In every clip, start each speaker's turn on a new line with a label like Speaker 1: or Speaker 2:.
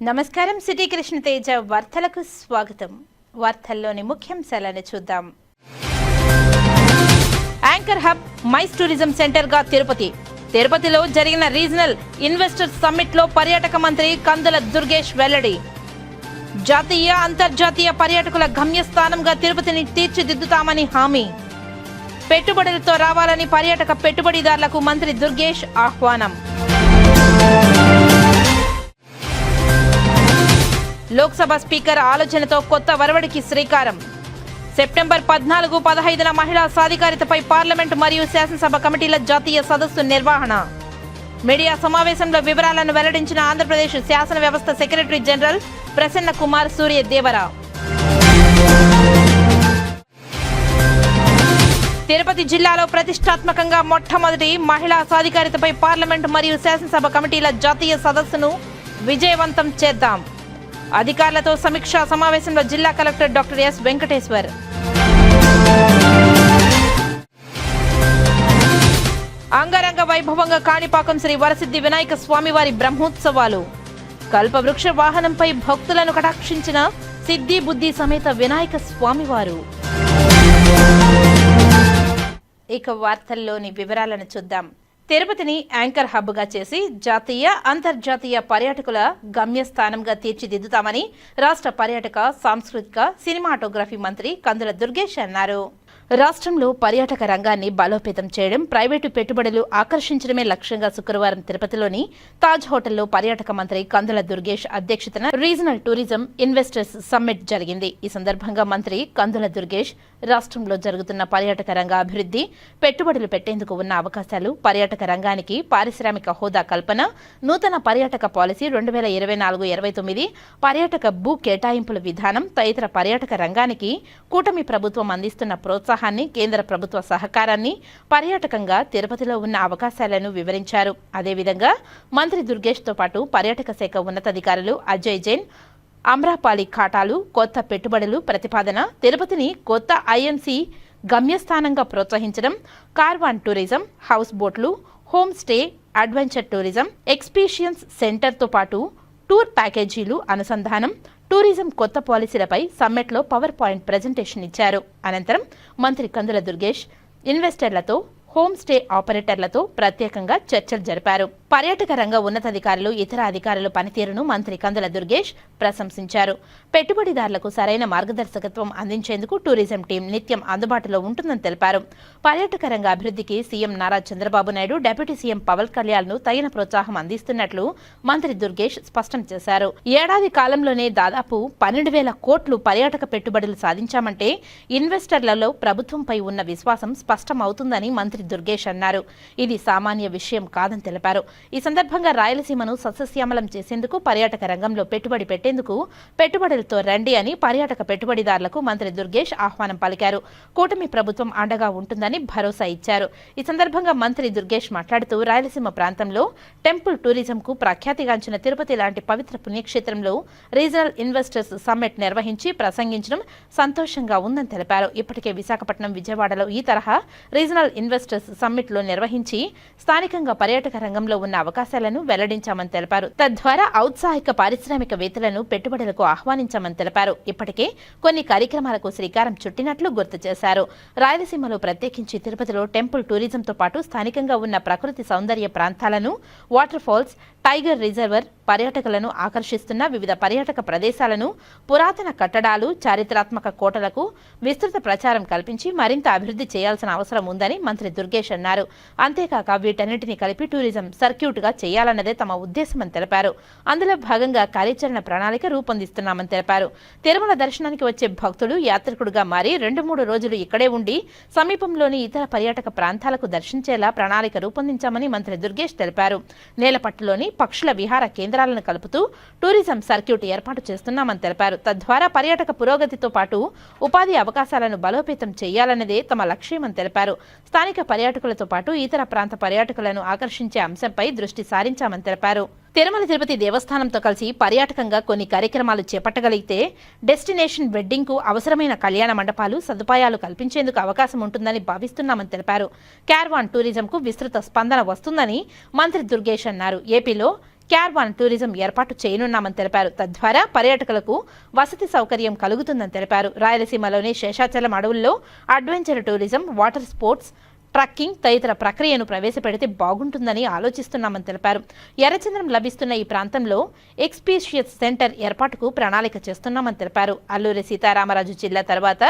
Speaker 1: నమస్కారం. సిటీ కృష్ణ తేజ వార్తలకు స్వాగతం. వార్తల్లోని ముఖ్యాంశాలను చూద్దాం. Anchor hub MICE tourism centre గా తిరుపతిలో జరిగిన రీజనల్ ఇన్వెస్టర్స్ సమ్మిట్ లో పర్యాటక మంత్రి కందుల దుర్గేష్ వెల్లడి. జాతీయ అంతర్జాతీయ పర్యాటకుల గమ్యస్థానంగా తిరుపతిని తీర్చిదిద్దుతామని హామీ. పెట్టుబడులతో రావాలని పర్యాటక పెట్టుబడిదారులకు మంత్రి దుర్గేష్ ఆహ్వానం. లోక్సభ స్పీకర్ ఆలోచనతో కొత్త వరవడికి శ్రీకారం. సెప్టెంబర్ 14-15 మహిళా సాధికారితపై పార్లమెంటు మరియు శాసనసభ కమిటీల జాతీయ సదస్సు నిర్వహణ. మీడియా సమావేశంలో వివరాలను వెల్లడించిన ఆంధ్రప్రదేశ్ శాసన వ్యవస్థ సెక్రటరీ జనరల్ ప్రసన్న కుమార్ సూర్యదేవర. తిరుపతి జిల్లాలో ప్రతిష్టాత్మకంగా మొట్టమొదటి మహిళా సాధికారితపై పార్లమెంటు మరియు శాసనసభ కమిటీల జాతీయ సదస్సును విజయవంతం చేద్దాం. అధికారులతో సమీక్షా సమావేశంలో జిల్లా కలెక్టర్ డాక్టర్ ఎస్ వెంకటేశ్వర్. అంగరంగ వైభవంగా కాణిపాకం శ్రీ వరసిద్ధి వినాయక స్వామివారి బ్రహ్మోత్సవాలు. కల్పవృక్ష వాహనంపై భక్తులను కటాక్షించిన సిద్ధి బుద్ధి సమేత వినాయక స్వామివారు. ఇక వార్తల్లోని వివరాలను చూద్దాం. తిరుపతిని యాంకర్ హబ్గా చేసి జాతీయ అంతర్జాతీయ పర్యాటకుల గమ్యస్థానంగా తీర్చిదిద్దుతామని రాష్ట్ర పర్యాటక సాంస్కృతిక సినిమాటోగ్రఫీ మంత్రి కందుల దుర్గేష్ అన్నారు. రాష్ట్రంలో పర్యాటక రంగాన్ని బలోపేతం చేయడం, ప్రైవేటు పెట్టుబడులు ఆకర్షించడమే లక్ష్యంగా శుక్రవారం తిరుపతిలోని తాజ్ హోటల్లో పర్యాటక మంత్రి కందుల దుర్గేష్ అధ్యక్షతన రీజనల్ టూరిజం ఇన్వెస్టర్స్ సమ్మిట్ జరిగింది. ఈ సందర్భంగా మంత్రి కందుల దుర్గేష్ రాష్ట్రంలో జరుగుతున్న పర్యాటక రంగ అభివృద్ధి, పెట్టుబడులు పెట్టేందుకు ఉన్న అవకాశాలు, పర్యాటక రంగానికి పారిశ్రామిక హోదా కల్పన, నూతన పర్యాటక పాలసీ 2024-29, పర్యాటక భూ కేటాయింపుల విధానం తదితర పర్యాటక రంగానికి కూటమి ప్రభుత్వం అందిస్తున్న ప్రోత్సాహాన్ని, కేంద్ర ప్రభుత్వ సహకారాన్ని, పర్యాటకంగా తిరుపతిలో ఉన్న అవకాశాలను వివరించారు. అదేవిధంగా మంత్రి దుర్గేష్తో పాటు పర్యాటక శాఖ ఉన్నతాధికారులు అజయ్ జైన్, అమ్రాపాలి ఖాటాలు, కొత్త పెట్టుబడులు ప్రతిపాదన, తిరుపతిని కొత్త ఐఎన్సీ గమ్యస్థానంగా ప్రోత్సహించడం, కార్వాన్ టూరిజం, హౌస్ బోట్లు, హోమ్ స్టే, అడ్వెంచర్ టూరిజం, ఎక్స్పీషియన్స్ సెంటర్తో పాటు టూర్ ప్యాకేజీలు అనుసంధానం, టూరిజం కొత్త పాలసీలపై సమ్మిట్లో పవర్ పాయింట్ ప్రజెంటేషన్ ఇచ్చారు. అనంతరం మంత్రి కందుల దుర్గేష్ ఇన్వెస్టర్లతో, హోమ్ స్టే ఆపరేటర్లతో ప్రత్యేకంగా చర్చలు జరిపారు. పర్యాటక రంగ ఉన్నతాధికారులు, ఇతర అధికారుల పనితీరును మంత్రి కందుల దుర్గేష్ ప్రశంసించారు. పెట్టుబడిదారులకు సరైన మార్గదర్శకత్వం అందించేందుకు టూరిజం టీం నిత్యం అందుబాటులో ఉంటుందని తెలిపారు. పర్యాటక రంగ అభివృద్ధికి CM Nara Chandrababu Naidu, deputy CM Pawan కళ్యాణ్ను తగిన ప్రోత్సాహం అందిస్తున్నట్లు మంత్రి దుర్గేష్ స్పష్టం చేశారు. ఏడాది కాలంలోనే దాదాపు 12,000 కోట్లు పర్యాటక పెట్టుబడులు సాధించామంటే ఇన్వెస్టర్లలో ప్రభుత్వంపై ఉన్న విశ్వాసం స్పష్టమవుతుందని మంత్రి దుర్గేష్ అన్నారు. ఇది సామాన్య విషయం కాదని తెలిపారు. ఈ సందర్భంగా రాయలసీమను సస్యశ్యామలం చేసేందుకు, పర్యాటక రంగంలో పెట్టుబడి పెట్టేందుకు పెట్టుబడులతో రండి అని పర్యాటక పెట్టుబడిదారులకు మంత్రి దుర్గేష్ ఆహ్వానం పలికారు. కూటమి ప్రభుత్వం అండగా ఉంటుందని భరోసా ఇచ్చారు. ఈ సందర్భంగా మంత్రి దుర్గేష్ మాట్లాడుతూ రాయలసీమ ప్రాంతంలో టెంపుల్ టూరిజంకు ప్రఖ్యాతిగాంచిన తిరుపతి లాంటి పవిత్ర పుణ్యక్షేత్రంలో రీజనల్ ఇన్వెస్టర్స్ సమ్మిట్ నిర్వహించి ప్రసంగించడం సంతోషంగా ఉందని తెలిపారు. ఇప్పటికే విశాఖపట్నం, విజయవాడలో ఈ తరహా రీజనల్ ఇన్వెస్టర్స్ సమ్మిట్లో నిర్వహించి స్థానికంగా పర్యాటక రంగంలో ఉన్న అవకాశాలను వెల్లడించామని తెలిపారు. తద్వారా ఔత్సాహిక పారిశ్రామికవేత్తలను పెట్టుబడులకు ఆహ్వానించామని తెలిపారు. ఇప్పటికే కొన్ని కార్యక్రమాలకు శ్రీకారం చుట్టినట్లు గుర్తు చేశారు. రాయలసీమలో ప్రత్యేకించి తిరుపతిలో టెంపుల్ టూరిజంతో పాటు స్థానికంగా ఉన్న ప్రకృతి సౌందర్య ప్రాంతాలను, వాటర్ ఫాల్స్, టైగర్ రిజర్వర్, పర్యాటకులను ఆకర్షిస్తున్న వివిధ పర్యాటక ప్రదేశాలను, పురాతన కట్టడాలు, చారిత్రాత్మక కోటలకు విస్తృత ప్రచారం కల్పించి మరింత అభివృద్ధి చేయాల్సిన అవసరం ఉందని మంత్రి దుర్గేష్ అన్నారు. అంతేకాక వీటన్నిటిని కలిపి టూరిజం సర్క్యూట్గా చేయాలన్నదే తమ ఉద్దేశమని తెలిపారు. అందులో భాగంగా కార్యాచరణ ప్రణాళిక రూపొందిస్తున్నామని తెలిపారు. తిరుమల దర్శనానికి వచ్చే భక్తుడు యాత్రికుడుగా మారి 2-3 రోజులు ఇక్కడే ఉండి సమీపంలోని ఇతర పర్యాటక ప్రాంతాలకు దర్శించేలా ప్రణాళిక రూపొందించామని మంత్రి దుర్గేష్ తెలిపారు. నేలపట్టులోని పక్షుల విహార కేంద్రాలను కలుపుతూ టూరిజం సర్క్యూట్ ఏర్పాటు చేస్తున్నామని తెలిపారు. తద్వారా పర్యాటక పురోగతితో పాటు ఉపాధి అవకాశాలను బలోపేతం చేయాలన్నదే తమ లక్ష్యమని తెలిపారు. స్థానిక పర్యాటకులతో పాటు ఇతర ప్రాంత పర్యాటకులను ఆకర్షించే అంశంపై దృష్టి సారించామని తెలిపారు. తిరుమల తిరుపతి దేవస్థానంతో కలిసి పర్యాటకంగా కొన్ని కార్యక్రమాలు చేపట్టగలిగితే డెస్టినేషన్ వెడ్డింగ్కు అవసరమైన కళ్యాణ మండపాలు, సదుపాయాలు కల్పించేందుకు అవకాశం ఉంటుందని భావిస్తున్నామని తెలిపారు. క్యారవాన్ టూరిజంకు విస్తృత స్పందన వస్తుందని మంత్రి దుర్గేష్ అన్నారు. ఏపీలో క్యార్వాన్ టూరిజం ఏర్పాటు చేయనున్నామని తెలిపారు. తద్వారా పర్యాటకులకు వసతి సౌకర్యం కలుగుతుందని తెలిపారు. రాయలసీమలోని శేషాచలం అడవుల్లో adventure tourism, water sports, trekking తదితర ప్రక్రియను ప్రవేశపెడితే బాగుంటుందని ఆలోచిస్తున్నామని తెలిపారు. ఎర్రచంద్రం లభిస్తున్న ఈ ప్రాంతంలో ఎక్స్పీషియస్ సెంటర్ ఏర్పాటుకు ప్రణాళిక చేస్తున్నామని తెలిపారు. అల్లూరి సీతారామరాజు జిల్లా తర్వాత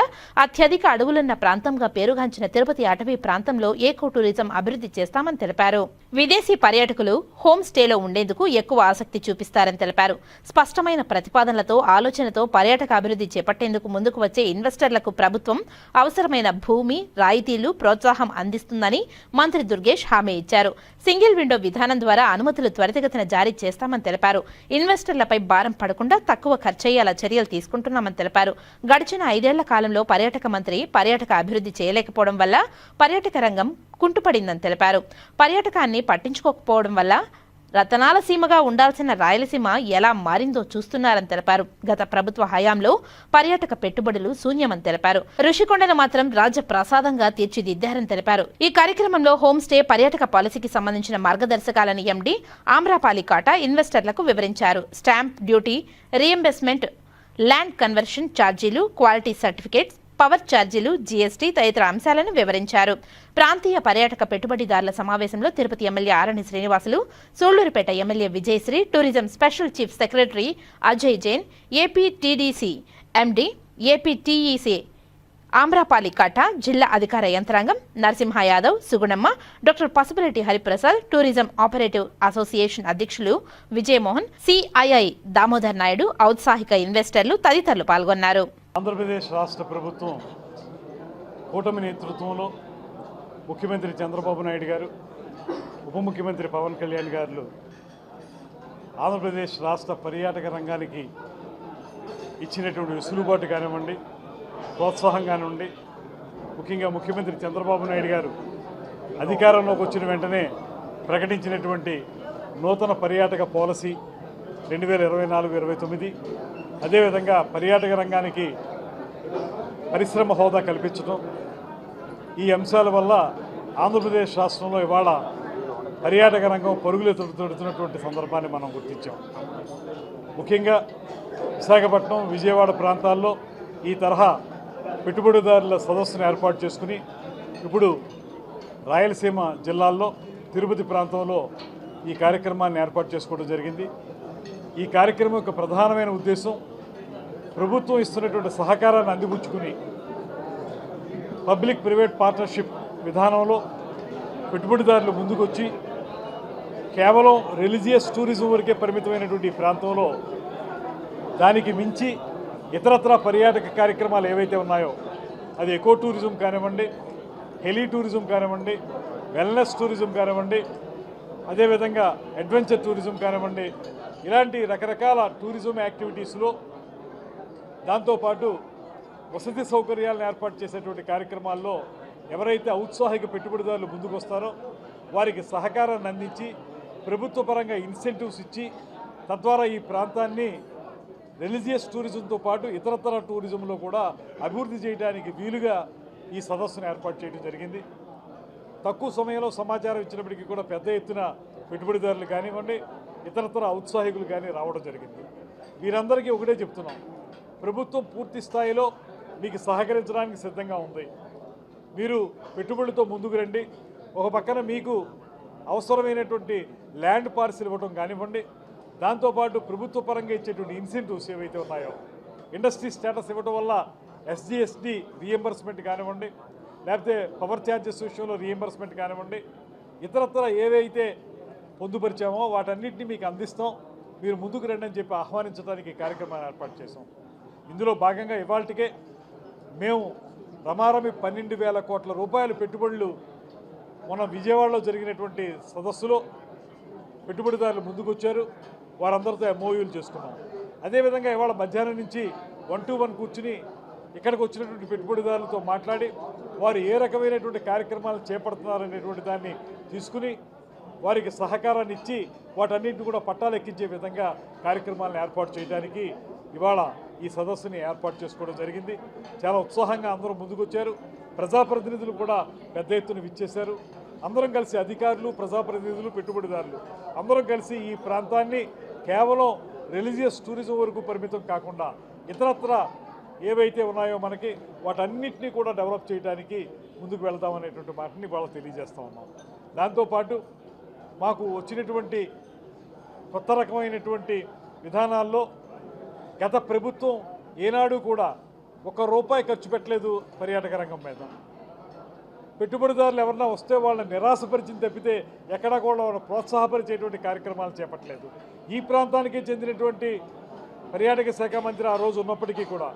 Speaker 1: అత్యధిక అడవులున్న ప్రాంతంగా పేరుగాంచిన తిరుపతి అటవీ ప్రాంతంలో ఏకో టూరిజం అభివృద్ధి చేస్తామని తెలిపారు. విదేశీ పర్యాటకులు హోమ్ స్టేలో ఉండేందుకు ఎక్కువ ఆసక్తి చూపిస్తారని తెలిపారు. స్పష్టమైన ప్రతిపాదనలతో, ఆలోచనతో పర్యాటక అభివృద్ధి చేపట్టేందుకు ముందుకు వచ్చే ఇన్వెస్టర్లకు ప్రభుత్వం అవసరమైన భూమి, రాయితీలు, ప్రోత్సాహం అందిస్తుందని మంత్రి దుర్గేష్ హామీ ఇచ్చారు. సింగిల్ విండో విధానం ద్వారా అనుమతులు త్వరితగతిన జారీ చేస్తామని తెలిపారు. ఇన్వెస్టర్లపై భారం పడకుండా తక్కువ ఖర్చయ్యేలా చర్యలు తీసుకుంటున్నామని తెలిపారు. గడిచిన 5 ఏళ్ల కాలంలో పర్యాటక మంత్రి పర్యాటక అభివృద్ధి చేయలేకపోవడం వల్ల పర్యాటక రంగం కుంటుపడిందని తెలిపారు. పర్యాటకాన్ని పట్టించుకోకపోవడం వల్ల రతనాల సీమగా ఉండాల్సిన రాయలసీమ ఎలా మారిందో చూస్తున్నారని తెలిపారు. గత ప్రభుత్వ హయాంలో పర్యాటక పెట్టుబడులు శూన్యమని తెలిపారు. ఋషికొండను మాత్రం రాజ్య ప్రసాదంగా తీర్చిదిద్దారని తెలిపారు. ఈ కార్యక్రమంలో హోమ్ స్టే పర్యాటక పాలసీకి సంబంధించిన మార్గదర్శకాలను ఎండీ ఆమ్రాపాలి కాటా ఇన్వెస్టర్లకు వివరించారు. Stamp duty, reimbursement, land conversion ఛార్జీలు, క్వాలిటీ సర్టిఫికేట్స్, పవర్ ఛార్జీలు, జీఎస్టీ తదితర అంశాలను వివరించారు. ప్రాంతీయ పర్యాటక పెట్టుబడిదారుల సమావేశంలో Tirupati MLA Arani Srinivasulu, Sullurpeta MLA Vijayasree, tourism special chief secretary Ajay Jain, APTDC MD, APTEC Amrapali Kata, జిల్లా అధికార యంత్రాంగం, Narasimha Yadav, Sugunamma, doctor Pasupureddy Hariprasad, tourism operative association అధ్యక్షులు విజయమోహన్, సిఐఐ దామోదర్ నాయుడు, ఔత్సాహిక ఇన్వెస్టర్లు తదితరులు పాల్గొన్నారు.
Speaker 2: ఆంధ్రప్రదేశ్ రాష్ట్ర ప్రభుత్వం కూటమి నేతృత్వంలో ముఖ్యమంత్రి చంద్రబాబు నాయుడు గారు, ఉప ముఖ్యమంత్రి పవన్ కళ్యాణ్ గారు ఆంధ్రప్రదేశ్ రాష్ట్ర పర్యాటక రంగానికి ఇచ్చినటువంటి వెసులుబాటు కానివ్వండి, ప్రోత్సాహం కానివ్వండి, ముఖ్యంగా ముఖ్యమంత్రి చంద్రబాబు నాయుడు గారు అధికారంలోకి వచ్చిన వెంటనే ప్రకటించినటువంటి నూతన పర్యాటక పాలసీ 2024-29, అదేవిధంగా పర్యాటక రంగానికి పరిశ్రమ హోదా కల్పించడం, ఈ అంశాల వల్ల ఆంధ్రప్రదేశ్ రాష్ట్రంలో ఇవాళ పర్యాటక రంగం పరుగులు తొడుతున్నటువంటి సందర్భాన్ని మనం గుర్తించాం. ముఖ్యంగా విశాఖపట్నం, విజయవాడ ప్రాంతాల్లో ఈ తరహా పెట్టుబడిదారుల సదస్సును ఏర్పాటు చేసుకుని ఇప్పుడు రాయలసీమ జిల్లాల్లో తిరుపతి ప్రాంతంలో ఈ కార్యక్రమాన్ని ఏర్పాటు చేసుకోవడం జరిగింది. ఈ కార్యక్రమం యొక్క ప్రధానమైన ఉద్దేశం ప్రభుత్వం ఇస్తున్నటువంటి సహకారాన్ని అందిపుచ్చుకుని పబ్లిక్ ప్రైవేట్ పార్ట్నర్షిప్ విధానంలో పెట్టుబడిదారులు ముందుకొచ్చి కేవలం రిలీజియస్ టూరిజం వరకే పరిమితమైనటువంటి ఈ ప్రాంతంలో దానికి మించి ఇతరత్ర పర్యాటక కార్యక్రమాలు ఏవైతే ఉన్నాయో, అది ఎకో టూరిజం కానివ్వండి, హెలీ టూరిజం కానివ్వండి, వెల్నెస్ టూరిజం కానివ్వండి, అదేవిధంగా అడ్వెంచర్ టూరిజం కానివ్వండి, ఇలాంటి రకరకాల టూరిజం యాక్టివిటీస్లో దాంతోపాటు వసతి సౌకర్యాలను ఏర్పాటు చేసేటువంటి కార్యక్రమాల్లో ఎవరైతే ఔత్సాహిక పెట్టుబడిదారులు ముందుకు వస్తారో వారికి సహకారాన్ని అందించి ప్రభుత్వ పరంగా ఇన్సెంటివ్స్ ఇచ్చి తద్వారా ఈ ప్రాంతాన్ని రిలీజియస్ టూరిజంతో పాటు ఇతరతర టూరిజంలో కూడా అభివృద్ధి చేయడానికి వీలుగా ఈ సదస్సును ఏర్పాటు చేయడం జరిగింది. తక్కువ సమయంలో సమాచారం ఇచ్చినప్పటికీ కూడా పెద్ద ఎత్తున పెట్టుబడిదారులు కానివ్వండి, ఇతరతర ఔత్సాహికులు కానీ రావడం జరిగింది. వీరందరికీ ఒకటే చెప్తున్నాం, ప్రభుత్వం పూర్తి స్థాయిలో మీకు సహకరించడానికి సిద్ధంగా ఉంది. మీరు పెట్టుబడులతో ముందుకు రండి. ఒక పక్కన మీకు అవసరమైనటువంటి ల్యాండ్ పార్సిల్ ఇవ్వడం కానివ్వండి, దాంతోపాటు ప్రభుత్వ పరంగా ఇచ్చేటువంటి ఇన్సెంటివ్స్ ఏవైతే ఉన్నాయో, ఇండస్ట్రీ స్టేటస్ ఇవ్వడం వల్ల ఎస్జిఎస్డి రీఎంబర్స్మెంట్ కానివ్వండి, లేకపోతే పవర్ ఛార్జెస్ విషయంలో రీఎంబర్స్మెంట్ కానివ్వండి, ఇతరత్ర ఏవైతే పొందుపరిచామో వాటన్నిటిని మీకు అందిస్తాం, మీరు ముందుకు రండి అని చెప్పి ఆహ్వానించడానికి ఈ కార్యక్రమాన్ని ఏర్పాటు చేసాం. ఇందులో భాగంగా ఇవాళకే మేము రమారమి 12,000 కోట్ల రూపాయల పెట్టుబడులు మన విజయవాడలో జరిగినటువంటి సదస్సులో పెట్టుబడిదారులు ముందుకు వచ్చారు. వారందరితో ఎంఓయూలు చేసుకున్నాం. అదేవిధంగా ఇవాళ మధ్యాహ్నం నుంచి 1-to-1 కూర్చుని ఇక్కడికి వచ్చినటువంటి పెట్టుబడిదారులతో మాట్లాడి వారు ఏ రకమైనటువంటి కార్యక్రమాలు చేపడుతున్నారనేటువంటి దాన్ని తీసుకుని వారికి సహకారాన్ని ఇచ్చి వాటన్నింటిని కూడా పట్టాలు ఎక్కించే విధంగా కార్యక్రమాలను ఏర్పాటు చేయడానికి ఇవాళ ఈ సదస్సుని ఏర్పాటు చేసుకోవడం జరిగింది. చాలా ఉత్సాహంగా అందరూ ముందుకొచ్చారు. ప్రజాప్రతినిధులు కూడా పెద్ద ఎత్తున విచ్చేశారు. అందరం కలిసి అధికారులు, ప్రజాప్రతినిధులు, పెట్టుబడిదారులు అందరం కలిసి ఈ ప్రాంతాన్ని కేవలం రిలీజియస్ టూరిజం వరకు పరిమితం కాకుండా ఇతరత్ర ఏవైతే ఉన్నాయో మనకి వాటన్నిటినీ కూడా డెవలప్ చేయడానికి ముందుకు వెళ్దామనేటువంటి మాటని వాళ్ళు తెలియజేస్తూ ఉన్నాం. దాంతోపాటు మాకు వచ్చినటువంటి కొత్త రకమైనటువంటి విధానాల్లో గత ప్రభుత్వం ఏనాడు కూడా ₹1 ఖర్చు పెట్టలేదు పర్యాటక రంగం మీద. పెట్టుబడిదారులు ఎవరన్నా వస్తే వాళ్ళని నిరాశపరిచింది తప్పితే ఎక్కడా కూడా వాళ్ళని ప్రోత్సాహపరిచేటువంటి కార్యక్రమాలు చేపట్టలేదు. ఈ ప్రాంతానికి చెందినటువంటి పర్యాటక శాఖ మంత్రి ఆ రోజు ఉన్నప్పటికీ కూడా,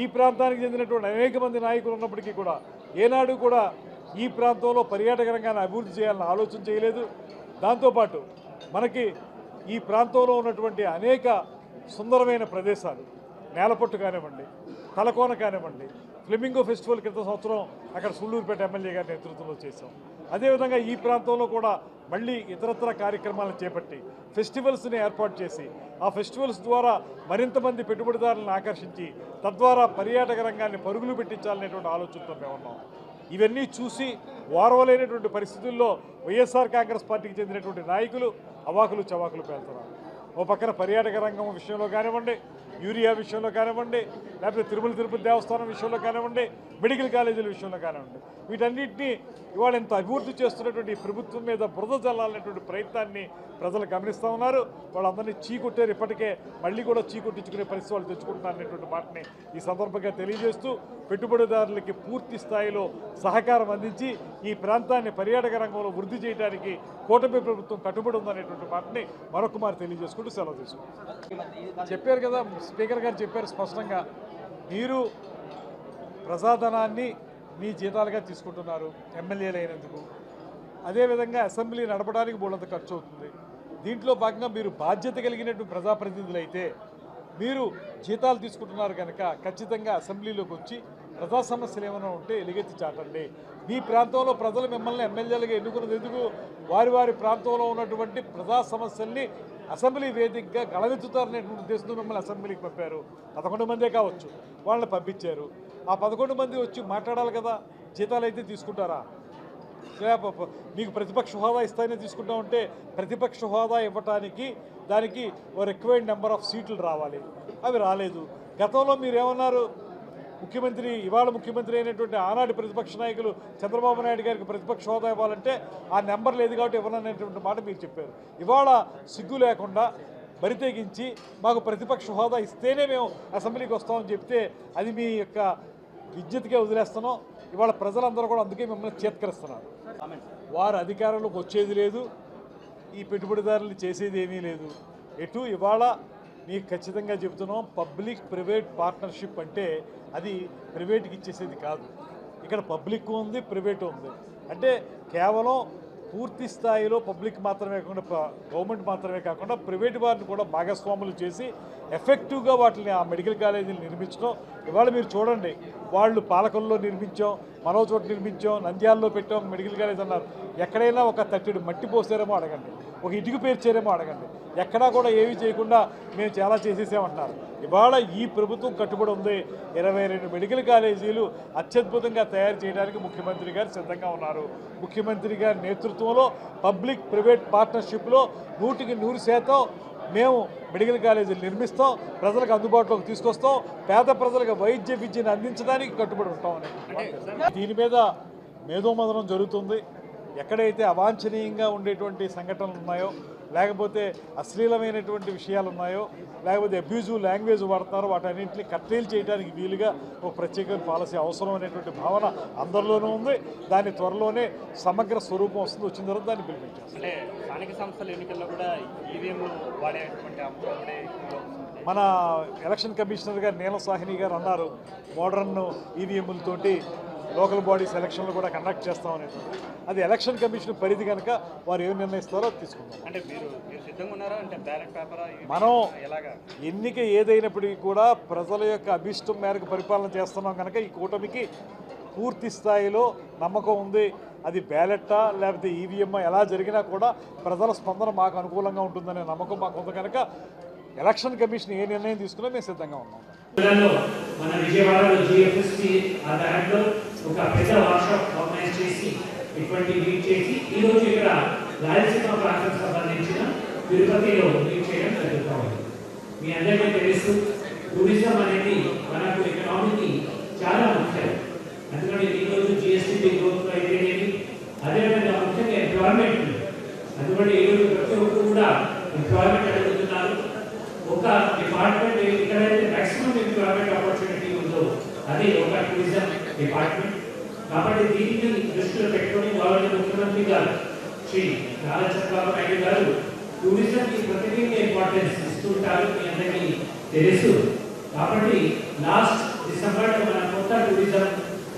Speaker 2: ఈ ప్రాంతానికి చెందినటువంటి అనేక మంది నాయకులు ఉన్నప్పటికీ కూడా ఏనాడు కూడా ఈ ప్రాంతంలో పర్యాటక రంగాన్ని అభివృద్ధి చేయాలని ఆలోచన చేయలేదు. దాంతోపాటు మనకి ఈ ప్రాంతంలో ఉన్నటువంటి అనేక సుందరమైన ప్రదేశాలు, నేలపట్టు కానివ్వండి, తలకోన కానివ్వండి, ఫ్లెమింగో ఫెస్టివల్ క్రితం సంవత్సరం అక్కడ సుళ్ళూరుపేట ఎమ్మెల్యే గారి నేతృత్వంలో చేశాం. అదేవిధంగా ఈ ప్రాంతంలో కూడా మళ్ళీ ఇతరత్ర కార్యక్రమాలను చేపట్టి ఫెస్టివల్స్ని ఏర్పాటు చేసి ఆ ఫెస్టివల్స్ ద్వారా మరింత మంది పెట్టుబడిదారులను ఆకర్షించి తద్వారా పర్యాటక రంగాన్ని పరుగులు పెట్టించాలనేటువంటి ఆలోచనతో మేము ఉన్నాం. ఇవన్నీ చూసి ఓర్వలేనటువంటి పరిస్థితుల్లో వైఎస్ఆర్ కాంగ్రెస్ పార్టీకి చెందినటువంటి నాయకులు అవాకులు చవాకులు పేలుతున్నారు. ఓ పక్కన పర్యాటక రంగం విషయంలో కానివ్వండి, యూరియా విషయంలో కానివ్వండి, లేకపోతే తిరుపతి దేవస్థానం విషయంలో కానివ్వండి, మెడికల్ కాలేజీల విషయంలో కానివ్వండి, వీటన్నిటినీ ఇవాళ ఎంత అభివృద్ధి చేస్తున్నటువంటి ప్రభుత్వం మీద బురద జల్లాలనేటువంటి ప్రయత్నాన్ని ప్రజలు గమనిస్తూ ఉన్నారు. వాళ్ళందరినీ చీకొట్టారు. ఇప్పటికే మళ్ళీ కూడా చీకొట్టించుకునే పరిస్థితి వాళ్ళు తెచ్చుకుంటున్నారు అనేటువంటి మాటని ఈ సందర్భంగా తెలియజేస్తూ పెట్టుబడిదారులకి పూర్తి స్థాయిలో సహకారం అందించి ఈ ప్రాంతాన్ని పర్యాటక రంగంలో వృద్ధి చేయడానికి కూటమి ప్రభుత్వం కట్టుబడి ఉందనేటువంటి మాటని మరొకమారు తెలియజేసుకుంటూ సెలవు తీసుకుంటాం. చెప్పారు కదా, స్పీకర్ గారు చెప్పారు స్పష్టంగా, మీరు ప్రజాధనాన్ని మీ జీతాలుగా తీసుకుంటున్నారు ఎమ్మెల్యేలు అయినందుకు. అదేవిధంగా అసెంబ్లీ నడపడానికి బోలంత ఖర్చు అవుతుంది. దీంట్లో భాగంగా మీరు బాధ్యత కలిగినటువంటి ప్రజాప్రతినిధులు అయితే మీరు జీతాలు తీసుకుంటున్నారు కనుక ఖచ్చితంగా అసెంబ్లీలోకి వచ్చి ప్రజా సమస్యలు ఏమైనా ఉంటే ఎలుగెత్తి చాటండి. మీ ప్రాంతంలో ప్రజలు మిమ్మల్ని ఎమ్మెల్యేలుగా ఎన్నుకున్నది ఎందుకు? వారి వారి ప్రాంతంలో ఉన్నటువంటి ప్రజా సమస్యల్ని అసెంబ్లీ వేదికగా గళవెత్తుతారనేటువంటి ఉద్దేశంతో మిమ్మల్ని అసెంబ్లీకి పంపారు. 11 మందే కావచ్చు, వాళ్ళని పంపించారు. ఆ 11 మంది వచ్చి మాట్లాడాలి కదా. జీతాలు అయితే తీసుకుంటారా? మీకు ప్రతిపక్ష హోదా ఇస్తాయని తీసుకుంటా ఉంటే ప్రతిపక్ష హోదా ఇవ్వటానికి దానికి ఓ రిక్వైర్డ్ నెంబర్ ఆఫ్ సీట్లు రావాలి. అవి రాలేదు. గతంలో మీరేమన్నారు? ఇవాళ ముఖ్యమంత్రి అయినటువంటి ఆనాటి ప్రతిపక్ష నాయకులు చంద్రబాబు నాయుడు గారికి ప్రతిపక్ష హోదా ఇవ్వాలంటే ఆ నెంబర్ లేదు కాబట్టి ఇవ్వననేటువంటి మాట మీరు చెప్పారు. ఇవాళ సిగ్గు లేకుండా బరితెగించి మాకు ప్రతిపక్ష హోదా ఇస్తేనే మేము అసెంబ్లీకి వస్తామని చెప్తే అది మీ యొక్క విద్యుత్కే వదిలేస్తున్నాం. ఇవాళ ప్రజలందరూ కూడా అందుకే మిమ్మల్ని చేత్కరిస్తున్నారు. వారు అధికారంలోకి వచ్చేది లేదు, ఈ పెట్టుబడిదారులు చేసేది ఏమీ లేదు. ఎటు ఇవాళ మీకు ఖచ్చితంగా చెబుతున్నాం, పబ్లిక్ ప్రైవేట్ పార్ట్నర్షిప్ అంటే అది ప్రైవేట్కి ఇచ్చేసేది కాదు. ఇక్కడ పబ్లిక్ ఉంది, ప్రైవేట్ ఉంది. అంటే కేవలం పూర్తి స్థాయిలో పబ్లిక్ మాత్రమే కాకుండా గవర్నమెంట్ మాత్రమే కాకుండా ప్రైవేట్ వారిని కూడా భాగస్వాములు చేసి ఎఫెక్టివ్గా వాటిని ఆ మెడికల్ కాలేజీలు నిర్మించడం. ఇవాళ మీరు చూడండి, వాళ్ళు పాలకొల్లో నిర్మించాం, మరో చోట నిర్మించాం, నంద్యాలలో పెట్టాం మెడికల్ కాలేజ్ అన్నారు. ఎక్కడైనా ఒక తట్టెడు మట్టి పోసారేమో అడగండి, ఒక ఇటుక పేర్చారేమో అడగండి. ఎక్కడా కూడా ఏమీ చేయకుండా మేము చాలా చేసేసామంటున్నారు. ఇవాళ ఈ ప్రభుత్వం కట్టుబడి ఉంది. 22 మెడికల్ కాలేజీలు అత్యద్భుతంగా తయారు చేయడానికి ముఖ్యమంత్రి గారు సిద్ధంగా ఉన్నారు. ముఖ్యమంత్రి గారి నేతృత్వంలో పబ్లిక్ ప్రైవేట్ పార్ట్నర్షిప్లో 100% మేము మెడికల్ కాలేజీలు నిర్మిస్తాం, ప్రజలకు అందుబాటులోకి తీసుకొస్తాం, పేద ప్రజలకు వైద్య విద్యను అందించడానికి కట్టుబడి ఉంటామని. దీని మీద మేధోమథనం జరుగుతుంది. ఎక్కడైతే అవాంఛనీయంగా ఉండేటువంటి సంఘటనలు ఉన్నాయో, లేకపోతే అశ్లీలమైనటువంటి విషయాలు ఉన్నాయో, లేకపోతే అబ్యూజివ్ లాంగ్వేజ్ వాడుతున్నారో వాటన్నింటినీ కట్టేలు చేయడానికి వీలుగా ఒక ప్రత్యేకమైన పాలసీ అవసరం అనేటువంటి భావన అందరిలోనూ ఉంది. దాని త్వరలోనే సమగ్ర స్వరూపం వస్తుంది. వచ్చిన తర్వాత దాన్ని పిలిపించాం.
Speaker 3: అంటే స్థానిక సంస్థల ఎన్నికల్లో కూడా ఈవీఎంలు వాడేటువంటి
Speaker 2: మన ఎలక్షన్ కమిషనర్ గారు నీలం సాహ్ని గారు అన్నారు, మోడర్న్ ఈవీఎంలతోటి లోకల్ బాడీస్ ఎలక్షన్లు కూడా కండక్ట్ చేస్తామనేటువంటి. అది ఎలక్షన్ కమిషన్ పరిధి కనుక వారు ఏం నిర్ణయిస్తారో తీసుకుంటాం.
Speaker 3: అంటే మీరు సిద్ధంగా ఉన్నారా? అంటే బ్యాలెట్ పేపర్
Speaker 2: మనం
Speaker 3: ఎలాగా
Speaker 2: ఎన్నిక ఏదైనప్పటికీ కూడా ప్రజల యొక్క అభిష్టం మేరకు పరిపాలన చేస్తున్నాం కనుక ఈ కూటమికి పూర్తి స్థాయిలో నమ్మకం ఉంది. అది బ్యాలెట్టా లేకపోతే ఈవీఎం ఎలా జరిగినా కూడా ప్రజల స్పందన మాకు అనుకూలంగా ఉంటుందనే నమ్మకం మాకు ఉంది కనుక ఎలక్షన్ కమిషన్ ఏ నిర్ణయం తీసుకున్నా మేము సిద్ధంగా ఉన్నాం.
Speaker 4: మన విజయవాడలో జిఎఫ్ఎస్సి ఆ దాంట్లో ఒక పెద్ద వర్క్షాప్ ఆర్గనైజ్ చేసి ఇటువంటి లీడ్ చేసి ఈ రోజు ఇక్కడ రాయలసీమ ప్రాంతం సంబంధించిన తిరుపతిలో లీడ్ చేయడం జరుగుతూ ఉంది. మీ అందరికీ తెలుసు టూరిజం అనేది మనకు ఎకనామీకి చాలా ముఖ్యం. అందుకని ఈరోజు జిఎస్టీ గ్రోత్ అయితేనేది అదేవిధంగా ముఖ్యంగా ఎంప్లాయ్మెంట్. అందుకని ఈరోజు ప్రతి ఒక్కరు కూడా ఎంప్లాయ్మెంట్ అడుగుతున్నారు. ఒక డిపార్ట్మెంట్ ఎక్కడైతే మ్యాక్సిమం ఎంప్లాయ్మెంట్ ఆపర్చునిటీ ఉందో అది ఒక టూరిజం డిపార్ట్మెంట్. కాబట్టి దీనిని దృష్టిలో పెట్టుకొని గవర్నమెంట్ ముఖ్యమంత్రి గారు శ్రీ నారా చంద్రబాబు నాయుడు గారు టూరిజంకి ప్రత్యేకంగా ఇంపార్టెన్స్ ఇస్తుంటారు, మీ అందరికీ తెలుసు. కాబట్టి లాస్ట్ డిసెంబర్ మన కొత్త టూరిజం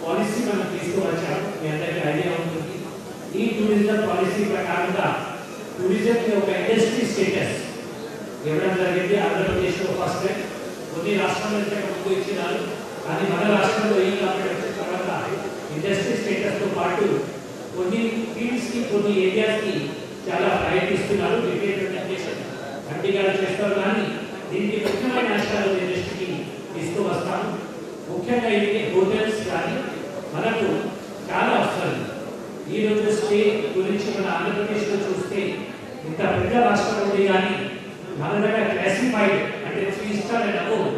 Speaker 4: పాలసీ మనం తీసుకువచ్చాము, మీ అందరికీ ఐడియా ఉంటుంది. ఈ టూరిజం పాలసీ ప్రకారంగా టూరిజంకి ఒక ఇండస్ట్రీ స్టేటస్ ఇవ్వడం జరిగింది. ఆంధ్రప్రదేశ్లో ఫస్ట్ టైం, కొన్ని రాష్ట్రాల్లో ముందు ఇచ్చినారు, కానీ మన రాష్ట్రంలో ఈ గవర్నమెంట్ వచ్చిన తర్వాత ఇండస్ట్రీ స్టేటస్తో పాటు కొన్ని ఫీల్డ్స్కి కొన్ని ఏరియాస్కి చాలా ప్రయత్నిస్తున్నారు. రిప్రజెంటేషన్ గట్టిగా చేస్తారు, కానీ దీనికి ముఖ్యమైన అంశాలు ఇండస్ట్రీకి తీసుకువస్తాము. ముఖ్యంగా ఇది హోటల్స్ కానీ మనకు చాలా వస్తుంది. ఈరోజు స్టే గురించి మన ఆంధ్రప్రదేశ్లో చూస్తే ఇంత పెద్ద రాష్ట్రం ఉంది, కానీ మన దగ్గర క్లాసిఫైడ్ అంటే 3 స్టార్ అండ్ అబోవ్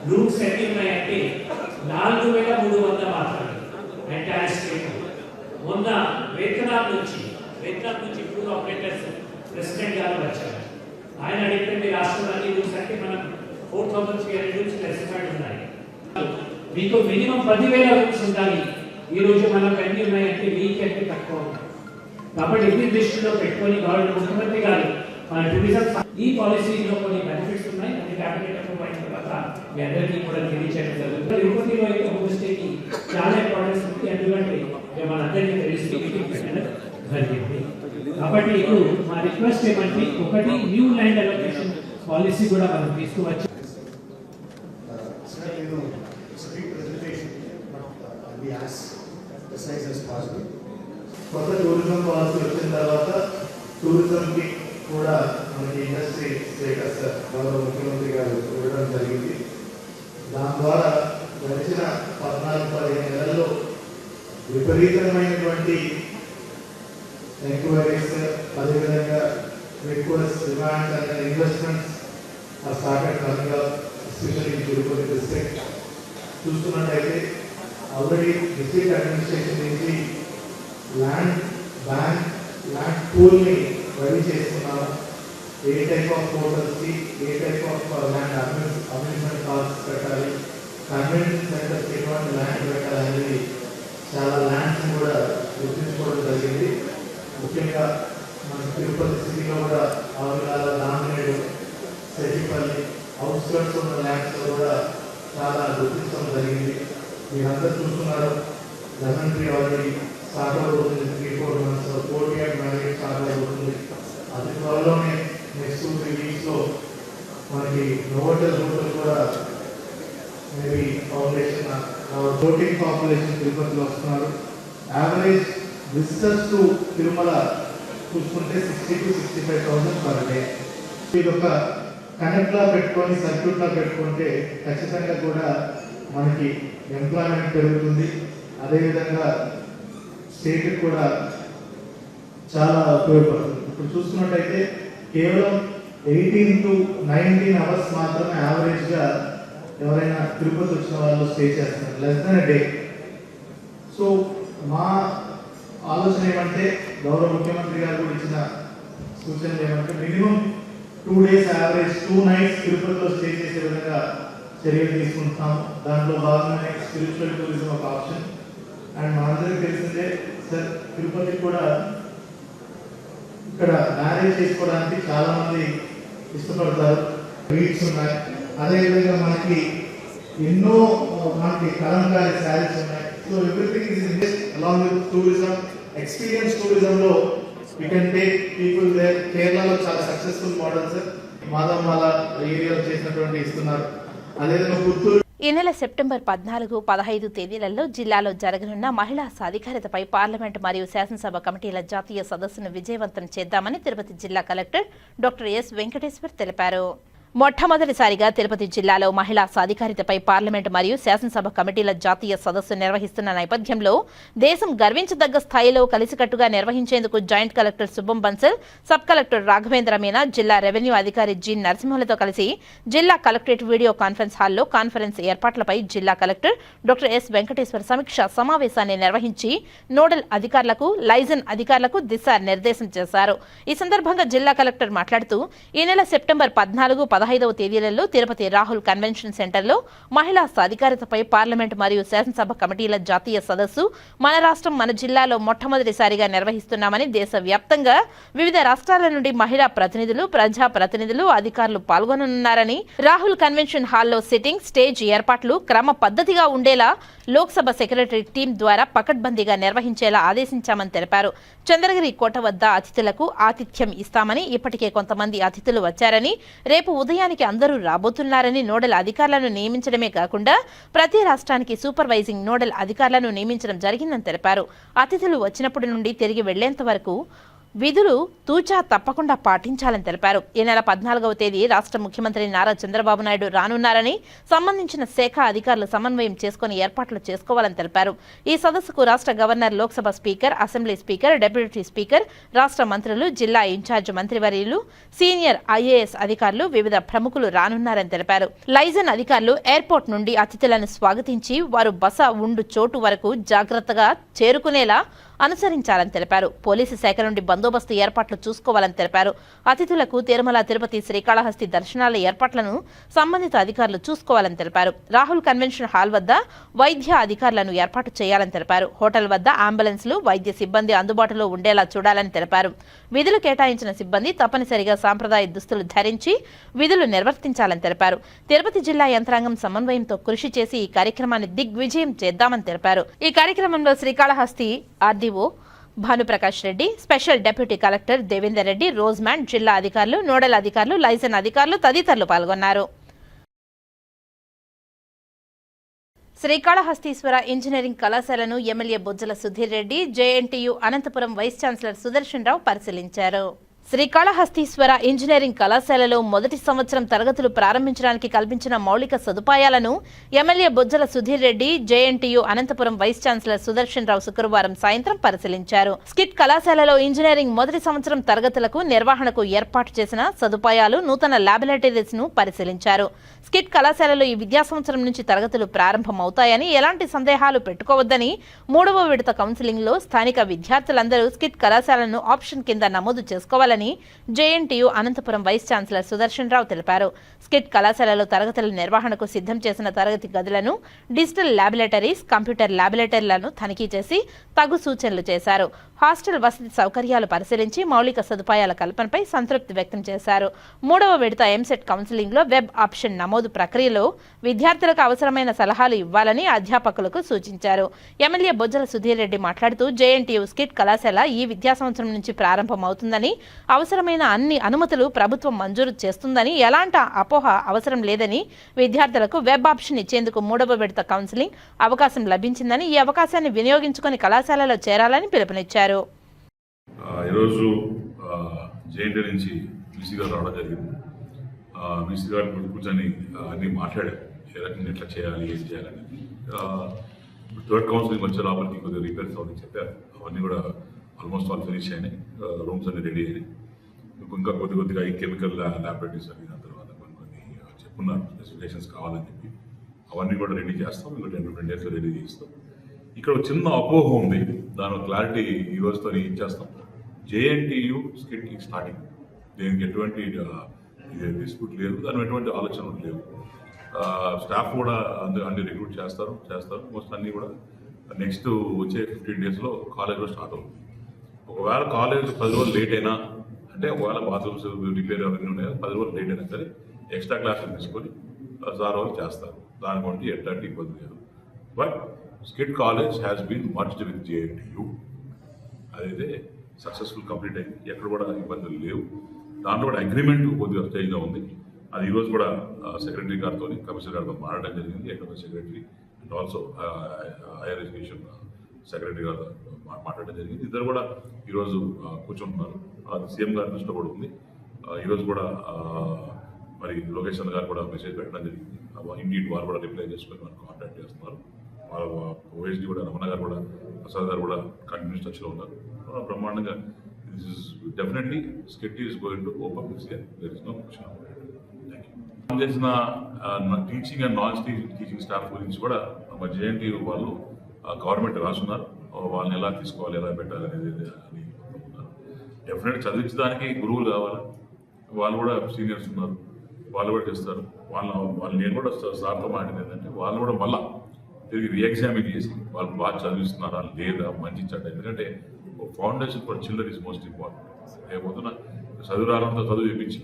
Speaker 4: రూమ్స్ ఎన్ని ఉన్నాయంటే 4300 మాత్రమే ఎంటైర్ స్టేట్. మొన్న వియత్నాం నుంచి టూర్ ఆపరేటర్స్ ప్రెసిడెంట్ గారు వచ్చారు. ఆయన అడిగితే మీ రాష్ట్రంలో రూమ్స్ అంటే మనం 4300 రూమ్స్ క్లాసిఫైడ్ ఉన్నాయి. మీకు మినిమం 10,000 రూమ్స్ ఉండాలి. ఈ రోజు మనకు ఎన్ని ఉన్నాయంటే వీకంటే తక్కువ ఉన్నాయి. కాబట్టి ఇది దృష్టిలో పెట్టుకొని గవర్నమెంట్ ముఖ్యమంత్రి గారు మన టూరిజం ఈ పాలసీలో కొన్ని బెనిఫిట్స్ ఉన్నాయి. అది క్యాబినెట్ అప్రూవ్ అయిన తర్వాత మీ అందరికీ కూడా తెలియజేయడం జరుగుతుంది. తిరుపతిలో అయితే హోమ్ స్టేకి చాలా ఇంపార్టెన్స్ ఉంది, ఎందుకంటే మన అందరికీ తెలిసి జరిగింది. కాబట్టి ఇప్పుడు మా రిక్వెస్ట్ ఏమంటే ఒకటి న్యూ ల్యాండ్ అలొకేషన్ పాలసీ కూడా మనం తీసుకువచ్చు.
Speaker 5: కొత్త టూరిజం పాలసీ వచ్చిన తర్వాత టూరిజంకి కూడా మనకి ఇండస్ట్రీ స్టేటస్ గౌరవ ముఖ్యమంత్రి గారు ఇవ్వడం జరిగింది. దాని ద్వారా గడిచిన 14-15 నెలల్లో విపరీతమైనటువంటి ఎంక్వైరీస్, అదేవిధంగా request, demand and investments started coming up, especially Tirupati district. చూస్తున్నట్టయితే ఆల్రెడీ డిస్ట్రిక్ట్ అడ్మినిస్ట్రేషన్ నుంచి ల్యాండ్ బ్యాంక్, ల్యాండ్ పూల్ని రెడీ చేస్తున్నాము. ఏ టైప్ ఆఫ్ హోటల్స్కి a type of land amusement parks పెట్టాలి, కన్వెన్షన్ సెంటర్స్ ఎటువంటి ల్యాండ్ పెట్టాలి అనేది చాలా ల్యాండ్స్ కూడా గుర్తించుకోవడం జరిగింది. ముఖ్యంగా మన తిరుపతి సిటీలో కూడా ఆవులాల, నామినేడు, సెటిపల్లి అవుట్స్కర్ట్స్ ఉన్న ల్యాండ్స్లో కూడా చాలా గుర్తించడం జరిగింది. మీరందరూ చూస్తున్నారు, లెమన్ ట్రీ ఆల్రెడీ స్టార్ట్ అవుతుంది. 3-4 months కోర్ట్యార్డ్ మ్యారేజ్ స్టార్ట్ అవుతుంది. అది త్వరలోనే నెక్స్ట్ 2-3 weeks మనకి నోవోటల్ హోటల్ కూడా మేబీ ఫౌండేషన్ ఫ్లోటింగ్ పాపులేషన్ తిరుపతిలో వస్తున్నారు. యావరేజ్ విజిటర్స్ టు తిరుమల చూసుకుంటే 60,000-65,000 పర్ డే. ఇది ఒక కనెక్ట్లా పెట్టుకొని సర్క్యూట్లా పెట్టుకుంటే ఖచ్చితంగా కూడా మనకి ఎంప్లాయ్మెంట్ పెరుగుతుంది. అదేవిధంగా స్టేట్కి కూడా చాలా ఉపయోగపడుతుంది. ఇప్పుడు చూసుకున్నట్టయితే కేవలం 18 to 19 hours మాత్రమే యావరేజ్గా ఎవరైనా తిరుపతి వచ్చిన వాళ్ళు స్టే చేస్తున్నారు, less than a day. So మా ఆలోచన ఏమంటే, గౌరవ ముఖ్యమంత్రి గారు కూడా ఇచ్చిన సూచనలు ఏమంటే మినిమం 2 days యావరేజ్ 2 nights తిరుపతిలో స్టే చేసే విధంగా చర్యలు తీసుకుంటున్నాము. దాంట్లో భాగంగానే స్పిరిచువల్ టూరిజం ఒక ఆప్షన్. అండ్ మనందరికీ తెలిసిందే సార్, తిరుపతికి కూడా ఇక్కడ మ్యారేజ్ చేసుకోవడానికి చాలా మంది ఇష్టపడతారు, రీట్స్ ఉన్నాయి. అదేవిధంగా మనకి ఎన్నో కలంకారీ శారీస్ ఉన్నాయి. So everything is invest along with tourism. Experience టూరిజంలో we can take people there. కేరళలో చాలా సక్సెస్ఫుల్ మోడల్స్ మాధవమాల ఏరియాలో చేసినటువంటి ఇస్తున్నారు. అదేవిధంగా పుత్తూరు
Speaker 1: ఈ నెల సెప్టెంబర్ 14-15 తేదీలలో జిల్లాలో జరగనున్న మహిళా సాధికారతపై పార్లమెంట్ మరియు శాసనసభ కమిటీల జాతీయ సదస్సును విజయవంతం చేద్దామని తిరుపతి జిల్లా కలెక్టర్ డాక్టర్ ఎస్ వెంకటేశ్వర్ తెలిపారు. మొట్టమొదటిసారిగా తిరుపతి జిల్లాలో మహిళా సాధికారితపై పార్లమెంటు మరియు శాసనసభ కమిటీల జాతీయ సదస్సు నిర్వహిస్తున్న నేపథ్యంలో దేశం గర్వించదగ్గ స్థాయిలో కలిసికట్టుగా నిర్వహించేందుకు జాయింట్ కలెక్టర్ శుభం బన్సల్, సబ్ కలెక్టర్ రాఘవేంద్ర మీనా, జిల్లా రెవెన్యూ అధికారి జి నరసింహులతో కలిసి జిల్లా కలెక్టరేట్ వీడియో కాన్ఫరెన్స్ హాల్లో కాన్ఫరెన్స్ ఏర్పాట్లపై జిల్లా కలెక్టర్ డాక్టర్ ఎస్ వెంకటేశ్వర సమీక్ష సమావేశాన్ని నిర్వహించి నోడల్ అధికారులకు, లైజన్ అధికారులకు దిశానిర్దేశం చేశారు. ఈ సందర్భంగా జిల్లా కలెక్టర్ మాట్లాడుతూ ఈ నెల సెప్టెంబర్ 14, 15వ తేదీలలో తిరుపతి రాహుల్ కన్వెన్షన్ సెంటర్లో మహిళా సాధికారతపై పార్లమెంట్ మరియు శాసనసభ కమిటీల జాతీయ సదస్సు మన రాష్ట్రం, మన జిల్లాలో మొట్టమొదటిసారిగా నిర్వహిస్తున్నామని, దేశవ్యాప్తంగా వివిధ రాష్ట్రాల నుండి మహిళా ప్రతినిధులు, ప్రజా ప్రతినిధులు, అధికారులు పాల్గొననున్నారని, రాహుల్ కన్వెన్షన్ హాల్లో సిట్టింగ్, స్టేజ్ ఏర్పాట్లు క్రమ పద్ధతిగా ఉండేలా లోక్సభ సెక్రటరీ టీం ద్వారా పకడ్బందీగా నిర్వహించేలా ఆదేశించామని తెలిపారు. చంద్రగిరి కోట వద్ద అతిథులకు ఆతిథ్యం ఇస్తామని, ఇప్పటికే కొంతమంది అతిథులు వచ్చారని, రేపు ఉదయానికి అందరూ రాబోతున్నారని, నోడల్ అధికారులను నియమించడమే కాకుండా ప్రతి రాష్ట్రానికి సూపర్వైజింగ్ నోడల్ అధికారులను నియమించడం జరిగిందని తెలిపారు. అతిథులు వచ్చినప్పటి నుండి తిరిగి వెళ్లేంత వరకు విధులు తూచా తప్పకుండా పాటించాలని తెలిపారు. ఈ నెల 14వ తేదీ రాష్ట్ర ముఖ్యమంత్రి నారా చంద్రబాబు నాయుడు రానున్నారని, సంబంధించిన శాఖ అధికారులు సమన్వయం చేసుకుని ఏర్పాట్లు చేసుకోవాలని తెలిపారు. ఈ సదస్సుకు రాష్ట్ర governor, Lok Sabha speaker, assembly speaker, deputy speaker, రాష్ట్ర మంత్రులు, జిల్లా ఇన్ఛార్జ్ మంత్రివర్యులు, సీనియర్ ఐఏఎస్ అధికారులు, వివిధ ప్రముఖులు రానున్నారని తెలిపారు. లైజన్ అధికారులు ఎయిర్పోర్ట్ నుండి అతిథులను స్వాగతించి వారు బస ఉండు చోటు వరకు జాగ్రత్తగా చేరుకునేలా అనుసరించాలని తెలిపారు. పోలీసు శాఖ నుండి బందోబస్తు ఏర్పాట్లు చూసుకోవాలని తెలిపారు. అతిథులకు తిరుమల, తిరుపతి, శ్రీకాళహస్తి దర్శనాల ఏర్పాట్లను సంబంధిత అధికారులు చూసుకోవాలని తెలిపారు. రాహుల్ కన్వెన్షన్ హాల్ వద్ద వైద్య అధికారులను ఏర్పాటు చేయాలని తెలిపారు. హోటల్ వద్ద అంబులెన్స్లు, వైద్య సిబ్బంది అందుబాటులో ఉండేలా చూడాలని తెలిపారు. విధులు కేటాయించిన సిబ్బంది తప్పనిసరిగా సాంప్రదాయ దుస్తులు ధరించి విధులు నిర్వర్తించాలని తెలిపారు. తిరుపతి జిల్లా యంత్రాంగం సమన్వయంతో కృషి చేసి ఈ కార్యక్రమాన్ని దిగ్విజయం చేద్దామని తెలిపారు. ఈ కార్యక్రమంలో Srikalahasti RDO Bhanuprakash Reddy, special deputy collector Devender Reddy, రోజ్మ్యాన్, జిల్లా అధికారులు, నోడల్ అధికారులు, లైసెన్ అధికారులు తదితరులు పాల్గొన్నారు. శ్రీకాళహస్తీశ్వర ఇంజనీరింగ్ కళాశాలను MLA Bojjala Sudheer Reddy, JNTU Anantapuram vice chancellor Sudarshan Rao పరిశీలించారు. శ్రీకాళహస్తీశ్వర ఇంజనీరింగ్ కళాశాలలో మొదటి సంవత్సరం తరగతులు ప్రారంభించడానికి కల్పించిన మౌలిక సదుపాయాలను MLA Bojjala Sudheer Reddy, JNTU Anantapuram vice chancellor Sudarshan Rao శుక్రవారం సాయంత్రం పరిశీలించారు. స్కిట్ కళాశాలలో ఇంజనీరింగ్ మొదటి సంవత్సరం తరగతులకు నిర్వహణకు ఏర్పాటు చేసిన సదుపాయాలు, నూతన ల్యాబొరేటరీస్ ను పరిశీలించారు. స్కిట్ కళాశాలలో ఈ విద్యా సంవత్సరం నుంచి తరగతులు ప్రారంభమవుతాయని, ఎలాంటి సందేహాలు పెట్టుకోవద్దని, 3వ విడత కౌన్సిలింగ్ లో స్థానిక విద్యార్థులందరూ స్కిట్ కళాశాలను ఆప్షన్ కింద నమోదు చేసుకోవాలని JNTU Anantapuram vice chancellor Sudarshan Rao తెలిపారు. స్కిట్ కళాశాలలో తరగతుల నిర్వహణకు సిద్ధం చేసిన తరగతి గదులను, డిజిటల్ ల్యాబొరేటరీస్, కంప్యూటర్ ల్యాబొరేటరీలను తనిఖీ చేసి తగు సూచనలు చేశారు. హాస్టల్ వసతి సౌకర్యాలు పరిశీలించి మౌలిక సదుపాయాల కల్పనపై సంతృప్తి వ్యక్తం చేశారు. 3వ విడత ఎంసెట్ కౌన్సిలింగ్ లో వెబ్ ఆప్షన్ నమోదు ప్రక్రియలో విద్యార్థులకు అవసరమైన సలహాలు ఇవ్వాలని అధ్యాపకులకు సూచించారు. ఎమ్మెల్యే బొజ్జల సుధీర్ రెడ్డి మాట్లాడుతూ జేఎన్టీయూ స్కిట్ కళాశాల ఈ విద్యా సంవత్సరం నుంచి ప్రారంభమవుతుందని, అవసరమైన అన్ని అనుమతులు ప్రభుత్వం మంజూరు చేస్తుందని, ఎలాంటి అపోహ అవసరం లేదని, విద్యార్థులకు వెబ్ ఆప్షన్ ఇచ్చేందుకు 3వ విడత కౌన్సిలింగ్ అవకాశం లభించిందని, ఈ అవకాశాన్ని వినియోగించుకొని కళాశాలలో చేరాలని పిలుపునిచ్చారు.
Speaker 6: ఈరోజు జేఎన్టీ నుంచి బీసీ గారు రావడం జరిగింది. బీసీ గారు కూర్చొని అన్నీ మాట్లాడారు, ఏ రకంగా ఎట్లా చేయాలి, ఏం చేయాలని. థర్డ్ కౌన్సిలింగ్ వచ్చే లోపలికి కొద్దిగా రిపేర్స్ అవన్నీ చెప్పారు. అవన్నీ కూడా ఆల్మోస్ట్ ఆల్ ఫినిష్ అయినాయి, రూమ్స్ అన్ని రెడీ అయినాయి. ఇంకా కొద్దిగా ఈ కెమికల్ ల్యాబొరేటరీస్ అన్ని దాని తర్వాత కొన్ని చెప్పున్నారు స్పెసిఫికేషన్స్ కావాలని చెప్పి. అవన్నీ కూడా రెడీ చేస్తాం, ఇంకా 10-15 డేస్లో రెడీ చేస్తాం. ఇక్కడ చిన్న అపోహ ఉంది, దాని క్లారిటీ ఈ రోజుతో ఇచ్చేస్తాం. జేఎన్టీయూ స్కిట్ స్టార్టింగ్, దీనికి ఎటువంటి డిస్ప్యూట్ లేదు, దాని ఎటువంటి ఆలోచనలు లేవు. స్టాఫ్ కూడా అన్ని రిక్రూట్ చేస్తారు. మోస్ట్ అన్నీ కూడా నెక్స్ట్ వచ్చే 15 డేస్లో కాలేజ్లో స్టార్ట్ అవుతుంది. ఒకవేళ కాలేజ్ 10 రోజులు లేట్ అయినా, అంటే ఒకవేళ బాత్రూమ్స్ రిపేర్ అవన్నీ ఉన్నాయో 10 రోజులు లేట్ అయినా సరే ఎక్స్ట్రా క్లాసులు తీసుకొని సార్ వాళ్ళు చేస్తారు. దానికంటే ఎట్లాంటి ఇబ్బంది లేదు. But SKIT college has been merged with JNTU. అదైతే సక్సెస్ఫుల్ కంప్లీట్ అయింది, ఎక్కడ కూడా ఇబ్బందులు లేవు. దాంట్లో కూడా అగ్రిమెంట్ కొద్దిగా స్టేజ్లో ఉంది. అది ఈరోజు కూడా సెక్రటరీ గారితో, కమిషనర్ గారితో మాట్లాడడం జరిగింది. ఎక్కడ secretary and also higher education secretary గారితో మాట్లాడడం జరిగింది. ఇద్దరు కూడా ఈరోజు కూర్చుంటున్నారు. అది సీఎం గారి దృష్టిలో కూడా ఉంది. ఈరోజు కూడా మరి లోకేష్ చంద్ర గారు కూడా మెసేజ్ పెట్టడం జరిగింది. ఇండియట్ వారు కూడా రిప్లై చేసుకొని మనకు కాంటాక్ట్ చేస్తున్నారు. వాళ్ళ ఓఎస్డీ కూడా రమణ గారు కూడా ప్రసాద్ గారు కూడా కంటిన్యూస్ టచ్లో ఉన్నారు. బ్రహ్మాండంగా this is definitely SKIT is going to open this year. There is no question. చేసిన teaching and non teaching staff గురించి కూడా మన జేఎన్టీయూ వాళ్ళు గవర్నమెంట్ రాసున్నారు. వాళ్ళని ఎలా తీసుకోవాలి, ఎలా పెట్టాలి అనేది అని డెఫినెట్ చదివించడానికి గురువులు కావాలి. వాళ్ళు కూడా సీనియర్స్ ఉన్నారు, వాళ్ళు కూడా చేస్తారు. వాళ్ళు నేను కూడా సార్తో మాట్లాడింది ఏంటంటే వాళ్ళు కూడా మళ్ళీ తిరిగి రీఎగ్జామిన్ చేసి వాళ్ళు బాగా చదివిస్తున్నారా లేదా మంచి చెడ్డ. ఎందుకంటే foundation for children is most important. లేకపోతున్నా చదువు రావడంతో చదువు చేయించి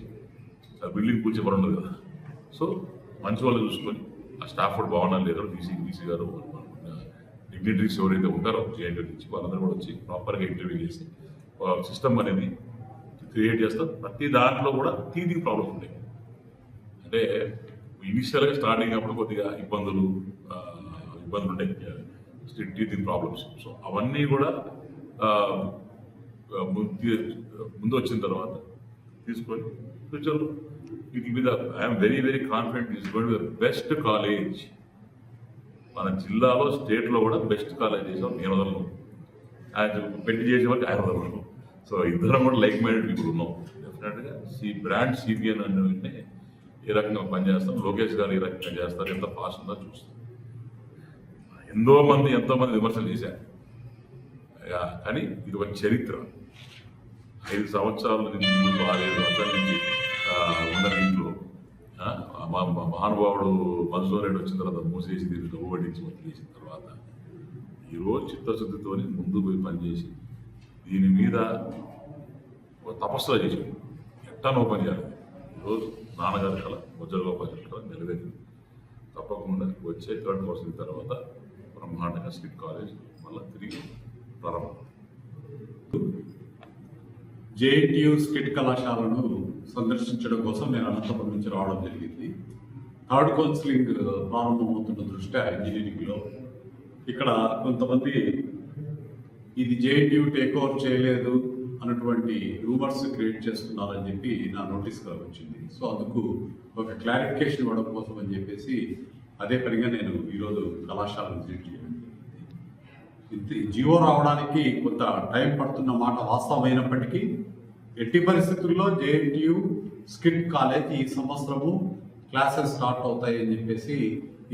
Speaker 6: బిల్డింగ్ కూర్చే పని ఉండదు కదా. సో మంచి వాళ్ళు చూసుకొని ఆ స్టాఫ్ కూడా బాగున్నారు లేదా డీసీ గారు డిగ్నిటరీస్ ఎవరైతే ఉంటారో జేఎన్టీయూ నుంచి వాళ్ళందరూ కూడా వచ్చి ప్రాపర్గా ఇంటర్వ్యూ చేసి సిస్టమ్ అనేది క్రియేట్ చేస్తారు. ప్రతి దాంట్లో కూడా టీచింగ్ ప్రాబ్లమ్స్ ఉంటాయి. అంటే ఇనిషియల్గా స్టార్టింగ్ అప్పుడు కొద్దిగా ఇబ్బందులు ఉంటాయి, టీచింగ్ ప్రాబ్లమ్స్. సో అవన్నీ కూడా ముందు వచ్చిన తర్వాత తీసుకొని ఫ్యూచర్లో వీటి మీద I'm very confident is going to the best college. మన జిల్లాలో స్టేట్లో కూడా బెస్ట్ కాలేజ్ చేసాం. నేను వదలను, ఆయన పెట్టి చేసే వరకు ఆయన వదలను. సో ఇద్దరం కూడా లైక్ మైండెడ్ పీపుల్ ఉన్నాం. డెఫినెట్గా బ్రాండ్ సిబిఎన్ అనే వెంటనే ఏ రకంగా పనిచేస్తాం, లోకేష్ గారు ఏ రకంగా చేస్తారు, ఎంత ఫాస్ట్ ఉందో చూస్తాం. ఎంతోమంది విమర్శలు చేశారు, కానీ ఇది ఒక చరిత్ర. 5 సంవత్సరాల నుంచి 6-7 సంవత్సరాల నుంచి ఉన్న ఇంట్లో మా మహానుభావుడు మధుసూదన్ రెడ్డి వచ్చిన తర్వాత మూసేసి దీన్ని డబ్బుబట్టించి చేసిన తర్వాత ఈరోజు చిత్తశుద్ధితో ముందు పోయి పనిచేసి దీని మీద తపస్సుగా చేసి ఎట్టనో పని చేయాలి. ఈరోజు నాన్నగారి కళ ముజ్జల గోపాల్ కళ నెరవేరింది. తప్పకుండా వచ్చే 3rd కౌన్సిలింగ్ తర్వాత బ్రహ్మాండంగా స్కిట్ కాలేజ్ మళ్ళీ తిరిగి ప్రారంభం.
Speaker 7: జేఎన్టీయూ స్కిట్ కళాశాలను సందర్శించడం కోసం నేను అనంతపురం నుంచి రావడం జరిగింది. 3rd కౌన్సిలింగ్ ప్రారంభమవుతున్న దృష్ట్యా ఇంజనీరింగ్లో ఇక్కడ కొంతమంది ఇది జేఎన్టీయూ టేక్ ఓవర్ చేయలేదు అన్నటువంటి రూమర్స్ క్రియేట్ చేస్తున్నారని చెప్పి నా నోటీస్గా వచ్చింది. సో అందుకు ఒక క్లారిఫికేషన్ ఇవ్వడం కోసం అని చెప్పేసి అదే పనిగా నేను ఈరోజు కళాశాలను విజిట్ చేయడం జరిగింది. జియో రావడానికి కొంత టైం పడుతున్న మాట వాస్తవమైనప్పటికీ ఎట్టి పరిస్థితుల్లో జేఎన్టీయూ స్కిట్ కాలేజ్ ఈ సంవత్సరము క్లాసెస్ స్టార్ట్ అవుతాయి అని చెప్పేసి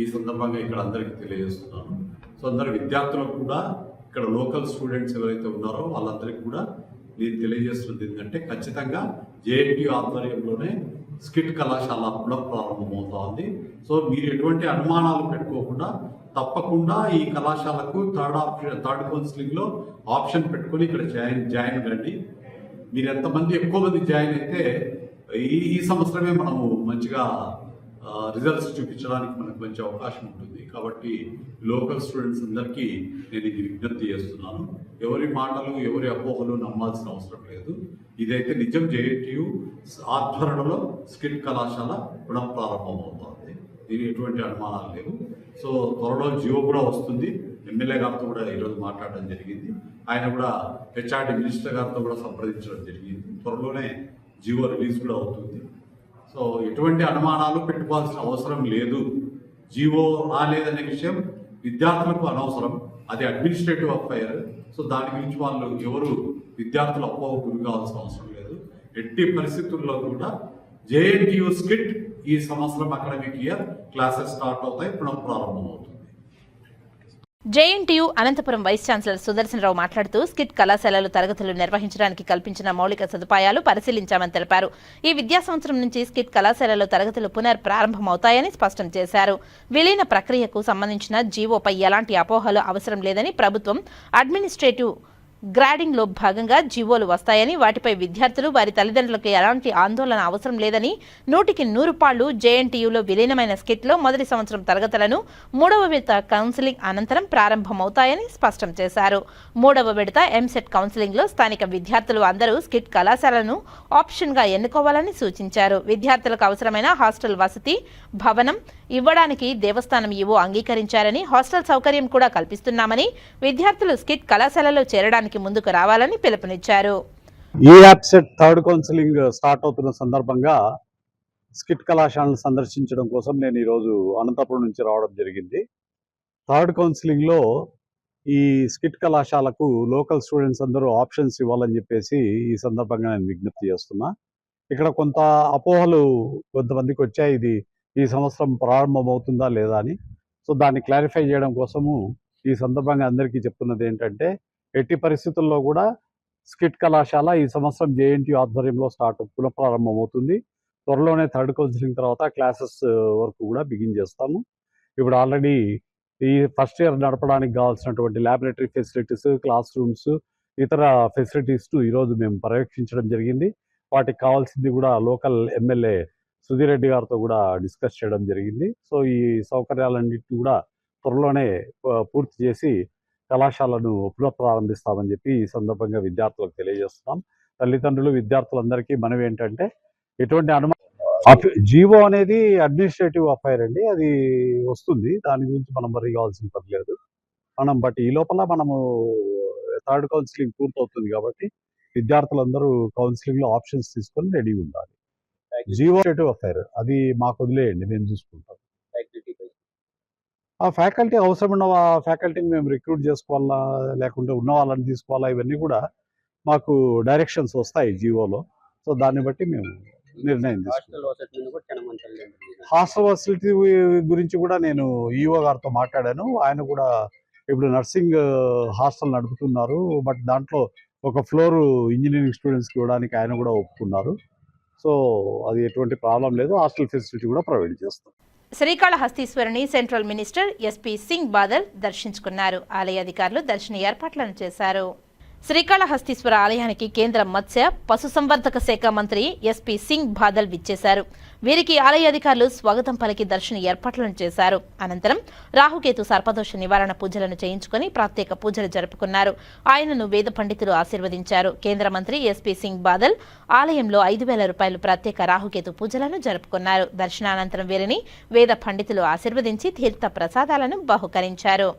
Speaker 7: ఈ సందర్భంగా ఇక్కడ అందరికీ తెలియజేస్తున్నాను. సో అందరు విద్యార్థులకు కూడా ఇక్కడ లోకల్ స్టూడెంట్స్ ఎవరైతే ఉన్నారో వాళ్ళందరికీ కూడా నేను తెలియజేస్తున్నది ఏంటంటే ఖచ్చితంగా జేఎన్టీయూ ఆధ్వర్యంలోనే స్కిట్ కళాశాల కూడా ప్రారంభమవుతోంది. సో మీరు ఎటువంటి అనుమానాలు పెట్టుకోకుండా తప్పకుండా ఈ కళాశాలకు 3rd కౌన్సిలింగ్లో ఆప్షన్ పెట్టుకొని ఇక్కడ జాయిన్ కండి. మీరు ఎంతమంది ఎక్కువ మంది జాయిన్ అయితే ఈ సంవత్సరమే మనము మంచిగా రిజల్ట్స్ చూపించడానికి మనకు మంచి అవకాశం ఉంటుంది. కాబట్టి లోకల్ స్టూడెంట్స్ అందరికీ నేను ఇది విజ్ఞప్తి చేస్తున్నాను. ఎవరి మాటలు ఎవరి అపోహలు నమ్మాల్సిన అవసరం లేదు. ఇదైతే నిజం జేఎన్టీయూ ఆధ్వర్యంలో స్కిట్ కళాశాల కూడా ప్రారంభమవుతోంది. దీనికి ఎటువంటి అనుమానాలు లేవు. సో త్వరలో జియో కూడా వస్తుంది. ఎమ్మెల్యే గారితో కూడా ఈరోజు మాట్లాడడం జరిగింది. ఆయన కూడా హెచ్ఆర్డి మినిస్టర్ గారితో కూడా సంప్రదించడం జరిగింది. త్వరలోనే జియో రిలీజ్ కూడా అవుతుంది. సో ఎటువంటి అనుమానాలు పెట్టుకోవాల్సిన అవసరం లేదు. జియో రాలేదనే విషయం విద్యార్థులకు అనవసరం, అది అడ్మినిస్ట్రేటివ్ అఫైర్. సో దాని గురించి వాళ్ళు ఎవరు విద్యార్థులు అపోహ గురి కావాల్సిన అవసరం లేదు. ఎట్టి పరిస్థితుల్లో కూడా జేఎన్టీయూ స్కిట్ ఈ సంవత్సరం అకాడమిక్ ఇయర్ క్లాసెస్ స్టార్ట్ అవుతాయి, పునఃప్రారంభమవుతుంది.
Speaker 1: JNTU Anantapuram vice chancellor Sudarshanarao మాట్లాడుతూ స్కిట్ కళాశాలలు తరగతులు నిర్వహించడానికి కల్పించిన మౌలిక సదుపాయాలు పరిశీలించామని తెలిపారు. ఈ విద్యా సంవత్సరం నుంచి స్కిట్ కళాశాలలో తరగతులు ప్రారంభమవుతాయని స్పష్టం చేశారు. విలీన ప్రక్రియకు సంబంధించిన జీవోపై ఎలాంటి అపోహలు అవసరం లేదని, ప్రభుత్వం అడ్మినిస్ట్రేటివ్ గ్రాడింగ్లో భాగంగా జీవోలు వస్తాయని, వాటిపై విద్యార్థులు వారి తల్లిదండ్రులకు ఎలాంటి ఆందోళన అవసరం లేదని, 100కి 100 జేఎన్టీయూలో విలీనమైన స్కిట్లో మొదటి సంవత్సరం తరగతులను 3వ విడత కౌన్సిలింగ్ అనంతరం ప్రారంభమవుతాయని స్పష్టం చేశారు. 3వ విడత ఎంసెట్ కౌన్సిలింగ్లో స్థానిక విద్యార్థులు అందరూ స్కిట్ కళాశాలను ఆప్షన్గా ఎన్నుకోవాలని సూచించారు. విద్యార్థులకు అవసరమైన హాస్టల్ వసతి, భవనం ఇవ్వడానికి దేవస్థానం ఈవో అంగీకరించారని, హాస్టల్ సౌకర్యం కూడా కల్పిస్తున్నామని, విద్యార్థులు స్కిట్ కళాశాలలో చేరడానికి ముందుకు రావాలని పిలుపునిచ్చారు.
Speaker 8: ఈ యాప్సెట్ 3rd కౌన్సిలింగ్ స్టార్ట్ అవుతున్న సందర్భంగా
Speaker 7: స్కిట్ కళాశాలను సందర్శించడం కోసం నేను ఈరోజు అనంతపురం నుంచి రావడం జరిగింది. థర్డ్ కౌన్సిలింగ్లో ఈ స్కిట్ కళాశాలకు లోకల్ స్టూడెంట్స్ అందరూ ఆప్షన్స్ ఇవ్వాలని చెప్పేసి ఈ సందర్భంగా నేను విజ్ఞప్తి చేస్తున్నా. ఇక్కడ కొంత అపోహలు కొంతమందికి వచ్చాయి, ఇది ఈ సంవత్సరం ప్రారంభమవుతుందా లేదా అని. సో దాన్ని క్లారిఫై చేయడం కోసము ఈ సందర్భంగా అందరికీ చెప్తున్నది ఏంటంటే, ఎట్టి పరిస్థితుల్లో కూడా స్కిట్ కళాశాల ఈ సంవత్సరం జేఎన్టీయూ ఆధ్వర్యంలో పునఃప్రారంభమవుతుంది. త్వరలోనే థర్డ్ కౌన్సిలింగ్ తర్వాత క్లాసెస్ వరకు కూడా బిగిన్ చేస్తాము. ఇప్పుడు ఆల్రెడీ ఈ ఫస్ట్ ఇయర్ నడపడానికి కావాల్సినటువంటి ల్యాబొరేటరీ ఫెసిలిటీస్, క్లాస్ రూమ్స్, ఇతర ఫెసిలిటీస్ ఈరోజు మేము పర్యవేక్షించడం జరిగింది. వాటికి కావాల్సింది కూడా లోకల్ ఎమ్మెల్యే సుధీర్ రెడ్డి గారితో కూడా డిస్కస్ చేయడం జరిగింది. సో ఈ సౌకర్యాలన్నింటినీ కూడా త్వరలోనే పూర్తి చేసి కళాశాలను పునఃప్రారంభిస్తామని చెప్పి ఈ సందర్భంగా విద్యార్థులకు తెలియజేస్తున్నాం. తల్లిదండ్రులు, విద్యార్థులందరికీ మనవి ఏంటంటే, ఎటువంటి జీవో అనేది అడ్మినిస్ట్రేటివ్ అఫైర్ అండి, అది వస్తుంది. దాని గురించి మనం వరి కావాల్సిన పని లేదు. బట్ ఈ లోపల మనము థర్డ్ కౌన్సిలింగ్ పూర్తవుతుంది కాబట్టి విద్యార్థులందరూ కౌన్సిలింగ్లో ఆప్షన్స్ తీసుకొని రెడీ ఉండాలి. జీవో అఫైర్ అది మాకు వదిలేయండి, మేము చూసుకుంటాం. ఆ ఫ్యాకల్టీ అవసరం ఉన్న ఫ్యాకల్టీని మేము రిక్రూట్ చేసుకోవాలా, లేకుంటే ఉన్న వాళ్ళని తీసుకోవాలా, ఇవన్నీ కూడా మాకు డైరెక్షన్స్ వస్తాయి జీవోలో. సో దాన్ని బట్టి మేము నిర్ణయం తీసుకుంటాం. హాస్టల్ ఫెసిలిటీ గురించి కూడా నేను ఈఓ గారితో మాట్లాడాను. ఆయన కూడా ఇప్పుడు నర్సింగ్ హాస్టల్ నడుపుతున్నారు, బట్ దాంట్లో ఒక ఫ్లోర్ ఇంజనీరింగ్ స్టూడెంట్స్కి ఇవ్వడానికి ఆయన కూడా ఒప్పుకున్నారు. సో అది ఎటువంటి ప్రాబ్లం లేదు, హాస్టల్ ఫెసిలిటీ కూడా ప్రొవైడ్ చేస్తాం.
Speaker 1: శ్రీకాళహస్తీశ్వరిని central minister SP Singh Badal దర్శించుకున్నారు. ఆలయ అధికారులు దర్శన ఏర్పాట్లను చేశారు. శ్రీకాళహస్తీశ్వర ఆలయానికి కేంద్ర మత్స్య పశుసంవర్ధక శాఖ మంత్రి ఎస్పీ సింగ్ బాదల్ విచ్చేశారు. వీరికి ఆలయ అధికారులు స్వాగతం పలికి దర్శన ఏర్పాట్లను చేశారు. అనంతరం రాహుకేతు సర్పదోష నివారణ పూజలను చేయించుకుని ప్రత్యేక పూజలు జరుపుకున్నారు. ఆయనను వేద పండితులు ఆశీర్వదించారు. కేంద్ర మంత్రి ఎస్పీ సింగ్ బాదల్ ఆలయంలో 5,000 రూపాయలు ప్రత్యేక రాహుకేతు పూజలను జరుపుకున్నారు. దర్శనానంతరం వీరిని వేద పండితులు ఆశీర్వదించి తీర్థ ప్రసాదాలను బహుకరించారు.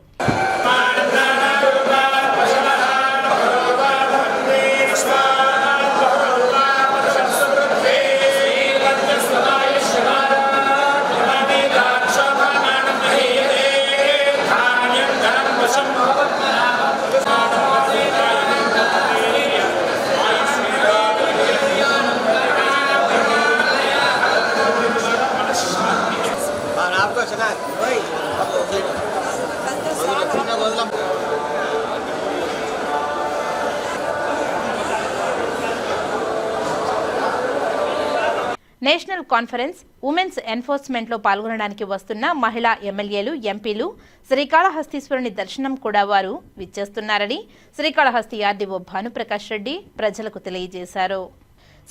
Speaker 1: నేషనల్ కాన్ఫరెన్స్ ఉమెన్స్ ఎన్ఫోర్స్మెంట్లో పాల్గొనడానికి వస్తున్న మహిళా ఎమ్మెల్యేలు, ఎంపీలు శ్రీకాళహస్తీశ్వరుని దర్శనం కూడా వారు విచ్చేస్తున్నారని శ్రీకాళహస్తి ఆర్డీఓ భానుప్రకాష్ రెడ్డి ప్రజలకు తెలియజేశారు.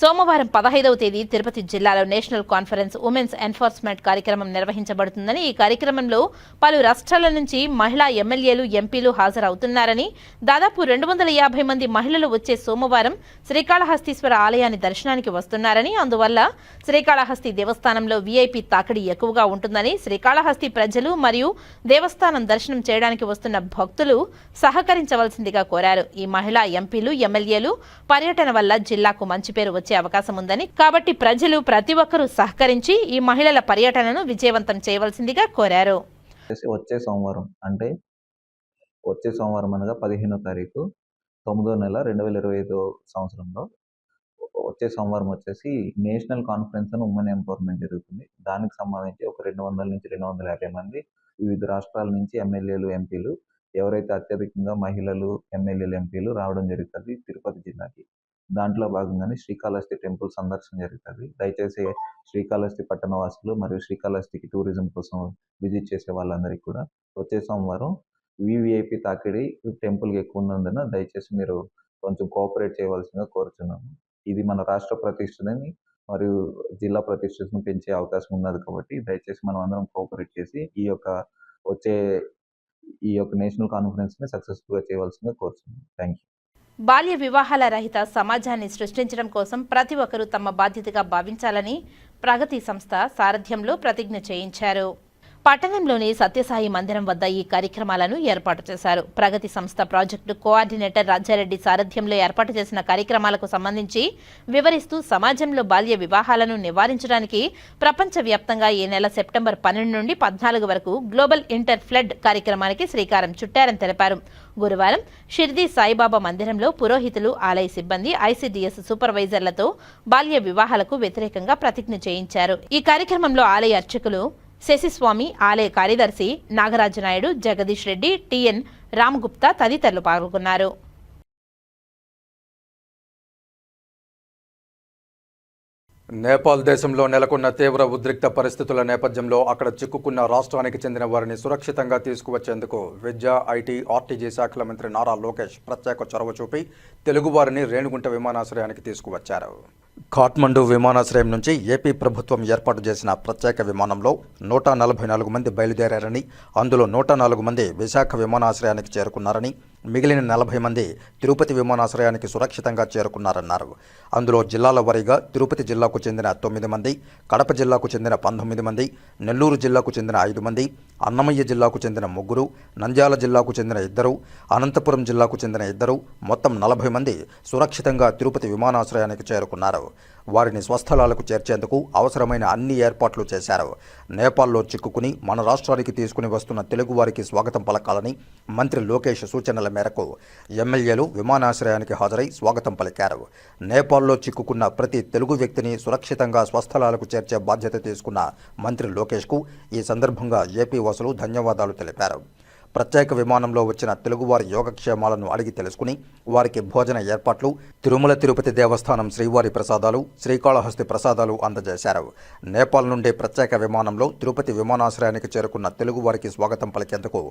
Speaker 1: సోమవారం 15వ తేదీ తిరుపతి జిల్లాలో నేషనల్ కాన్ఫరెన్స్ ఉమెన్స్ ఎన్ఫోర్స్మెంట్ కార్యక్రమం నిర్వహించబడుతుందని, ఈ కార్యక్రమంలో పలు రాష్ట్రాల నుంచి మహిళా ఎమ్మెల్యేలు, ఎంపీలు హాజరవుతున్నారని, దాదాపు 250 మంది మహిళలు వచ్చే సోమవారం శ్రీకాళహస్తీశ్వర ఆలయాన్ని దర్శనానికి వస్తున్నారని, అందువల్ల శ్రీకాళహస్తి దేవస్థానంలో వీఐపీ తాకిడి ఎక్కువగా ఉంటుందని శ్రీకాళహస్తి ప్రజలు మరియు దేవస్థానం దర్శనం చేయడానికి వస్తున్న భక్తులు సహకరించవలసిందిగా కోరారు. ఈ మహిళా ఎంపీలు, ఎమ్మెల్యేలు పర్యటన వల్ల జిల్లాకు మంచి పేరు వచ్చే అవకాశం ఉందని, కాబట్టి ప్రజలు ప్రతి ఒక్కరూ సహకరించి ఈ మహిళల పర్యటనను విజయవంతం చేయవలసిందిగా కోరారు.
Speaker 8: వచ్చే సోమవారం అనగా 15వ తారీఖు 9వ నెల 2025 సంవత్సరంలో వచ్చే సోమవారం వచ్చేసి national conference and women empowerment జరుగుతుంది. దానికి సంబంధించి ఒక 200 నుంచి 250 మంది వివిధ రాష్ట్రాల నుంచి ఎమ్మెల్యేలు, ఎంపీలు, ఎవరైతే అత్యధికంగా మహిళలు, ఎమ్మెల్యేలు, ఎంపీలు రావడం జరుగుతుంది తిరుపతి జిల్లాకి. దాంట్లో భాగంగానే శ్రీకాళహస్తి టెంపుల్ సందర్శన జరుగుతుంది. దయచేసి శ్రీకాళహస్తి పట్టణవాసులు మరియు శ్రీకాళహస్తికి టూరిజం కోసం విజిట్ చేసే వాళ్ళందరికీ కూడా వచ్చే సోమవారం వివిఐపి తాకిడి టెంపుల్కి ఎక్కువ ఉన్నందున దయచేసి మీరు కొంచెం కోఆపరేట్ చేయవలసిందిగా కోరుతున్నాము. ఇది మన రాష్ట్ర ప్రతిష్టని మరియు జిల్లా ప్రతిష్టను పెంచే అవకాశం ఉన్నది కాబట్టి దయచేసి మనం అందరం కోఆపరేట్ చేసి ఈ యొక్క నేషనల్ కాన్ఫరెన్స్ని సక్సెస్ఫుల్గా చేయవలసిందిగా కోరుతున్నాము. Thank you.
Speaker 1: బాల్య వివాహాల రహిత సమాజాన్ని సృష్టించడం కోసం ప్రతి ఒక్కరూ తమ బాధ్యతగా భావించాలని ప్రగతి సంస్థ సారథ్యంలో ప్రతిజ్ఞ చేయించారు. పట్టణంలోని సత్యసాయి మందిరం వద్ద ఈ కార్యక్రమాలను ఏర్పాటు చేశారు. ప్రగతి సంస్థ ప్రాజెక్టు కోఆర్డినేటర్ రాజారెడ్డి సారథ్యంలో ఏర్పాటు చేసిన కార్యక్రమాలకు సంబంధించి వివరిస్తూ సమాజంలో బాల్య వివాహాలను నివారించడానికి ప్రపంచవ్యాప్తంగా ఈ నెల సెప్టెంబర్ 12 నుండి 14 వరకు గ్లోబల్ ఇంటర్ ఫ్లడ్ కార్యక్రమానికి శ్రీకారం చుట్టారని తెలిపారు. గురువారం షిర్దీ సాయిబాబా మందిరంలో పురోహితులు, ఆలయ సిబ్బంది, ఐసీడీఎస్ సూపర్వైజర్లతో బాల్య వివాహాలకు వ్యతిరేకంగా ప్రతిజ్ఞ చేయించారు. ఈ కార్యక్రమంలో ఆలయ అర్చకులు శశిస్వామి, ఆలయ కార్యదర్శి నాగరాజనాయుడు, జగదీష్ రెడ్డి, టిఎన్ రామగుప్తా తదితరులు పాల్గొన్నారు.
Speaker 9: నేపాల్ దేశంలో నెలకొన్న తీవ్ర ఉద్రిక్త పరిస్థితుల నేపథ్యంలో అక్కడ చిక్కుకున్న రాష్ట్రానికి చెందిన వారిని సురక్షితంగా తీసుకువచ్చేందుకు విద్యా, ఐటీ, ఆర్టీజీ శాఖల మంత్రి నారా లోకేష్ ప్రత్యేక చొరవ చూపి తెలుగువారిని రేణిగుంట విమానాశ్రయానికి తీసుకువచ్చారు. ఖాట్మండు విమానాశ్రయం నుంచి ఏపీ ప్రభుత్వం ఏర్పాటు చేసిన ప్రత్యేక విమానంలో 144 మంది బయలుదేరారని, అందులో 104 మంది విశాఖ విమానాశ్రయానికి చేరుకున్నారని, మిగిలిన 40 మంది తిరుపతి విమానాశ్రయానికి సురక్షితంగా చేరుకున్నారన్నారు. అందులో జిల్లాల వారీగా తిరుపతి జిల్లాకు చెందిన 9 మంది, కడప జిల్లాకు చెందిన 19 మంది, నెల్లూరు జిల్లాకు చెందిన 5 మంది, అన్నమయ్య జిల్లాకు చెందిన 3, నంద్యాల జిల్లాకు చెందిన 2, అనంతపురం జిల్లాకు చెందిన 2, మొత్తం 40 మంది సురక్షితంగా తిరుపతి విమానాశ్రయానికి చేరుకున్నారు. వారిని స్వస్థలాలకు చేర్చేందుకు అవసరమైన అన్ని ఏర్పాట్లు చేశారు. నేపాల్లో చిక్కుకుని మన రాష్ట్రానికి తీసుకుని వస్తున్న తెలుగువారికి స్వాగతం పలకాలని మంత్రి లోకేష్ సూచనల మేరకు ఎమ్మెల్యేలు విమానాశ్రయానికి హాజరై స్వాగతం పలికారు. నేపాల్లో చిక్కుకున్న ప్రతి తెలుగు వ్యక్తిని సురక్షితంగా స్వస్థలాలకు చేర్చే బాధ్యత తీసుకున్న మంత్రి లోకేష్కు ఈ సందర్భంగా ఏపీ వాసులు ధన్యవాదాలు తెలిపారు. ప్రత్యేక విమానంలో వచ్చిన తెలుగువారి యోగక్షేమాలను అడిగి తెలుసుకుని వారికి భోజన ఏర్పాట్లు, తిరుమల తిరుపతి దేవస్థానం శ్రీవారి ప్రసాదాలు, శ్రీకాళహస్తి ప్రసాదాలు అందజేశారు. నేపాల్ నుండి ప్రత్యేక విమానంలో తిరుపతి విమానాశ్రయానికి చేరుకున్న తెలుగువారికి స్వాగతం పలికేందుకు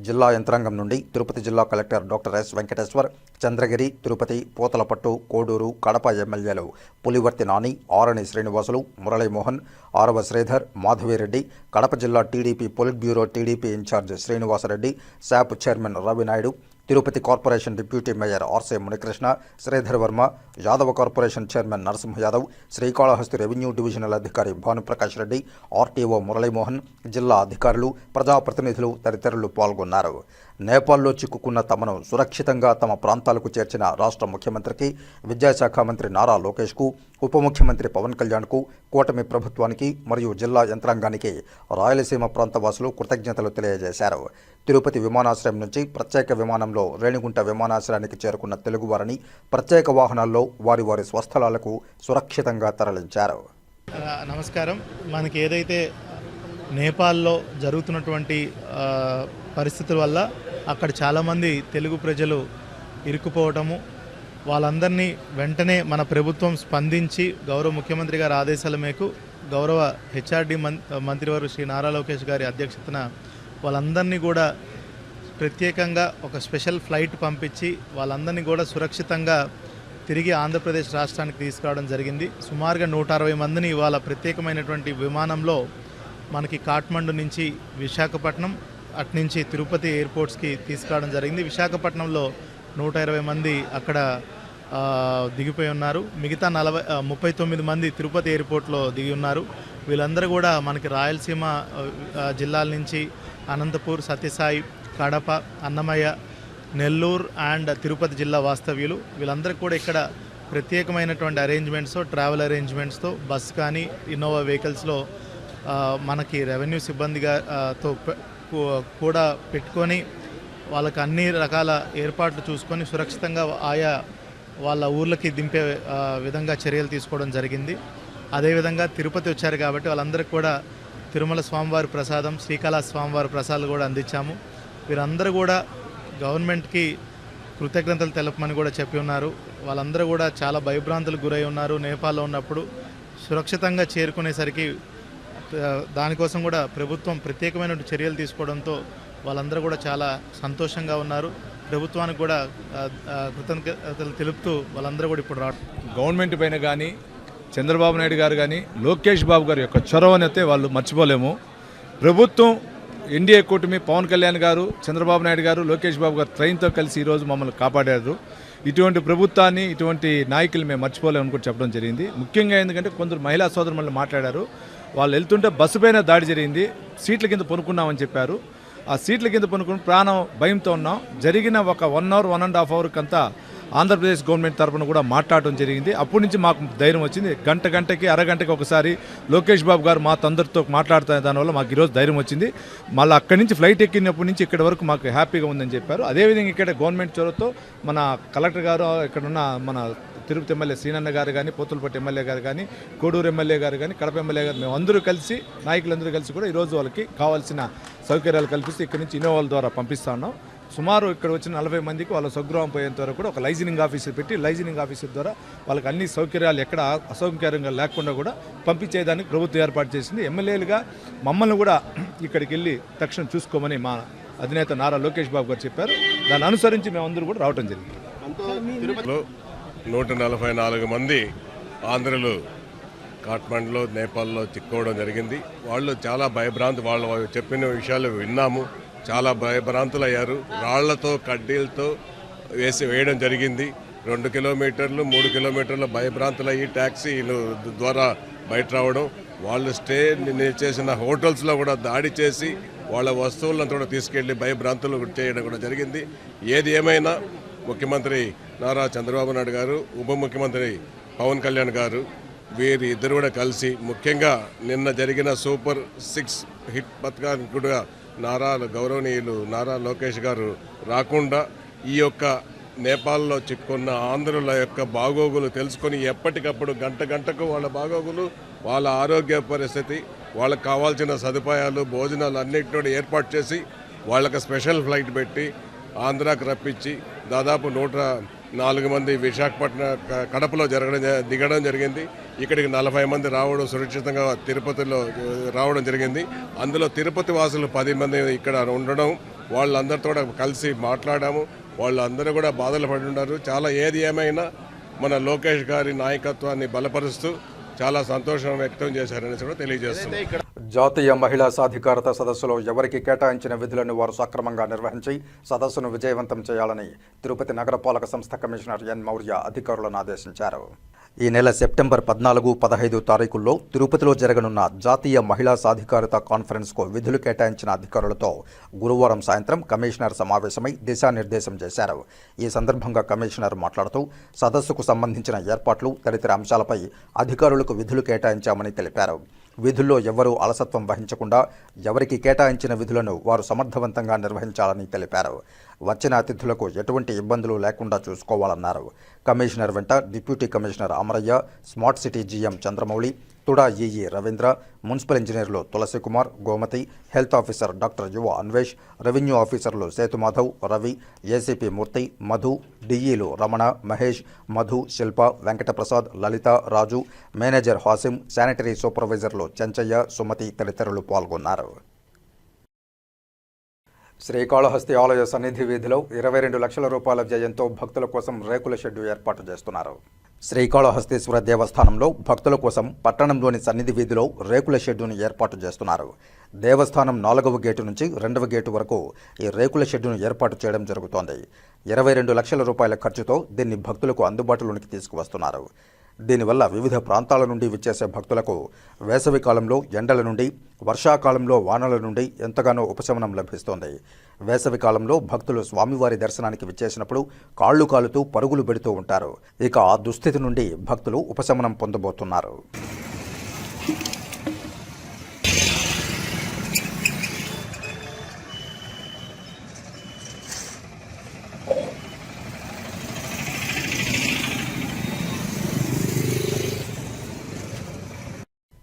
Speaker 9: జిల్లా యంత్రాంగం నుండి తిరుపతి జిల్లా collector doctor yes Venkateshwar, Chandragiri, Tirupati, Puthalapattu, Koduru, Kadapa ఎమ్మెల్యేలు పులివర్తి నాని, ఆరణి శ్రీనివాసులు, మురళీమోహన్, ఆరవ శ్రీధర్, మాధవిరెడ్డి, కడప జిల్లా TDP polit bureau TDP incharge Srinivasa Reddy, SAAP chairman Ravi Naidu, Tirupati corporation deputy mayor ఆర్సే Munikrishna, Sridhar Varma, Yadava corporation chairman Narasimha Yadav, Srikalahasti revenue divisional అధికారి భానుప్రకాష్ రెడ్డి, ఆర్టీఓ మురళీమోహన్, జిల్లా అధికారులు, ప్రజాప్రతినిధులు తదితరులు పాల్గొన్నారు. నేపాల్లో చిక్కుకున్న తమను సురక్షితంగా తమ ప్రాంతాలకు చేర్చిన రాష్ట్ర ముఖ్యమంత్రికి, విద్యాశాఖ మంత్రి నారా లోకేష్కు, ఉప ముఖ్యమంత్రి పవన్ కళ్యాణ్కు, కూటమి ప్రభుత్వానికి మరియు జిల్లా యంత్రాంగానికి రాయలసీమ ప్రాంత వాసులు కృతజ్ఞతలు తెలియజేశారు. తిరుపతి విమానాశ్రయం నుంచి ప్రత్యేక విమానంలో రేణిగుంట విమానాశ్రయానికి చేరుకున్న తెలుగువారిని ప్రత్యేక వాహనాల్లో వారి వారి స్వస్థలాలకు సురక్షితంగా తరలించారు.
Speaker 5: నమస్కారం. మనకి ఏదైతే నేపాల్లో జరుగుతున్నటువంటి పరిస్థితుల వల్ల అక్కడ చాలామంది తెలుగు ప్రజలు ఇరుక్కుపోవటము, వాళ్ళందరినీ వెంటనే మన ప్రభుత్వం స్పందించి గౌరవ ముఖ్యమంత్రి గారి ఆదేశాల మేరకు గౌరవ హెచ్ఆర్డి మంత్రివారు శ్రీ నారా లోకేష్ గారి అధ్యక్షతన వాళ్ళందరినీ కూడా ప్రత్యేకంగా ఒక స్పెషల్ ఫ్లైట్ పంపించి వాళ్ళందరినీ కూడా సురక్షితంగా తిరిగి ఆంధ్రప్రదేశ్ రాష్ట్రానికి తీసుకురావడం జరిగింది. సుమారుగా 160 మందిని ఇవాళ ప్రత్యేకమైనటువంటి విమానంలో మనకి కాఠ్మండు నుంచి విశాఖపట్నం, అట్నుంచి తిరుపతి ఎయిర్పోర్ట్స్కి తీసుకురావడం జరిగింది. విశాఖపట్నంలో 120 మంది అక్కడ దిగిపోయి ఉన్నారు. మిగతా 39 మంది తిరుపతి ఎయిర్పోర్ట్లో దిగి ఉన్నారు. వీళ్ళందరూ కూడా మనకి రాయలసీమ జిల్లాల నుంచి అనంతపూర్, సత్యసాయి, కడప, అన్నమయ్య, నెల్లూరు అండ్ తిరుపతి జిల్లా వాస్తవ్యులు. వీళ్ళందరికీ కూడా ఇక్కడ ప్రత్యేకమైనటువంటి అరేంజ్మెంట్స్తో, ట్రావెల్ అరేంజ్మెంట్స్తో బస్ కానీ ఇన్నోవా వెహికల్స్లో మనకి రెవెన్యూ సిబ్బందిగాతో కూడా పెట్టుకొని వాళ్ళకి అన్ని రకాల ఏర్పాట్లు చూసుకొని సురక్షితంగా ఆయా వాళ్ళ ఊర్లకి దింపే విధంగా చర్యలు తీసుకోవడం జరిగింది. అదేవిధంగా తిరుపతి వచ్చారు కాబట్టి వాళ్ళందరికీ కూడా తిరుమల స్వామివారి ప్రసాదం, శ్రీకాళహస్తి స్వామివారి ప్రసాదాలు కూడా అందించాము. వీరందరూ కూడా గవర్నమెంట్కి కృతజ్ఞతలు తెలపమని కూడా చెప్పి ఉన్నారు. వాళ్ళందరూ కూడా చాలా భయభ్రాంతులకు గురై ఉన్నారు. నేపాల్లో ఉన్నప్పుడు సురక్షితంగా చేరుకునేసరికి దానికోసం కూడా ప్రభుత్వం ప్రత్యేకమైన చర్యలు తీసుకోవడంతో వాళ్ళందరూ కూడా చాలా సంతోషంగా ఉన్నారు. ప్రభుత్వానికి కూడా కృతజ్ఞతలు తెలుపుతూ వాళ్ళందరూ కూడా ఇప్పుడు
Speaker 10: గవర్నమెంట్ పైన కానీ చంద్రబాబు నాయుడు గారు కానీ లోకేష్ బాబు గారి యొక్క చొరవనైతే వాళ్ళు మర్చిపోలేము. ప్రభుత్వం, ఎన్డీఏ కూటమి, పవన్ కళ్యాణ్ గారు, చంద్రబాబు నాయుడు గారు, లోకేష్ బాబు గారు ట్రైన్తో కలిసి ఈరోజు మమ్మల్ని కాపాడారు. ఇటువంటి ప్రభుత్వాన్ని, ఇటువంటి నాయకులు మేము మర్చిపోలేమని కూడా చెప్పడం జరిగింది. ముఖ్యంగా ఎందుకంటే కొందరు మహిళా సోదరులు మాట్లాడారు. వాళ్ళు వెళ్తుంటే బస్సు పైన దాడి జరిగింది. సీట్ల కింద పనుకున్నామని చెప్పారు. ఆ సీట్ల కింద పనుకుని ప్రాణం భయంతో ఉన్నాం. జరిగిన ఒక 1 అవర్ 1.5 అవర్కి అంతా ఆంధ్రప్రదేశ్ గవర్నమెంట్ తరఫున కూడా మాట్లాడడం జరిగింది. అప్పటి నుంచి మాకు ధైర్యం వచ్చింది. గంటకి అరగంటకి ఒకసారి లోకేష్ బాబు గారు మా అందరితో మాట్లాడుతున్న దానివల్ల మాకు ఈరోజు ధైర్యం వచ్చింది. మళ్ళీ అక్కడి నుంచి ఫ్లైట్ ఎక్కినప్పటి నుంచి ఇక్కడి వరకు మాకు హ్యాపీగా ఉందని చెప్పారు. అదేవిధంగా ఇక్కడ గవర్నమెంట్ చొరవతో మన కలెక్టర్ గారు, ఇక్కడున్న మన తిరుపతి ఎమ్మెల్యే శ్రీనన్న గారు కానీ, పోతులపట్టి ఎమ్మెల్యే గారు కానీ, కోడూరు ఎమ్మెల్యే గారు కానీ, కడప ఎమ్మెల్యే గారు, మేము అందరూ కలిసి నాయకులందరూ కలిసి కూడా ఈరోజు వాళ్ళకి కావాల్సిన సౌకర్యాలు కల్పిస్తూ ఇక్కడి నుంచి ఇన్నోవాల ద్వారా పంపిస్తా ఉన్నాం. సుమారు ఇక్కడ వచ్చిన 40 మందికి వాళ్ళ స్వగృహం పోయేంత వరకు కూడా ఒక లైజనింగ్ ఆఫీసర్ పెట్టి లైజనింగ్ ఆఫీసర్ ద్వారా వాళ్ళకి అన్ని సౌకర్యాలు ఎక్కడ అసౌకర్యంగా లేకుండా కూడా పంపించేదానికి ప్రభుత్వం ఏర్పాటు చేసింది. ఎమ్మెల్యేలుగా మమ్మల్ని కూడా ఇక్కడికి వెళ్ళి తక్షణం చూసుకోమని మా అధినేత నారా లోకేష్ బాబు గారు చెప్పారు. దాన్ని అనుసరించి మేమందరూ కూడా రావడం జరిగింది.
Speaker 11: 144 మంది ఆంధ్రులు కాఠ్మండ్లో, నేపాల్లో చిక్కుకోవడం జరిగింది. వాళ్ళు చాలా భయభ్రాంతి, వాళ్ళు చెప్పిన విషయాలు విన్నాము. చాలా భయభ్రాంతులయ్యారు. రాళ్లతో కడ్డీలతో వేయడం జరిగింది. 2 కిలోమీటర్లు 3 కిలోమీటర్ల భయభ్రాంతులయ్యి ట్యాక్సీలు ద్వారా బయట రావడం, వాళ్ళు స్టే చేసిన హోటల్స్లో కూడా దాడి చేసి వాళ్ళ వస్తువులను కూడా తీసుకెళ్లి భయభ్రాంతులు చేయడం కూడా జరిగింది. ఏది ఏమైనా ముఖ్యమంత్రి నారా చంద్రబాబు నాయుడు గారు, ఉప ముఖ్యమంత్రి పవన్ కళ్యాణ్ గారు, వీరి ఇద్దరు కూడా కలిసి ముఖ్యంగా నిన్న జరిగిన సూపర్ 6 హిట్ పథకానికి కూడా గౌరవనీయులు నారా లోకేష్ గారు రాకుండా ఈ యొక్క నేపాల్లో చిక్కున్న ఆంధ్రుల యొక్క బాగోగులు తెలుసుకొని ఎప్పటికప్పుడు గంటకు వాళ్ళ బాగోగులు, వాళ్ళ ఆరోగ్య పరిస్థితి, వాళ్ళకు కావాల్సిన సదుపాయాలు, భోజనాలు అన్నింటినీ ఏర్పాటు చేసి వాళ్ళకి స్పెషల్ ఫ్లైట్ పెట్టి ఆంధ్రాకు రప్పించి దాదాపు 104 మంది విశాఖపట్నం కడపలో దిగడం జరిగింది. ఇక్కడికి 40 మంది రావడం, సురక్షితంగా తిరుపతిలో రావడం జరిగింది. అందులో తిరుపతి వాసులు 10 మంది ఇక్కడ ఉండడం, వాళ్ళందరితో కలిసి మాట్లాడాము. వాళ్ళందరూ కూడా బాధలు పడి ఉన్నారు. చాలా ఏది ఏమైనా మన లోకేష్ గారి నాయకత్వాన్ని బలపరుస్తూ చాలా సంతోషం వ్యక్తం చేశారని కూడా తెలియజేస్తున్నారు.
Speaker 9: జాతీయ మహిళా సాధికారత సదస్సులో ఎవరికి కేటాయించిన విధులను వారు సక్రమంగా నిర్వహించి సదస్సును విజయవంతం చేయాలని తిరుపతి నగరపాలక సంస్థ కమిషనర్ ఎన్ మౌర్య అధికారులను ఆదేశించారు. ఈ నెల సెప్టెంబర్ 14, 15 తారీఖుల్లో తిరుపతిలో జరగనున్న జాతీయ మహిళా సాధికారత కాన్ఫరెన్స్కు విధులు కేటాయించిన అధికారులతో గురువారం సాయంత్రం కమిషనర్ సమావేశమై దిశానిర్దేశం చేశారు. ఈ సందర్భంగా కమిషనర్ మాట్లాడుతూ సదస్సుకు సంబంధించిన ఏర్పాట్లు తదితర అంశాలపై అధికారులకు విధులు కేటాయించామని తెలిపారు. విధుల్లో ఎవరూ అలసత్వం వహించకుండా ఎవరికి కేటాయించిన విధులను వారు సమర్థవంతంగా నిర్వహించాలని తెలిపారు. వచ్చిన అతిథులకు ఎటువంటి ఇబ్బందులు లేకుండా చూసుకోవాలన్నారు. కమిషనర్ వెంట deputy commissioner Amarayya, smart city GM Chandramouli, TUDA EE Ravindra, municipal ఇంజనీర్లు Tulasi Kumar, Gomathi, health officer doctor Yuva Anvesh, revenue ఆఫీసర్లు సేతుమాధవ్, రవి, ఏసీపీ మూర్తి, మధు, డిఈలు రమణ, మహేష్, మధు, శిల్ప, వెంకటప్రసాద్, లలిత, రాజు, మేనేజర్ హాసిం, శానిటరీ సూపర్వైజర్లు చెంచయ్య, సుమతి తదితరులు పాల్గొన్నారు. శ్రీకాళహస్తి ఆలయ సన్నిధి వీధిలో 22 లక్షల రూపాయల వ్యయంతో భక్తుల కోసం రేకుల షెడ్డు ఏర్పాటు చేస్తున్నారు. శ్రీకాళహస్తీశ్వర దేవస్థానంలో భక్తుల కోసం పట్టణంలోని సన్నిధి వీధిలో రేకుల షెడ్డును ఏర్పాటు చేస్తున్నారు. దేవస్థానం 4వ గేటు నుంచి 2వ గేటు వరకు ఈ రేకుల షెడ్డును ఏర్పాటు చేయడం జరుగుతోంది. 22 లక్షల రూపాయల ఖర్చుతో దీన్ని భక్తులకు అందుబాటులోనికి తీసుకువస్తున్నారు. దీనివల్ల వివిధ ప్రాంతాల నుండి విచ్చేసే భక్తులకు వేసవి కాలంలో ఎండల నుండి, వర్షాకాలంలో వానల నుండి ఎంతగానో ఉపశమనం లభిస్తోంది. వేసవి కాలంలో భక్తులు స్వామివారి దర్శనానికి విచ్చేసినప్పుడు కాళ్లు కాలుతూ పరుగులు పెడుతూ ఉంటారు. ఇక ఆ దుస్థితి నుండి భక్తులు ఉపశమనం పొందబోతున్నారు.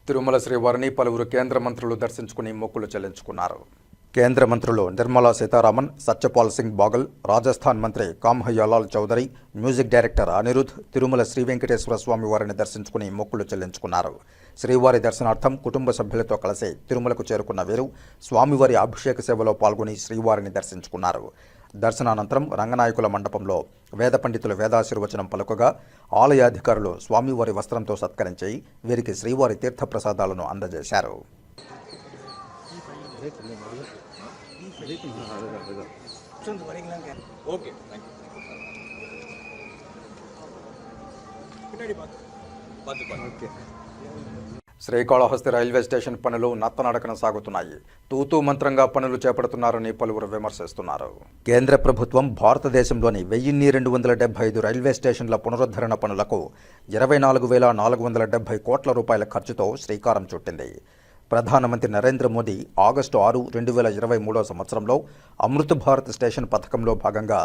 Speaker 9: తిరుమల శ్రీవారిని పలువురు కేంద్ర మంత్రులు దర్శించుకుని మొక్కులు చెల్లించుకున్నారు. కేంద్ర మంత్రులు నిర్మలా సీతారామన్, సత్యపాల్ సింగ్ బాగల్, రాజస్థాన్ మంత్రి కామ్హయ్యాలాల్ చౌదరి, మ్యూజిక్ డైరెక్టర్ అనిరుద్ తిరుమల శ్రీ వెంకటేశ్వర స్వామి వారిని దర్శించుకుని మొక్కులు చెల్లించుకున్నారు. శ్రీవారి దర్శనార్థం కుటుంబ సభ్యులతో కలిసి తిరుమలకు చేరుకున్న వీరు స్వామివారి అభిషేక సేవలో పాల్గొని శ్రీవారిని దర్శించుకున్నారు. దర్శనానంతరం రంగనాయకుల మండపంలో వేద పండితులు వేదాశీర్వచనం పలుకగా ఆలయ అధికారులు స్వామివారి వస్త్రంతో సత్కరించి వీరికి శ్రీవారి తీర్థప్రసాదాలను అందజేశారు. శ్రీకాళహస్తి రైల్వే స్టేషన్ పనులు నత్తనడకన సాగుతున్నాయి. తూతూ మంత్రంగా పనులు చేపడుతున్నారని పలువురు విమర్శిస్తున్నారు. కేంద్ర ప్రభుత్వం భారతదేశంలోని 1275 రైల్వే స్టేషన్ల పునరుద్ధరణ పనులకు 24,470 కోట్ల రూపాయల ఖర్చుతో శ్రీకారం చుట్టింది. ప్రధానమంత్రి నరేంద్ర మోదీ ఆగస్టు 6, 2023 సంవత్సరంలో అమృత్ భారత్ స్టేషన్ పథకంలో భాగంగా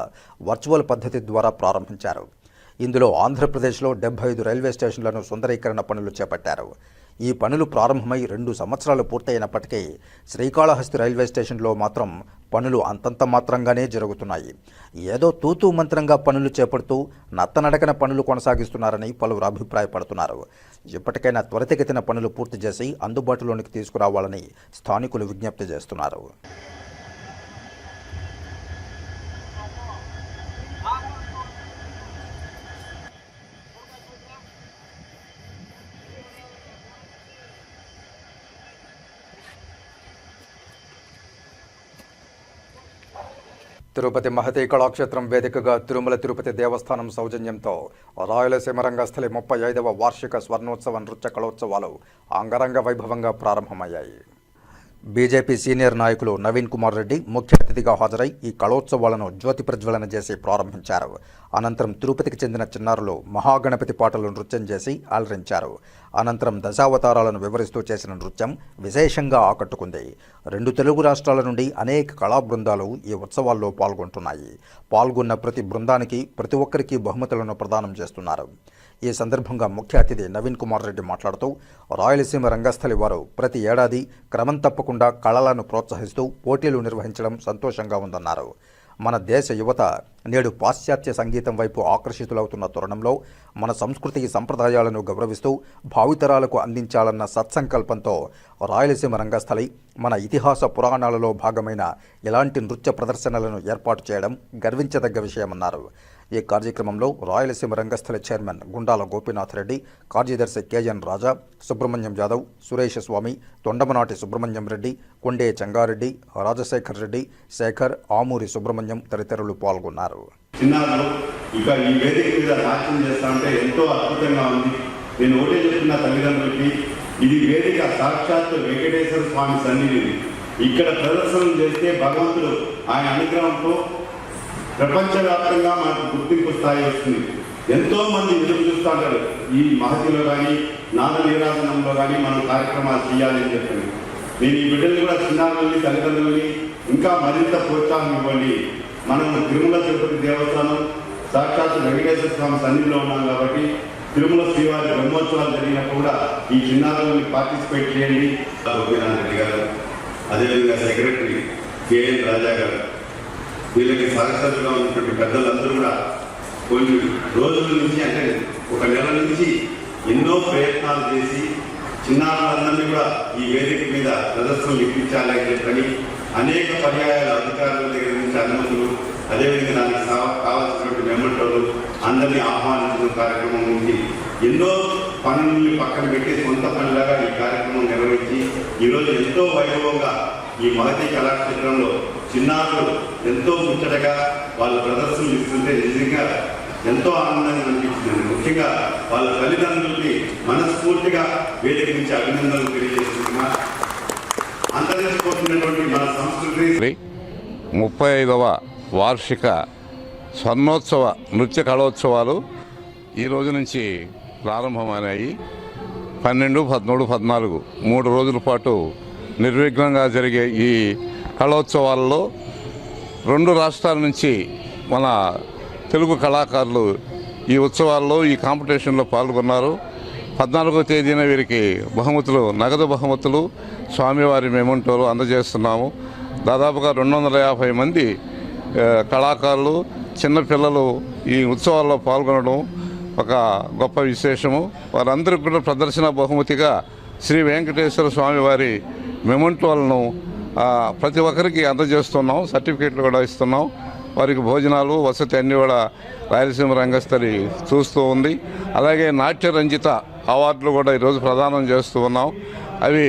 Speaker 9: వర్చువల్ పద్ధతి ద్వారా ప్రారంభించారు. ఇందులో ఆంధ్రప్రదేశ్లో 75 రైల్వే స్టేషన్లను సుందరీకరణ పనులు చేపట్టారు. ఈ పనులు ప్రారంభమై 2 సంవత్సరాలు పూర్తయినప్పటికీ శ్రీకాళహస్తి రైల్వే స్టేషన్లో మాత్రం పనులు అంతంత మాత్రంగానే జరుగుతున్నాయి. ఏదో తూతూ మంత్రంగా పనులు చేపడుతూ నత్తనడకన పనులు కొనసాగిస్తున్నారని పలువురు అభిప్రాయపడుతున్నారు. ఇప్పటికైనా త్వరితగతిన పనులు పూర్తి చేసి అందుబాటులోనికి తీసుకురావాలని స్థానికులు విజ్ఞప్తి చేస్తున్నారు. తిరుపతి మహతి కళాక్షేత్రం వేదికగా తిరుమల తిరుపతి దేవస్థానం సౌజన్యంతో రాయలసీమ రంగస్థలి 35వ వార్షిక స్వర్ణోత్సవ నృత్య కళోత్సవాలు అంగరంగ వైభవంగా ప్రారంభమయ్యాయి. బీజేపీ సీనియర్ నాయకులు నవీన్ కుమార్ రెడ్డి ముఖ్య అతిథిగా హాజరై ఈ కళోత్సవాలను జ్యోతి ప్రజ్వలన చేసి ప్రారంభించారు. అనంతరం తిరుపతికి చెందిన చిన్నారులు మహాగణపతి పాటలు నృత్యం చేసి అలరించారు. అనంతరం దశావతారాలను వివరిస్తూ చేసిన నృత్యం విశేషంగా ఆకట్టుకుంది. 2 తెలుగు రాష్ట్రాల నుండి అనేక కళా బృందాలు ఈ ఉత్సవాల్లో పాల్గొంటున్నాయి. పాల్గొన్న ప్రతి బృందానికి ప్రతి ఒక్కరికి బహుమతులను ప్రదానం చేస్తున్నారు. ఈ సందర్భంగా ముఖ్య అతిథి నవీన్ కుమార్ రెడ్డి మాట్లాడుతూ రాయలసీమ రంగస్థలి వారు ప్రతి ఏడాది క్రమం తప్పకుండా కళలను ప్రోత్సహిస్తూ పోటీలు నిర్వహించడం సంతోషంగా ఉందన్నారు. మన దేశ యువత నేడు పాశ్చాత్య సంగీతం వైపు ఆకర్షితులవుతున్న తరుణంలో మన సంస్కృతి సంప్రదాయాలను గౌరవిస్తూ భావితరాలకు అందించాలన్న సత్సంకల్పంతో రాయలసీమ రంగస్థలి మన ఇతిహాస పురాణాలలో భాగమైన ఇలాంటి నృత్య ప్రదర్శనలను ఏర్పాటు చేయడం గర్వించదగ్గ విషయమన్నారు. ఈ కార్యక్రమంలో రాయలసీమ రంగస్థలి చైర్మన్ గుండాల గోపీనాథ్ రెడ్డి, కార్యదర్శి కేఎన్ రాజా, సుబ్రహ్మణ్యం యాదవ్, సురేష్ స్వామి, తొండమనాటి సుబ్రహ్మణ్యం రెడ్డి, కొండే చెంగారెడ్డి, రాజశేఖర్ రెడ్డి, శేఖర్, ఆమూరి సుబ్రహ్మణ్యం తదితరులు పాల్గొన్నారు.
Speaker 12: చిన్నారులు ఇక ఈ వేదిక మీద నాట్యం చేస్తా ఉంటే ఎంతో అద్భుతంగా ఉంది. నేను ఒకటే చెప్తున్న తల్లిదండ్రులకి, ఇది వేదిక సాక్షాత్ వెంకటేశ్వర స్వామి సన్నిధి. ఇక్కడ ప్రదర్శనలు చేస్తే భగవంతుడు ఆయన అనుగ్రహంతో ప్రపంచవ్యాప్తంగా మనకు గుర్తింపు స్థాయి వస్తుంది. ఎంతో మంది ఎదురు చూస్తూ ఉంటారు ఈ మహతిలో కానీ నాద నీరాజనంలో కానీ మనం కార్యక్రమాలు చేయాలి అని చెప్పి. నేను ఈ బిడ్డల్ని కూడా చిన్నారులని తల్లిదండ్రులని ఇంకా మరింత ప్రోత్సాహం ఇవ్వండి. మనం తిరుమల తిరుపతి దేవస్థానం సాక్షాత్ వెంకటేశ్వర స్వామి సన్నిధిలో ఉన్నాం కాబట్టి తిరుమల శ్రీవారి బ్రహ్మోత్సవాలు జరిగినప్పుడు కూడా ఈ చిన్నారులని పార్టిసిపేట్ చేయండి. గోపీనాథ్ రెడ్డి గారు, అదేవిధంగా సెక్రటరీ కేఎన్ రాజా గారు, వీళ్ళకి సహచరులుగా ఉన్నటువంటి పెద్దలందరూ కూడా కొన్ని రోజుల నుంచి అంటే 1 నెల నుంచి ఎన్నో ప్రయత్నాలు చేసి చిన్నారులందరినీ కూడా ఈ వేదిక మీద ప్రదర్శనలు ఇప్పించాలని చెప్పని అనేక పర్యాయాల అధికారుల దగ్గర నుంచి అనుమతులు, అదేవిధంగా దానికి కావాల్సినటువంటి మెమెంటోలు అందరినీ ఆహ్వానించిన కార్యక్రమం నుంచి ఎన్నో పనుల్ని పక్కన పెట్టి సొంత పనిలాగా ఈ కార్యక్రమం నిర్వహించి ఈరోజు ఎంతో వైభవంగా ఈ మహతి కళాక్షేత్రంలో చిన్నారులు ఎంతో ముచ్చటగా వాళ్ళ ప్రదర్శనలు ఇస్తుంటే నిజంగా ఎంతో ఆనందంగా అనిపించింది. ముఖ్యంగా వాళ్ళ తల్లిదండ్రులకి మనస్ఫూర్తిగా వేదిక నుంచి అభినందనలు తెలియజేస్తున్నా. అంతరించిపోతున్నటువంటి మన సంస్కృతి
Speaker 13: 35వ వార్షిక స్వర్ణోత్సవ నృత్య కళోత్సవాలు ఈ రోజు నుంచి ప్రారంభమైనాయి. 12, 13, 14 3 రోజుల పాటు నిర్విఘ్నంగా జరిగే ఈ కళోత్సవాల్లో 2 రాష్ట్రాల నుంచి మన తెలుగు కళాకారులు ఈ ఉత్సవాల్లో ఈ కాంపిటీషన్లో పాల్గొన్నారు. 14వ తేదీన వీరికి బహుమతులు, నగదు బహుమతులు, స్వామివారి మెమెంటోలు అందజేస్తున్నాము. దాదాపుగా 250 మంది కళాకారులు, చిన్నపిల్లలు ఈ ఉత్సవాల్లో పాల్గొనడం ఒక గొప్ప విశేషము. వారందరికీ కూడా ప్రదర్శన బహుమతిగా శ్రీ వెంకటేశ్వర స్వామివారి మెమెంటోలను ప్రతి ఒక్కరికి అందజేస్తున్నాం. సర్టిఫికేట్లు కూడా ఇస్తున్నాం. వారికి భోజనాలు, వసతి అన్నీ కూడా రాయలసీమ రంగస్థలి చూస్తూ ఉంది. అలాగే నాట్య రంజిత అవార్డులు కూడా ఈరోజు ప్రదానం చేస్తూ ఉన్నాం. అవి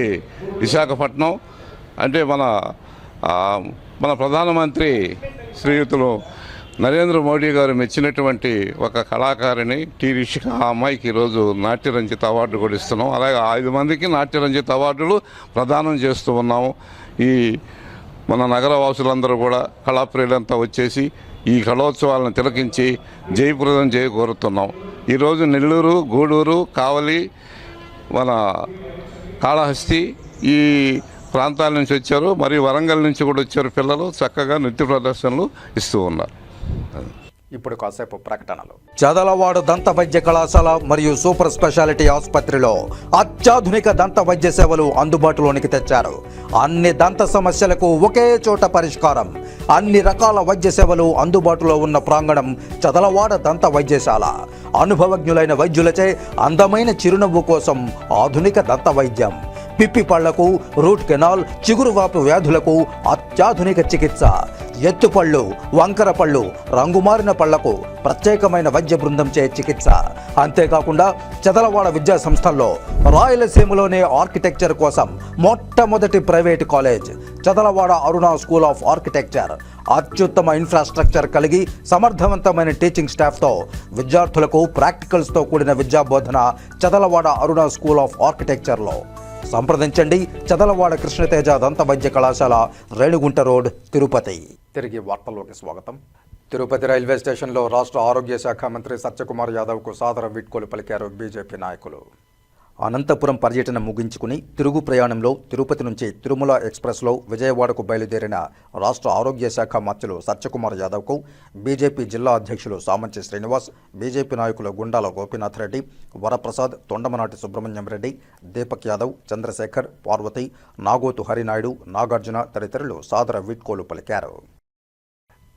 Speaker 13: విశాఖపట్నం అంటే మన ప్రధానమంత్రి శ్రీయుతులు నరేంద్ర మోడీ గారు మెచ్చినటువంటి ఒక కళాకారిణి టి రిషిక. ఆ అమ్మాయికి ఈరోజు నాట్య రంజిత్ అవార్డు కూడా ఇస్తున్నాం. అలాగే 5 మందికి నాట్య రంజిత్ అవార్డులు ప్రదానం చేస్తూ ఉన్నాము. ఈ మన నగర వాసులందరూ కూడా కళాప్రియులంతా వచ్చేసి ఈ కళోత్సవాలను తిలకించి జయప్రదం కోరుతున్నాం. ఈరోజు నెల్లూరు, గూడూరు, కావలి, మన కాళహస్తి ఈ ప్రాంతాల నుంచి వచ్చారు. మరియు వరంగల్ నుంచి కూడా వచ్చారు పిల్లలు. చక్కగా నృత్య ప్రదర్శనలు ఇస్తూ ఉన్నారు.
Speaker 9: ఇప్పుడు కాసేపు ప్రకటనలు. చదలవాడ దంత వైద్య కళాశాల మరియు సూపర్ స్పెషాలిటీ ఆసుపత్రిలో అత్యాధునిక దంత వైద్య సేవలు అందుబాటులోనికి తెచ్చారు. అన్ని దంత సమస్యలకు ఒకే చోట పరిష్కారం. అన్ని రకాల వైద్య సేవలు అందుబాటులో ఉన్న ప్రాంగణం చదలవాడ దంత వైద్యశాల. అనుభవజ్ఞులైన వైద్యులచే అందమైన చిరునవ్వు కోసం ఆధునిక దంత వైద్యం. పిప్పి పళ్లకు, రూట్ కెనాల్, చిగురువాపు వ్యాధులకు అత్యాధునిక చికిత్స. ఎత్తుపళ్ళు, వంకర పళ్ళు, రంగుమారిన పళ్లకు ప్రత్యేకమైన వైద్య బృందంచే చికిత్స. అంతేకాకుండా చదలవాడ విద్యా సంస్థల్లో రాయలసీమలోనే ఆర్కిటెక్చర్ కోసం మొట్టమొదటి private college Chadalavada Aruna school of architecture. అత్యుత్తమ ఇన్ఫ్రాస్ట్రక్చర్ కలిగి సమర్థవంతమైన టీచింగ్ స్టాఫ్తో విద్యార్థులకు ప్రాక్టికల్స్తో కూడిన విద్యాబోధన చదలవాడ అరుణ స్కూల్ ఆఫ్ ఆర్కిటెక్చర్లో. సంప్రదించండి. చదలవాడ కృష్ణతేజ దంత వైద్య కళాశాల, రేణిగుంట రోడ్, తిరుపతి. తిరిగి వార్తల్లోకి స్వాగతం. తిరుపతి రైల్వే స్టేషన్లో రాష్ట్ర ఆరోగ్య శాఖ మంత్రి సత్యకుమార్ యాదవ్కు సాదర వీడ్కోలు పలికారు బీజేపీ నాయకులు. అనంతపురం పర్యటన ముగించుకుని తిరుగు ప్రయాణంలో తిరుపతి నుంచి తిరుమల ఎక్స్ప్రెస్లో విజయవాడకు బయలుదేరిన రాష్ట్ర ఆరోగ్య శాఖ మంత్రులు సత్యకుమార్ యాదవ్కు బీజేపీ జిల్లా అధ్యక్షులు సామంచి శ్రీనివాస్, బీజేపీ నాయకులు గుండాల గోపీనాథ్ రెడ్డి, వరప్రసాద్, తొండమనాటి సుబ్రహ్మణ్యం రెడ్డి, దీపక్ యాదవ్, చంద్రశేఖర్, పార్వతి, నాగోతు హరినాయుడు, నాగార్జున తదితరులు సాదర వీడ్కోలు పలికారు.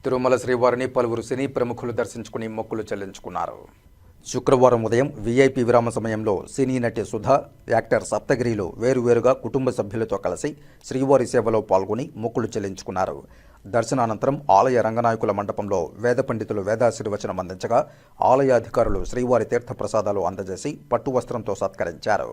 Speaker 9: తిరుమల శ్రీవారిని పలువురు సినీ ప్రముఖులు దర్శించుకుని మొక్కులు చెల్లించుకున్నారు. శుక్రవారం ఉదయం వీఐపీ విరామ సమయంలో సినీ నటి సుధా, యాక్టర్ సప్తగిరిలు వేరువేరుగా కుటుంబ సభ్యులతో కలిసి శ్రీవారి సేవలో పాల్గొని మొక్కులు చెల్లించుకున్నారు. దర్శనానంతరం ఆలయ రంగనాయకుల మండపంలో వేద పండితులు వేదాశీర్వచనం అందించగా ఆలయ అధికారులు శ్రీవారి తీర్థప్రసాదాలు అందజేసి పట్టు వస్త్రంతో సత్కరించారు.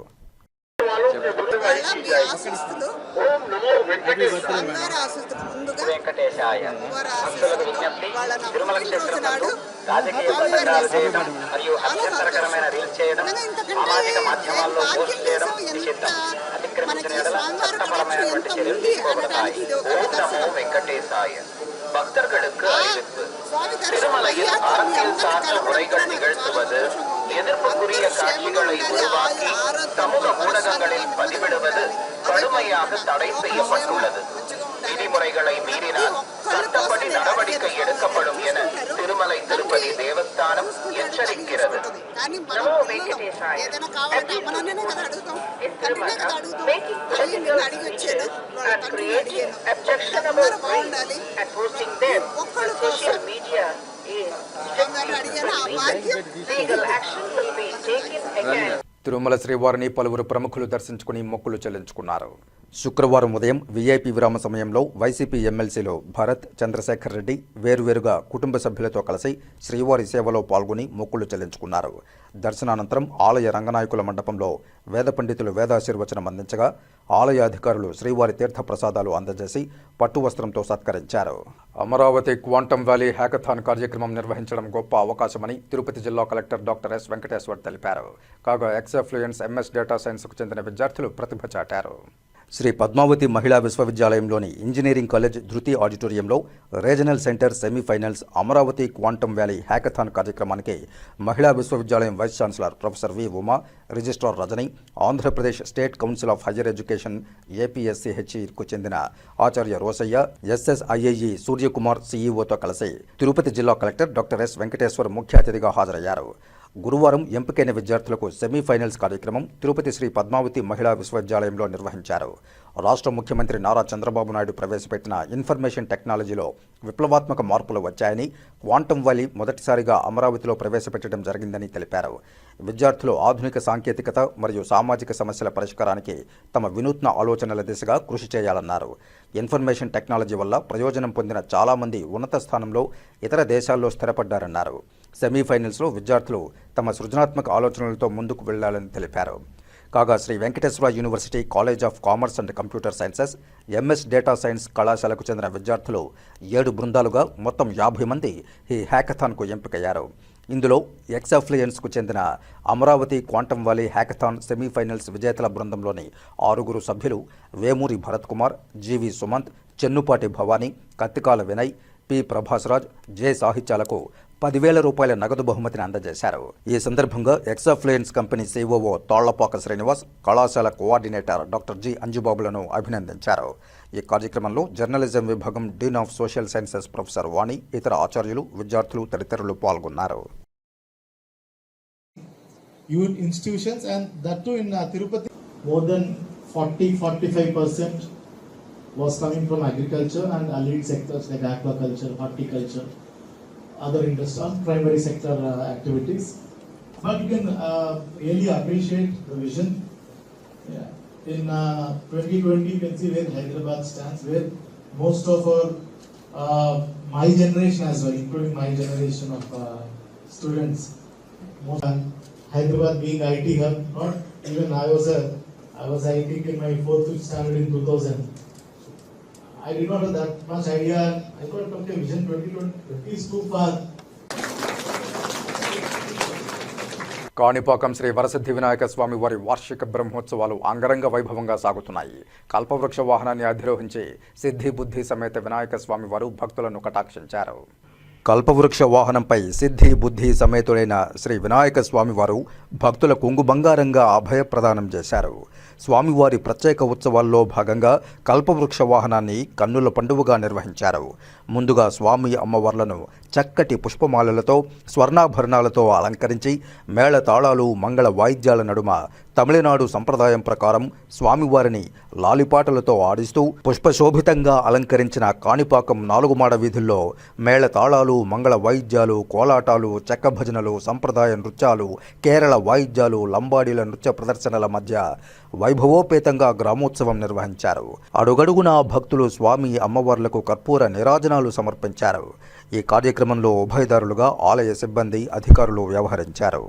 Speaker 14: பக்தர்களுக்கு அறிவிப்பு. திருமலையில் அரசியல் சார்ந்த முறைகள் நிகழ்த்துவது, எதிர்ப்புக்குரிய காட்சிகளை உருவாக்கி சமூக ஊடகங்களில் பதிவிடுவது கடுமையாக தடை செய்யப்பட்டுள்ளது. விதிமுறைகளை மீறினால் சட்டப்படி நடவடிக்கை எடுக்கப்படும் என திருமலை திருப்பதி தேவஸ்தானம் எச்சரிக்கிறது. நமோ வெங்கடேசாய. Making political speeches and creating objectionable reels and posting them on social media is legal action will be taken against.
Speaker 9: Tirumala శ్రీవారిని పలువురు ప్రముఖులు దర్శించుకుని మొక్కులు చెల్లించుకున్నారు. శుక్రవారం ఉదయం వీఐపీ విరామ సమయంలో వైసీపీ ఎమ్మెల్సీలు భరత్, చంద్రశేఖర్ రెడ్డి వేరువేరుగా కుటుంబ సభ్యులతో కలిసి శ్రీవారి సేవలో పాల్గొని మొక్కులు చెల్లించుకున్నారు. దర్శనానంతరం ఆలయ రంగనాయకుల మండపంలో వేద పండితులు వేదాశీర్వచనం అందించగా ఆలయ అధికారులు శ్రీవారి తీర్థప్రసాదాలు అందజేసి పట్టు వస్త్రంతో సత్కరించారు. అమరావతి క్వాంటమ్ వ్యాలీ హ్యాకథాన్ కార్యక్రమం నిర్వహించడం గొప్ప అవకాశమని తిరుపతి జిల్లా కలెక్టర్ డాక్టర్ ఎస్ వెంకటేశ్వర్ తెలిపారు. కాగా ఎక్సెఫ్లూయెన్స్ ఎంఎస్ డేటా సైన్స్కు చెందిన విద్యార్థులు ప్రతిభ చాటారు. శ్రీ పద్మావతి మహిళా విశ్వవిద్యాలయంలోని ఇంజనీరింగ్ కాలేజ్ ధృతి ఆడిటోరియంలో regional centre semifinals Amaravati quantum valley hackathon కార్యక్రమానికి మహిళా విశ్వవిద్యాలయం vice chancellor professor V Uma, registrar Rajani, Andhra Pradesh state council of higher education ఏపీఎస్సీహెచ్ఈకు చెందిన ఆచార్య రోసయ్య, ఎస్ఎస్ఐఐఈ సూర్యకుమార్ సీఈఓతో కలిసి తిరుపతి జిల్లా కలెక్టర్ డాక్టర్ ఎస్ వెంకటేశ్వర్ ముఖ్య అతిథిగా హాజరయ్యారు. గురువారం ఎంపికైన విద్యార్థులకు సెమీఫైనల్స్ కార్యక్రమం తిరుపతి శ్రీ పద్మావతి మహిళా విశ్వవిద్యాలయంలో నిర్వహించారు. రాష్ట్ర ముఖ్యమంత్రి నారా చంద్రబాబు నాయుడు ప్రవేశపెట్టిన ఇన్ఫర్మేషన్ టెక్నాలజీలో విప్లవాత్మక మార్పులు వచ్చాయని, క్వాంటమ్ వ్యాలీ మొదటిసారిగా అమరావతిలో ప్రవేశపెట్టడం జరిగిందని తెలిపారు. విద్యార్థులు ఆధునిక సాంకేతికత మరియు సామాజిక సమస్యల పరిష్కారానికి తమ వినూత్న ఆలోచనల దిశగా కృషి చేయాలన్నారు. ఇన్ఫర్మేషన్ టెక్నాలజీ వల్ల ప్రయోజనం పొందిన చాలామంది ఉన్నత స్థానంలో ఇతర దేశాల్లో స్థిరపడ్డారన్నారు. సెమీఫైనల్స్లో విద్యార్థులు తమ సృజనాత్మక ఆలోచనలతో ముందుకు వెళ్లాలని తెలిపారు. కాగా Shri Venkateswara university college of commerce and computer sciences, MS data science కళాశాలకు చెందిన విద్యార్థులు 7 బృందాలుగా మొత్తం 50 మంది ఈ హ్యాకథాన్కు ఎంపికయ్యారు. ఇందులో ఎక్సాఫ్లుయెన్స్కు చెందిన Amaravati quantum valley hackathon semifinals విజేతల బృందంలోని 6 సభ్యులు Vemuri Bharat Kumar, GV Sumanth, Chennupati Bhavani, Kattikala Vinay, P Prabhas Raj, J సాహిత్యాలకు 10,000 రూపాయల నగదు బహుమతిని అందజేశారు. ఈ సందర్భంగా Exafluence company COO Tallapaka Srinivas, కళాశాల కోఆర్డినేటర్ డాక్టర్ జి అంజుబాబులను అభినందించారు. ఈ కార్యక్రమంలో జర్నలిజం విభాగం dean of social sciences professor Vani, ఇతర ఆచార్యులు, విద్యార్థులు తదితరులు పాల్గొన్నారు.
Speaker 5: Institutions, and that too in Tirupati, more than 40-45% was coming from agriculture and allied sectors like aquaculture, horticulture, other industries, primary sector activities. But you can really appreciate the vision. Yeah. In 2020, you can see where Hyderabad stands, where most of our my generation as well, including my generation of students, Hyderabad being IT hub, not even I was I think in my 4th standard in 2000. I did not have that much idea. I got a vision 2020 is too far.
Speaker 9: Kanipakam Shri Varasiddhi Vinayaka స్వామి వారి వార్షిక బ్రహ్మోత్సవాలు అంగరంగ వైభవంగా సాగుతున్నాయి. కల్పవృక్ష వాహనాన్ని అధిరోహించి సిద్ధి బుద్ధి సమేత వినాయక స్వామి వారు భక్తులను కటాక్షించారు. కల్పవృక్ష వాహనంపై సిద్ధి బుద్ధి సమేతుడైన శ్రీ వినాయక స్వామివారు భక్తుల కొంగు బంగారంగా అభయ ప్రదానం చేశారు. స్వామివారి ప్రత్యేక ఉత్సవాల్లో భాగంగా కల్పవృక్ష వాహనాన్ని కన్నుల పండువగా నిర్వహించారు. ముందుగా స్వామి అమ్మవార్లను చక్కటి పుష్పమాలలతో, స్వర్ణాభరణాలతో అలంకరించి మేళ తాళాలు, మంగళ వాయిద్యాల నడుమ తమిళనాడు సంప్రదాయం ప్రకారం స్వామివారిని లాలిపాటలతో ఆడిస్తూ పుష్పశోభితంగా అలంకరించిన కాణిపాకం 4 మాడ వీధుల్లో మేళ తాళాలు, మంగళ వాయిద్యాలు, కోలాటాలు, చెక్క భజనలు, సంప్రదాయ నృత్యాలు, కేరళ వాయిద్యాలు, లంబాడీల నృత్య ప్రదర్శనల మధ్య వైభవోపేతంగా గ్రామోత్సవం నిర్వహించారు. అడుగడుగునా భక్తులు స్వామి అమ్మవార్లకు కర్పూర నీరాజనాలు సమర్పించారు. ఈ కార్యక్రమంలో ఉభయదారులుగా ఆలయ సిబ్బంది, అధికారులు వ్యవహరించారు.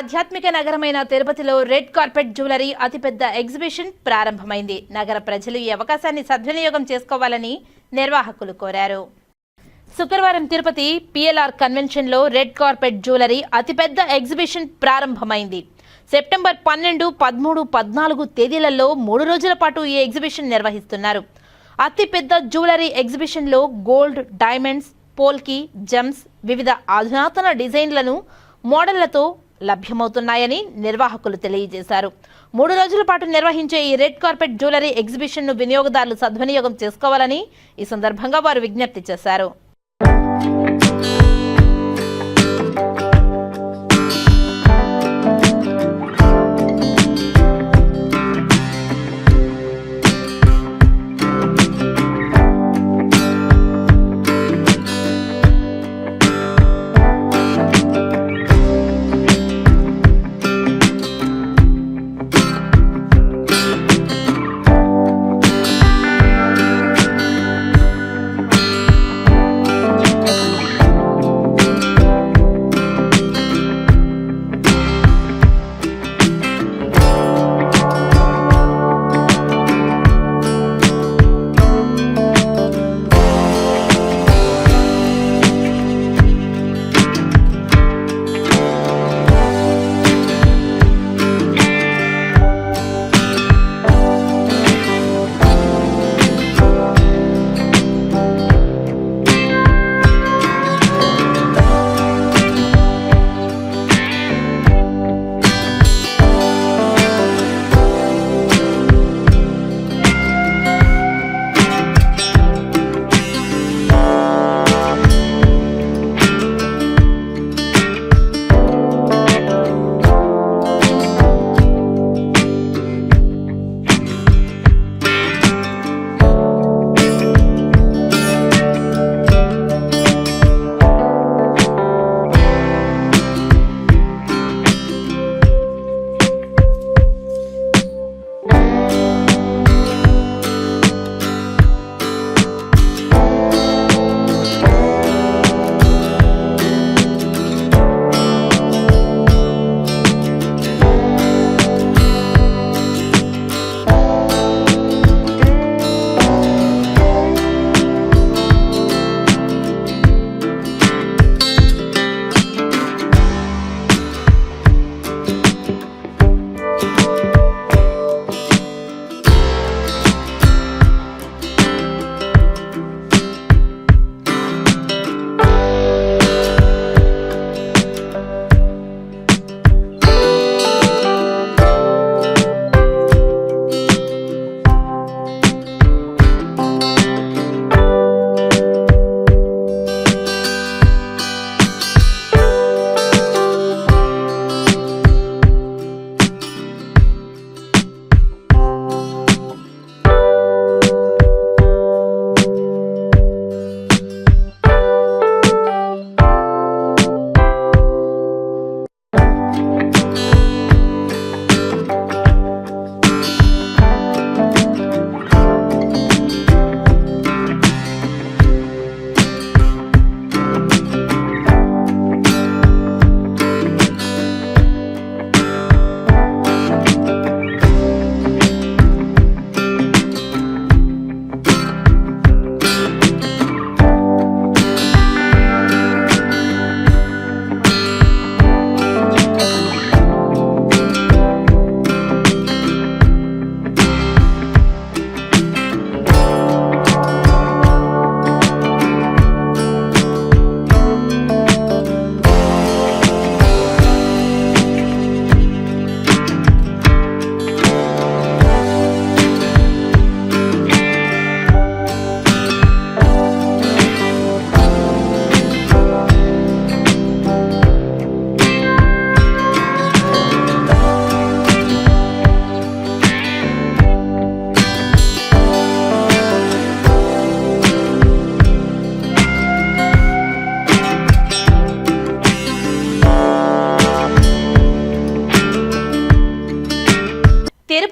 Speaker 1: ఆధ్యాత్మిక నగరమైన తిరుపతిలో రెడ్ కార్పెట్ జ్యువెలరీ అతిపెద్ద ఎగ్జిబిషన్ ప్రారంభమైంది. నగర ప్రజలు ఈ అవకాశాన్ని సద్వినియోగం చేసుకోవాలని నిర్వాహకులు కోరారు. శుక్రవారం తిరుపతి పిఎల్ఆర్ కన్వెన్షన్లో రెడ్ కార్పెట్ జ్యువెలరీ అతిపెద్ద ఎగ్జిబిషన్ ప్రారంభమైంది. సెప్టెంబర్ 12, 13, 14 తేదీలలో 3 రోజుల పాటు ఈ ఎగ్జిబిషన్ నిర్వహిస్తున్నారు. అతిపెద్ద జ్యువెలరీ ఎగ్జిబిషన్లో గోల్డ్, డైమండ్స్, పోల్కి, జెమ్స్, వివిధ అధునాతన డిజైన్లను మోడళ్లతో లభ్యమవుతున్నాయని నిర్వాహకులు తెలియజేశారు. 3 రోజుల పాటు నిర్వహించే ఈ రెడ్ కార్పెట్ జ్యువెలరీ ఎగ్జిబిషన్ను వినియోగదారులు సద్వినియోగం చేసుకోవాలని ఈ సందర్భంగా వారు విజ్ఞప్తి చేశారు.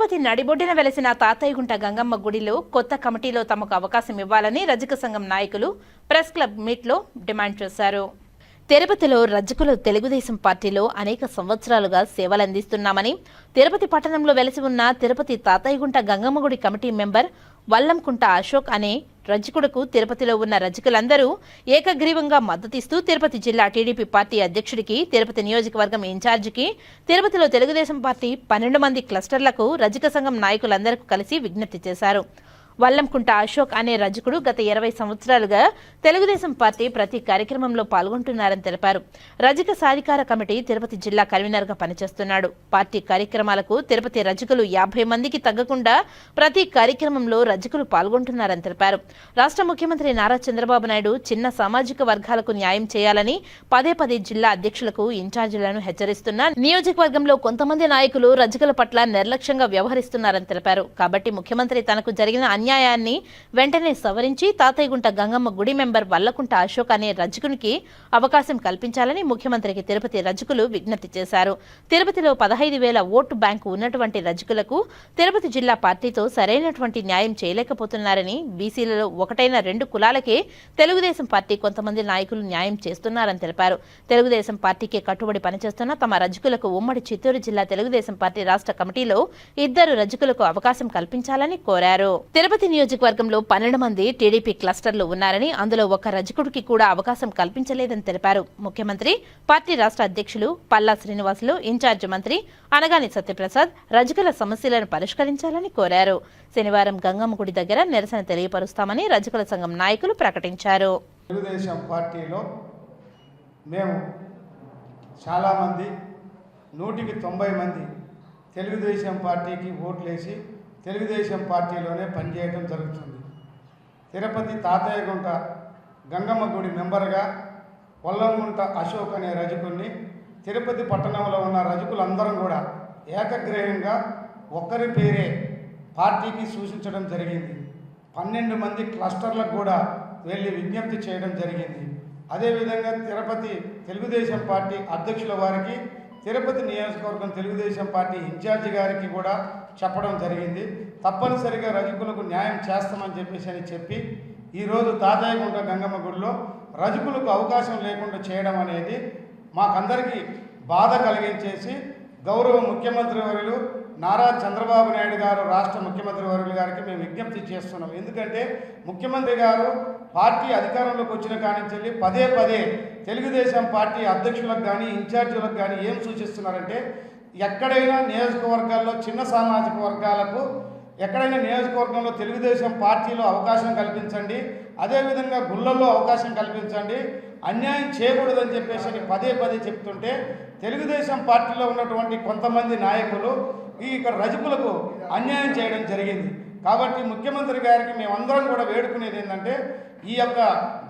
Speaker 1: తిరుపతి నడిబొడ్డున వెలసిన తాతయ్యగుంట గంగమ్మ గుడిలో కొత్త కమిటీలో తమకు అవకాశం ఇవ్వాలని రజక సంఘం నాయకులు ప్రెస్ క్లబ్ మీట్లో డిమాండ్ చేశారు. తిరుపతిలో రజకులు తెలుగుదేశం పార్టీలో అనేక సంవత్సరాలుగా సేవలందిస్తున్నామని, తిరుపతి పట్టణంలో వెలసి ఉన్న తిరుపతి తాతయ్యగుంట గంగమ్మ గుడి కమిటీ మెంబర్ వల్లంకుంట అశోక్ అనే రజకుడుకు తిరుపతిలో ఉన్న రజకులందరూ ఏకగ్రీవంగా మద్దతిస్తూ తిరుపతి జిల్లా టీడీపీ పార్టీ అధ్యక్షుడికి, తిరుపతి నియోజకవర్గం ఇన్ఛార్జికి, తిరుపతిలో తెలుగుదేశం పార్టీ 12 మంది క్లస్టర్లకు రజక సంఘం నాయకులందరూ కలిసి విజ్ఞప్తి చేశారు. వల్లంకుంట అశోక్ అనే రజకుడు గత 20 సంవత్సరాలుగా తెలుగుదేశం పార్టీ ప్రతి కార్యక్రమంలో పాల్గొంటున్నారని తెలిపారు. రజక సాధికార కమిటీ తిరుపతి జిల్లా కన్వీనర్గా పనిచేస్తున్నాడు. పార్టీ కార్యక్రమాలకు తిరుపతి రజకులు 50 మందికి తగ్గకుండా ప్రతి కార్యక్రమంలో రజకులు పాల్గొంటున్నారని తెలిపారు. రాష్ట్ర ముఖ్యమంత్రి నారా చంద్రబాబు నాయుడు చిన్న సామాజిక వర్గాలకు న్యాయం చేయాలని పదే జిల్లా అధ్యక్షులకు, ఇన్ఛార్జీలను హెచ్చరిస్తున్నా నియోజకవర్గంలో కొంతమంది నాయకులు రజకుల పట్ల నిర్లక్ష్యంగా వ్యవహరిస్తున్నారని తెలిపారు. కాబట్టి ముఖ్యమంత్రి తనకు జరిగిన అన్యాయాన్ని వెంటనే సవరించి తాతయ్యగుంట గంగమ్మ గుడి మెంబర్ వల్లకుంట అశోక్ అనే రజకునికి అవకాశం కల్పించాలని ముఖ్యమంత్రికి తిరుపతి రజకులు విజ్ఞప్తి చేశారు. తిరుపతిలో 15,000 ఓటు బ్యాంకు ఉన్నటువంటి రజకులకు తిరుపతి జిల్లా పార్టీతో సరైనటువంటి న్యాయం చేయలేకపోతున్నారని, బీసీలలో ఒకటైన 2 కులాలకే తెలుగుదేశం పార్టీ కొంతమంది నాయకులు న్యాయం చేస్తున్నారని తెలిపారు. తెలుగుదేశం పార్టీకి కట్టుబడి పనిచేస్తున్న తమ రజకులకు ఉమ్మడి చిత్తూరు జిల్లా తెలుగుదేశం పార్టీ రాష్ట్ర కమిటీలో 2 రజకులకు అవకాశం కల్పించాలని కోరారు. తిరుపతి నియోజకవర్గంలో 12 మంది టీడీపీ క్లస్టర్లు ఉన్నారని, అందులో ఒక్క రజకుడికి కూడా అవకాశం కల్పించలేదని తెలిపారు. ముఖ్యమంత్రి, పార్టీ రాష్ట్ర అధ్యక్షులు పల్లా శ్రీనివాసులు, ఇన్ఛార్జి మంత్రి అనగాని సత్యప్రసాద్ రజకుల సమస్యలను పరిష్కరించాలని కోరారు. శనివారం గంగమ్మ గుడి దగ్గర నిరసన తెలియపరుస్తామని రజకుల సంఘం నాయకులు ప్రకటించారు.
Speaker 15: తెలుగుదేశం పార్టీలో మేము చాలామంది 100కి 90 మంది తెలుగుదేశం పార్టీకి ఓట్లేసి తెలుగుదేశం పార్టీలోనే పనిచేయడం జరుగుతుంది. తిరుపతి తాతయ్యగుంట గంగమ్మ గుడి మెంబర్గా వల్లంగుంట అశోక్ అనే రజకుల్ని తిరుపతి పట్టణంలో ఉన్న రజకులందరం కూడా ఏకగ్రీవంగా ఒక్కరి పేరే పార్టీకి సూచించడం జరిగింది. 12 మంది క్లస్టర్లకు కూడా వెళ్ళి విజ్ఞప్తి చేయడం జరిగింది. అదేవిధంగా తిరుపతి తెలుగుదేశం పార్టీ అధ్యక్షుల వారికి, తిరుపతి నియోజకవర్గం తెలుగుదేశం పార్టీ ఇన్ఛార్జి గారికి కూడా చెప్పడం జరిగింది. తప్పనిసరిగా రజకులకు న్యాయం చేస్తామని చెప్పి ఈరోజు తాతయ్యగుంట గంగమ్మ గుడిలో రజకులకు అవకాశం లేకుండా చేయడం అనేది మాకందరికీ బాధ కలిగించేసి, గౌరవ ముఖ్యమంత్రి వర్యులు నారా చంద్రబాబు నాయుడు గారు, రాష్ట్ర ముఖ్యమంత్రి వర్యులు గారికి మేము విజ్ఞప్తి చేస్తున్నాం. ఎందుకంటే ముఖ్యమంత్రి గారు పార్టీ అధికారంలోకి వచ్చిన కానించి పదే తెలుగుదేశం పార్టీ అధ్యక్షులకు కానీ ఇన్ఛార్జీలకు కానీ ఏం సూచిస్తున్నారంటే, ఎక్కడైనా నియోజకవర్గాల్లో చిన్న సామాజిక వర్గాలకు ఎక్కడైనా నియోజకవర్గంలో తెలుగుదేశం పార్టీలో అవకాశం కల్పించండి, అదేవిధంగా గుళ్ళల్లో అవకాశం కల్పించండి, అన్యాయం చేయకూడదని చెప్పేసి పదే చెప్తుంటే తెలుగుదేశం పార్టీలో ఉన్నటువంటి కొంతమంది నాయకులు ఇక్కడ రజకులకు అన్యాయం చేయడం జరిగింది. కాబట్టి ముఖ్యమంత్రి గారికి మేమందరం కూడా వేడుకునేది ఏంటంటే, ఈ యొక్క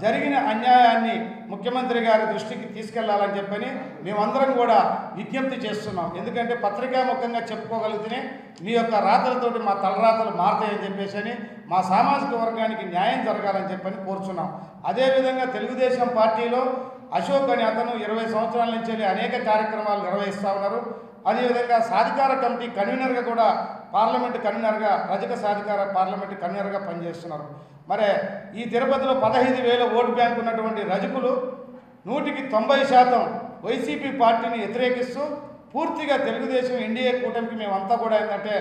Speaker 15: జరిగిన అన్యాయాన్ని ముఖ్యమంత్రి గారి దృష్టికి తీసుకెళ్లాలని చెప్పని మేమందరం కూడా విజ్ఞప్తి చేస్తున్నాం. ఎందుకంటే పత్రికాముఖంగా చెప్పుకోగలిగితేనే మీ యొక్క రాతలతోటి మా తలరాతలు మారుతాయని చెప్పేసి మా సామాజిక వర్గానికి న్యాయం జరగాలని చెప్పని కోరుచున్నాం. అదేవిధంగా తెలుగుదేశం పార్టీలో అశోక్ అని అతను 20 సంవత్సరాల నుంచి అనేక కార్యక్రమాలు నిర్వహిస్తూ ఉన్నారు. అదేవిధంగా సాధికార కమిటీ కన్వీనర్గా కూడా పార్లమెంటు కన్వీనర్గా, రజక సాధికార పార్లమెంటు కన్వీనర్గా పనిచేస్తున్నారు. మరి ఈ తిరుపతిలో 15,000 ఓటు బ్యాంక్ ఉన్నటువంటి రజకులు 100కి 90% వైసీపీ పార్టీని వ్యతిరేకిస్తూ పూర్తిగా తెలుగుదేశం ఎన్డీఏ కూటమికి మేమంతా కూడా ఏంటంటే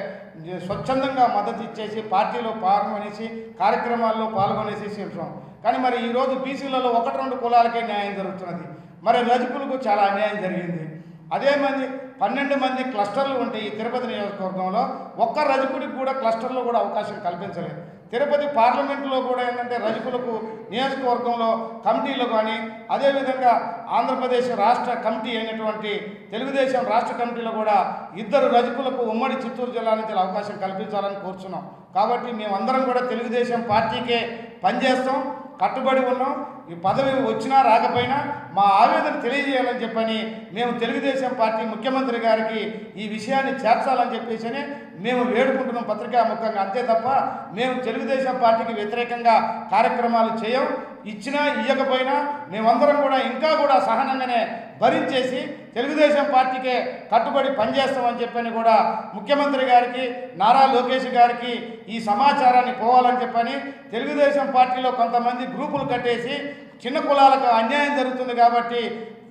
Speaker 15: స్వచ్ఛందంగా మద్దతు ఇచ్చేసి పార్టీలో పాల్గొనేసి కార్యక్రమాల్లో పాల్గొనేసి ఉంటున్నాం. కానీ మరి ఈరోజు బీసీలలో 1-2 కులాలకే న్యాయం జరుగుతున్నది. మరి రజకులకు చాలా అన్యాయం జరిగింది. అదే 12 మంది క్లస్టర్లు ఉంటాయి ఈ తిరుపతి నియోజకవర్గంలో. ఒక్క రజకుడికి కూడా క్లస్టర్లో కూడా అవకాశం కల్పించలేదు. తిరుపతి పార్లమెంటులో కూడా ఏంటంటే రజకులకు నియోజకవర్గంలో కమిటీలో కానీ, అదేవిధంగా ఆంధ్రప్రదేశ్ రాష్ట్ర కమిటీ అయినటువంటి తెలుగుదేశం రాష్ట్ర కమిటీలో కూడా 2 రజకులకు ఉమ్మడి చిత్తూరు జిల్లా నుంచి అవకాశం కల్పించాలని కోరుచున్నాం. కాబట్టి మేమందరం కూడా తెలుగుదేశం పార్టీకే పనిచేస్తాం, కట్టుబడి ఉన్నాం. ఈ పదవి వచ్చినా రాకపోయినా మా ఆవేదన తెలియజేయాలని చెప్పని మేము తెలుగుదేశం పార్టీ ముఖ్యమంత్రి గారికి ఈ విషయాన్ని చేర్చాలని చెప్పేసి మేము వేడుకుంటున్నాం పత్రికాముఖంగా. అంతే తప్ప మేము తెలుగుదేశం పార్టీకి వ్యతిరేకంగా కార్యక్రమాలు చేయం. ఇచ్చినా ఇవ్వకపోయినా మేమందరం కూడా ఇంకా కూడా సహనంగానే భరించేసి తెలుగుదేశం పార్టీకే కట్టుబడి పనిచేస్తామని చెప్పని కూడా ముఖ్యమంత్రి గారికి నారా లోకేష్ గారికి ఈ సమాచారాన్ని పోవాలని చెప్పని తెలుగుదేశం పార్టీలో కొంతమంది గ్రూపులు కట్టేసి చిన్న కులాలకు అన్యాయం జరుగుతుంది కాబట్టి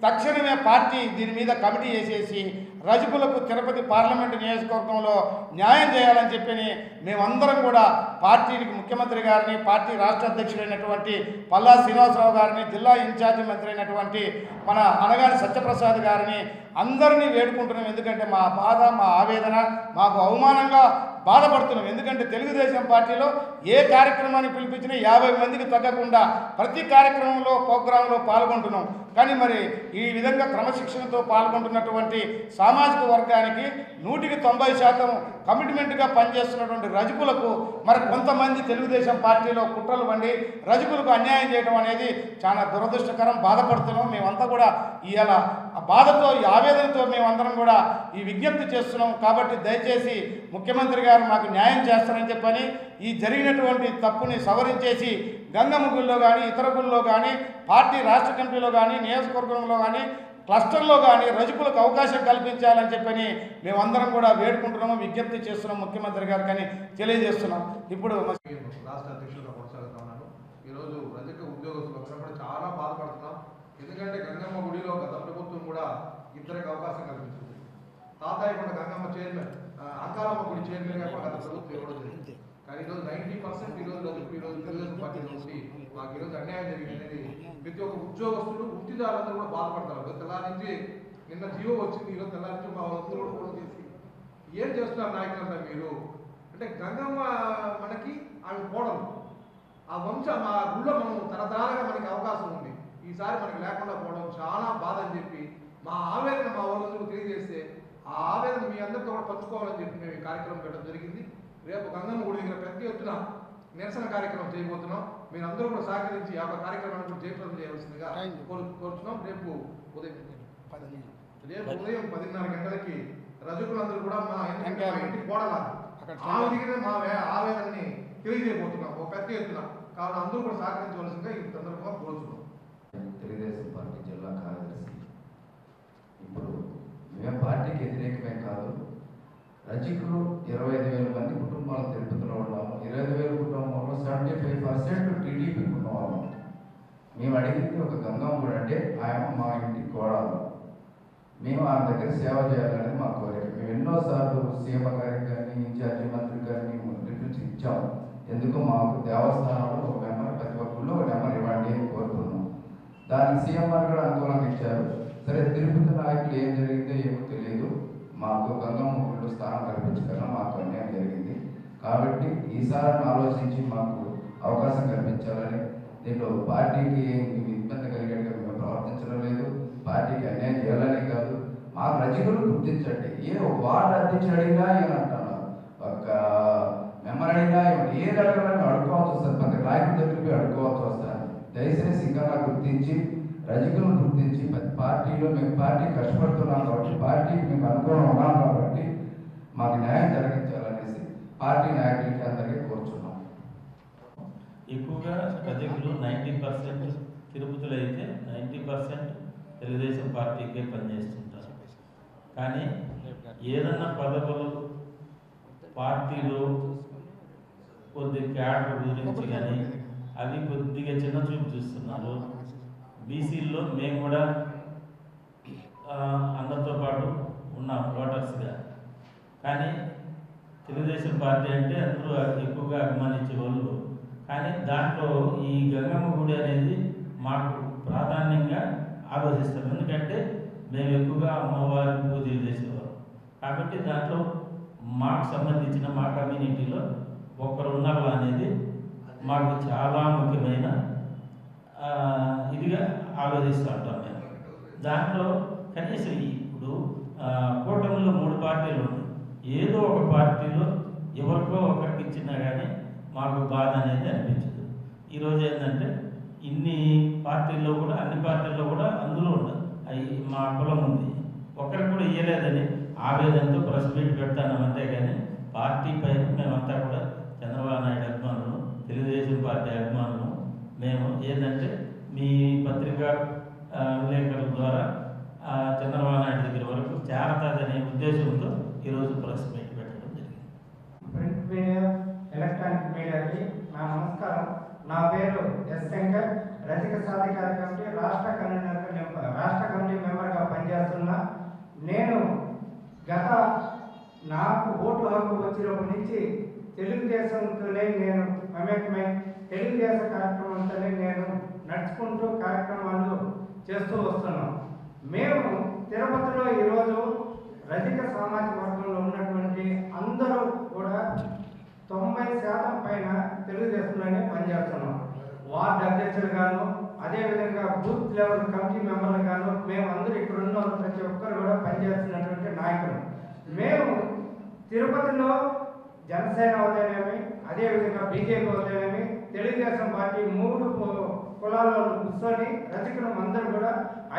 Speaker 15: తక్షణమే పార్టీ దీని మీద కమిటీ వేసేసి రజకులకు తిరుపతి పార్లమెంటు నియోజకవర్గంలో న్యాయం చేయాలని చెప్పి మేమందరం కూడా పార్టీకి ముఖ్యమంత్రి గారిని, పార్టీ రాష్ట్ర అధ్యక్షుడైనటువంటి పల్లా శ్రీనివాసరావు గారిని, జిల్లా ఇన్ఛార్జి మంత్రి అయినటువంటి మన అనగాని సత్యప్రసాద్ గారిని అందరినీ వేడుకుంటున్నాం. ఎందుకంటే మా బాధ, మా ఆవేదన, మాకు అవమానంగా బాధపడుతున్నాం. ఎందుకంటే తెలుగుదేశం పార్టీలో ఏ కార్యక్రమాన్ని పిలిపించినా 50 మందికి తగ్గకుండా ప్రతి కార్యక్రమంలో, ప్రోగ్రాంలో పాల్గొంటున్నాం. కానీ మరి ఈ విధంగా క్రమశిక్షణతో పాల్గొంటున్నటువంటి సామాజిక వర్గానికి 100% కమిట్మెంట్గా పనిచేస్తున్నటువంటి రజకులకు మరి కొంతమంది తెలుగుదేశం పార్టీలో కుట్రలు వండి రజకులకు అన్యాయం చేయడం అనేది చాలా దురదృష్టకరం. బాధపడుతున్నాం. మేమంతా కూడా ఇవాళ బాధతో, ఈ ఆవేదనతో మేమందరం కూడా ఈ విజ్ఞప్తి చేస్తున్నాం. కాబట్టి దయచేసి ముఖ్యమంత్రి గారు మాకు న్యాయం చేస్తారని చెప్పని ఈ జరిగినటువంటి తప్పుని సవరించేసి గంగమ్మ గుళ్ళో కానీ, ఇతర గుళ్ళో కానీ, పార్టీ రాష్ట్ర కమిటీలో కానీ, నియోజకవర్గంలో కానీ, క్లస్టర్లో కానీ రజకులకు అవకాశం కల్పించాలని చెప్పని మేమందరం కూడా వేడుకుంటున్నాము, విజ్ఞప్తి చేస్తున్నాం ముఖ్యమంత్రి గారు కానీ తెలియజేస్తున్నాం. ఇప్పుడు
Speaker 5: రాష్ట్ర అధ్యక్షుడిగా కొనసాగుతా ఉన్నాను. ఈరోజు రజక ఉద్యోగస్తులు కూడా చాలా బాధపడుతున్నాం. ఎందుకంటే గంగమ్మ గుడిలో గత ప్రభుత్వం కూడా ఇద్దరికి అవకాశం కల్పించింది. తాతాయకొండ గంగమ్మ చైర్మన్, అంకారమ్మ గుడి చైర్మన్గా గత ప్రభుత్వం ఇవ్వడం జరిగింది. కానీ ఈరోజు 90% ఈరోజు తెలుగుదేశం పార్టీ నుండి మాకు ఈరోజు అన్యాయం జరిగింది అనేది ప్రతి ఒక్క ఉద్యోగస్తులు, వృత్తిదారులందరూ కూడా బాధపడతారు. తెల్లారి నుంచి నిన్న జీవో వచ్చింది, ఈరోజు తెల్లారి నుంచి మా అందరూ కూడా ఫోన్ చేసి ఏం చేస్తున్నారు నాయకులంతా మీరు అంటే, గంగమ్మ మనకి ఆమె కోడలు, ఆ వంశం మా గుళ్ళో మనం తరతరాలుగా మనకి అవకాశం ఉంది, ఈసారి మనకి లేకుండా పోవడం చాలా బాధ అని చెప్పి మా ఆవేదన మా వాళ్ళందరూ తెలియజేస్తే ఆ ఆవేదన మీ అందరితో కూడా పంచుకోవాలని చెప్పి మేము ఈ కార్యక్రమం పెట్టడం జరిగింది. రేపు గంగమ్మ గుడి దగ్గర పెద్ద ఎత్తున నిరసన కార్యక్రమం చేయబోతున్నాం. మీరందరూ కూడా సహకరించి ఆ కార్యక్రమాన్ని కూడా జయప్రదం చేయవలసిందిగా కోరుతున్నాం. రేపు ఉదయం 10:30 గంటలకి రజకులందరూ కూడా మా ఇంటికి పోడాలి, ఆ దగ్గర మా ఆవేదనని తెలియజేయబోతున్నాం ఒక పెద్ద ఎత్తున. కావున అందరూ కూడా సహకరించవలసిందిగా ఈ సందర్భంగా కోరుతున్నాం.
Speaker 16: తెలుగుదేశం పార్టీ జిల్లా కార్యదర్శి. ఇప్పుడు మేము పార్టీకి వ్యతిరేకమే కాదు, రజకులు 25,000 మంది కుటుంబాలు తిరుపతిలో ఉన్నాము. 25,000 కుటుంబంలో 75% టీడీపీ కుటుంబాలు. మేము అడిగింది ఒక గంగమ్మ గుడి అంటే ఆయన మా ఇంటికి కోడాలి, మేము ఆయన దగ్గర సేవ చేయాలనేది మా కోరిక. మేము ఎన్నోసార్లు సీఎం గారికి కానీ, ఇన్ఛార్జి మంత్రి గారిని రిఫరెన్స్ ఇచ్చాము. ఎందుకు మాకు దేవస్థానంలో ఒక నెంబర్, ప్రతి ఒక్కళ్ళు ఒక నెంబర్ ఇవ్వండి అని కోరుతున్నాం. దానికి సీఎం గారు కూడా అనుకూలంగా ఇచ్చారు. సరే, తిరుపతి నాయకులు ఏం జరిగిందో ఏమో తెలియదు, మాకు గంగమ్మ గుడిలో స్థానం కల్పించగలరా, మాకు అన్యాయం జరిగింది. కాబట్టి ఈసారి ఆలోచించి మాకు అవకాశం కల్పించాలని, దీంట్లో పార్టీకి ఇబ్బంది కలిగేట్టుగా మేము ప్రవర్తించడం లేదు, పార్టీకి అన్యాయం చేయాలని కాదు. మా రజకులు గుర్తించండి. ఒక వార్డు అధ్యక్షుడు అడిగినా ఏమంటున్నారు, ఒక మెంబర్ అడిగినా ఏ రకంగా అడుకోవాల్సి వస్తుంది, ప్రతి నాయకుడి దగ్గరికి అడుకోవాల్సి వస్తుంది. దయచేసి ఇంకా గుర్తించి, రజకులను గుర్తించి, ప్రతి పార్టీలో మేము పార్టీ కష్టపడుతున్నాం కాబట్టి, పార్టీకి మేము అనుకూలం ఉన్నాం కాబట్టి మాకు న్యాయం జరిగించాలనేసి పార్టీ నాయకులకి అందరికీ కోరుచున్నాం.
Speaker 17: ఎక్కువగా రజకులు 90% తిరుపతిలో అయితే 90% తెలుగుదేశం పార్టీకే పనిచేస్తుంటారు. కానీ ఏదన్నా పదవులు పార్టీలో కొద్ది క్యాడర్ గురించి కానీ అవి కొద్దిగా చిన్న చూపు చూస్తున్నారు. బీసీల్లో మేము కూడా అందరితో పాటు ఉన్నాం ఓటర్స్గా. కానీ తెలుగుదేశం పార్టీ అంటే అందరూ ఎక్కువగా అభిమానించే వాళ్ళు. కానీ దాంట్లో ఈ గంగమ్మ గుడి అనేది మాకు ప్రాధాన్యంగా ఆలోచిస్తాం. ఎందుకంటే మేము ఎక్కువగా అమ్మవారి పూజలు చేసేవాళ్ళం. కాబట్టి దాంట్లో మాకు సంబంధించిన మా కమ్యూనిటీలో ఒకరు ఉన్నారు అనేది మాకు చాలా ముఖ్యమైన ఇదిగా ఆలోచిస్తూ ఉంటాం మేము. దాంట్లో కనీసం ఇప్పుడు కూటమిలో 3 పార్టీలు ఉన్నాయి. ఏదో ఒక పార్టీలో ఎవరికో ఒకరికి ఇచ్చినా కానీ మాకు బాధ అనేది అనిపించదు. ఈరోజు ఏంటంటే ఇన్ని పార్టీల్లో కూడా, అన్ని పార్టీల్లో కూడా అందులో ఉండదు, అవి మా కులం ఉంది, ఒకరికి కూడా ఇవ్వలేదని ఆవేదనతో ప్రెస్ మీట్ పెడతాను. అంతేగాని పార్టీ పైన మేమంతా కూడా చంద్రబాబు నాయుడు అభిమానులు, తెలుగుదేశం పార్టీ అభిమానులు, మేము ఏంటంటే మీ పత్రికా విలేకరుల ద్వారా చంద్రబాబు నాయుడు దగ్గర వరకు చేరతాదనే ఉద్దేశంతో ఈరోజు ప్రెస్ మీట్ పెట్టడం జరిగింది.
Speaker 15: ప్రింట్ మీడియా, ఎలక్ట్రానిక్ మీడియాకి నా నమస్కారం. నా పేరు ఎస్ శంకర్, రజక సాధికార కమిటీ రాష్ట్ర కమిటీ మెంబర్గా పనిచేస్తున్నా. నేను నాకు ఓటు హక్కు వచ్చినప్పటి నుంచి తెలుగుదేశంతోనే నేను మమేకమై తెలుగుదేశం కార్యక్రమంతోనే నేను నడుచుకుంటూ కార్యక్రమాలు చేస్తూ వస్తున్నాం. మేము తిరుపతిలో ఈరోజు రజక సామాజిక వర్గంలో ఉన్నటువంటి అందరూ కూడా 90% పైన తెలుగుదేశంలోనే పనిచేస్తున్నాం. వార్డు అధ్యక్షులు గాను, అదేవిధంగా బూత్ లెవెల్ కమిటీ మెంబర్లు గాను, మేము అందరూ ఇక్కడ ఉన్న ప్రతి ఒక్కరు కూడా పనిచేస్తున్నటువంటి నాయకులు. మేము తిరుపతిలో జనసేన అవుతానేమి, అదేవిధంగా బీజేపీ అవుతానేమి, తెలుగుదేశం పార్టీ 3 కులాల్లో కూర్చొని రజకులు అందరూ కూడా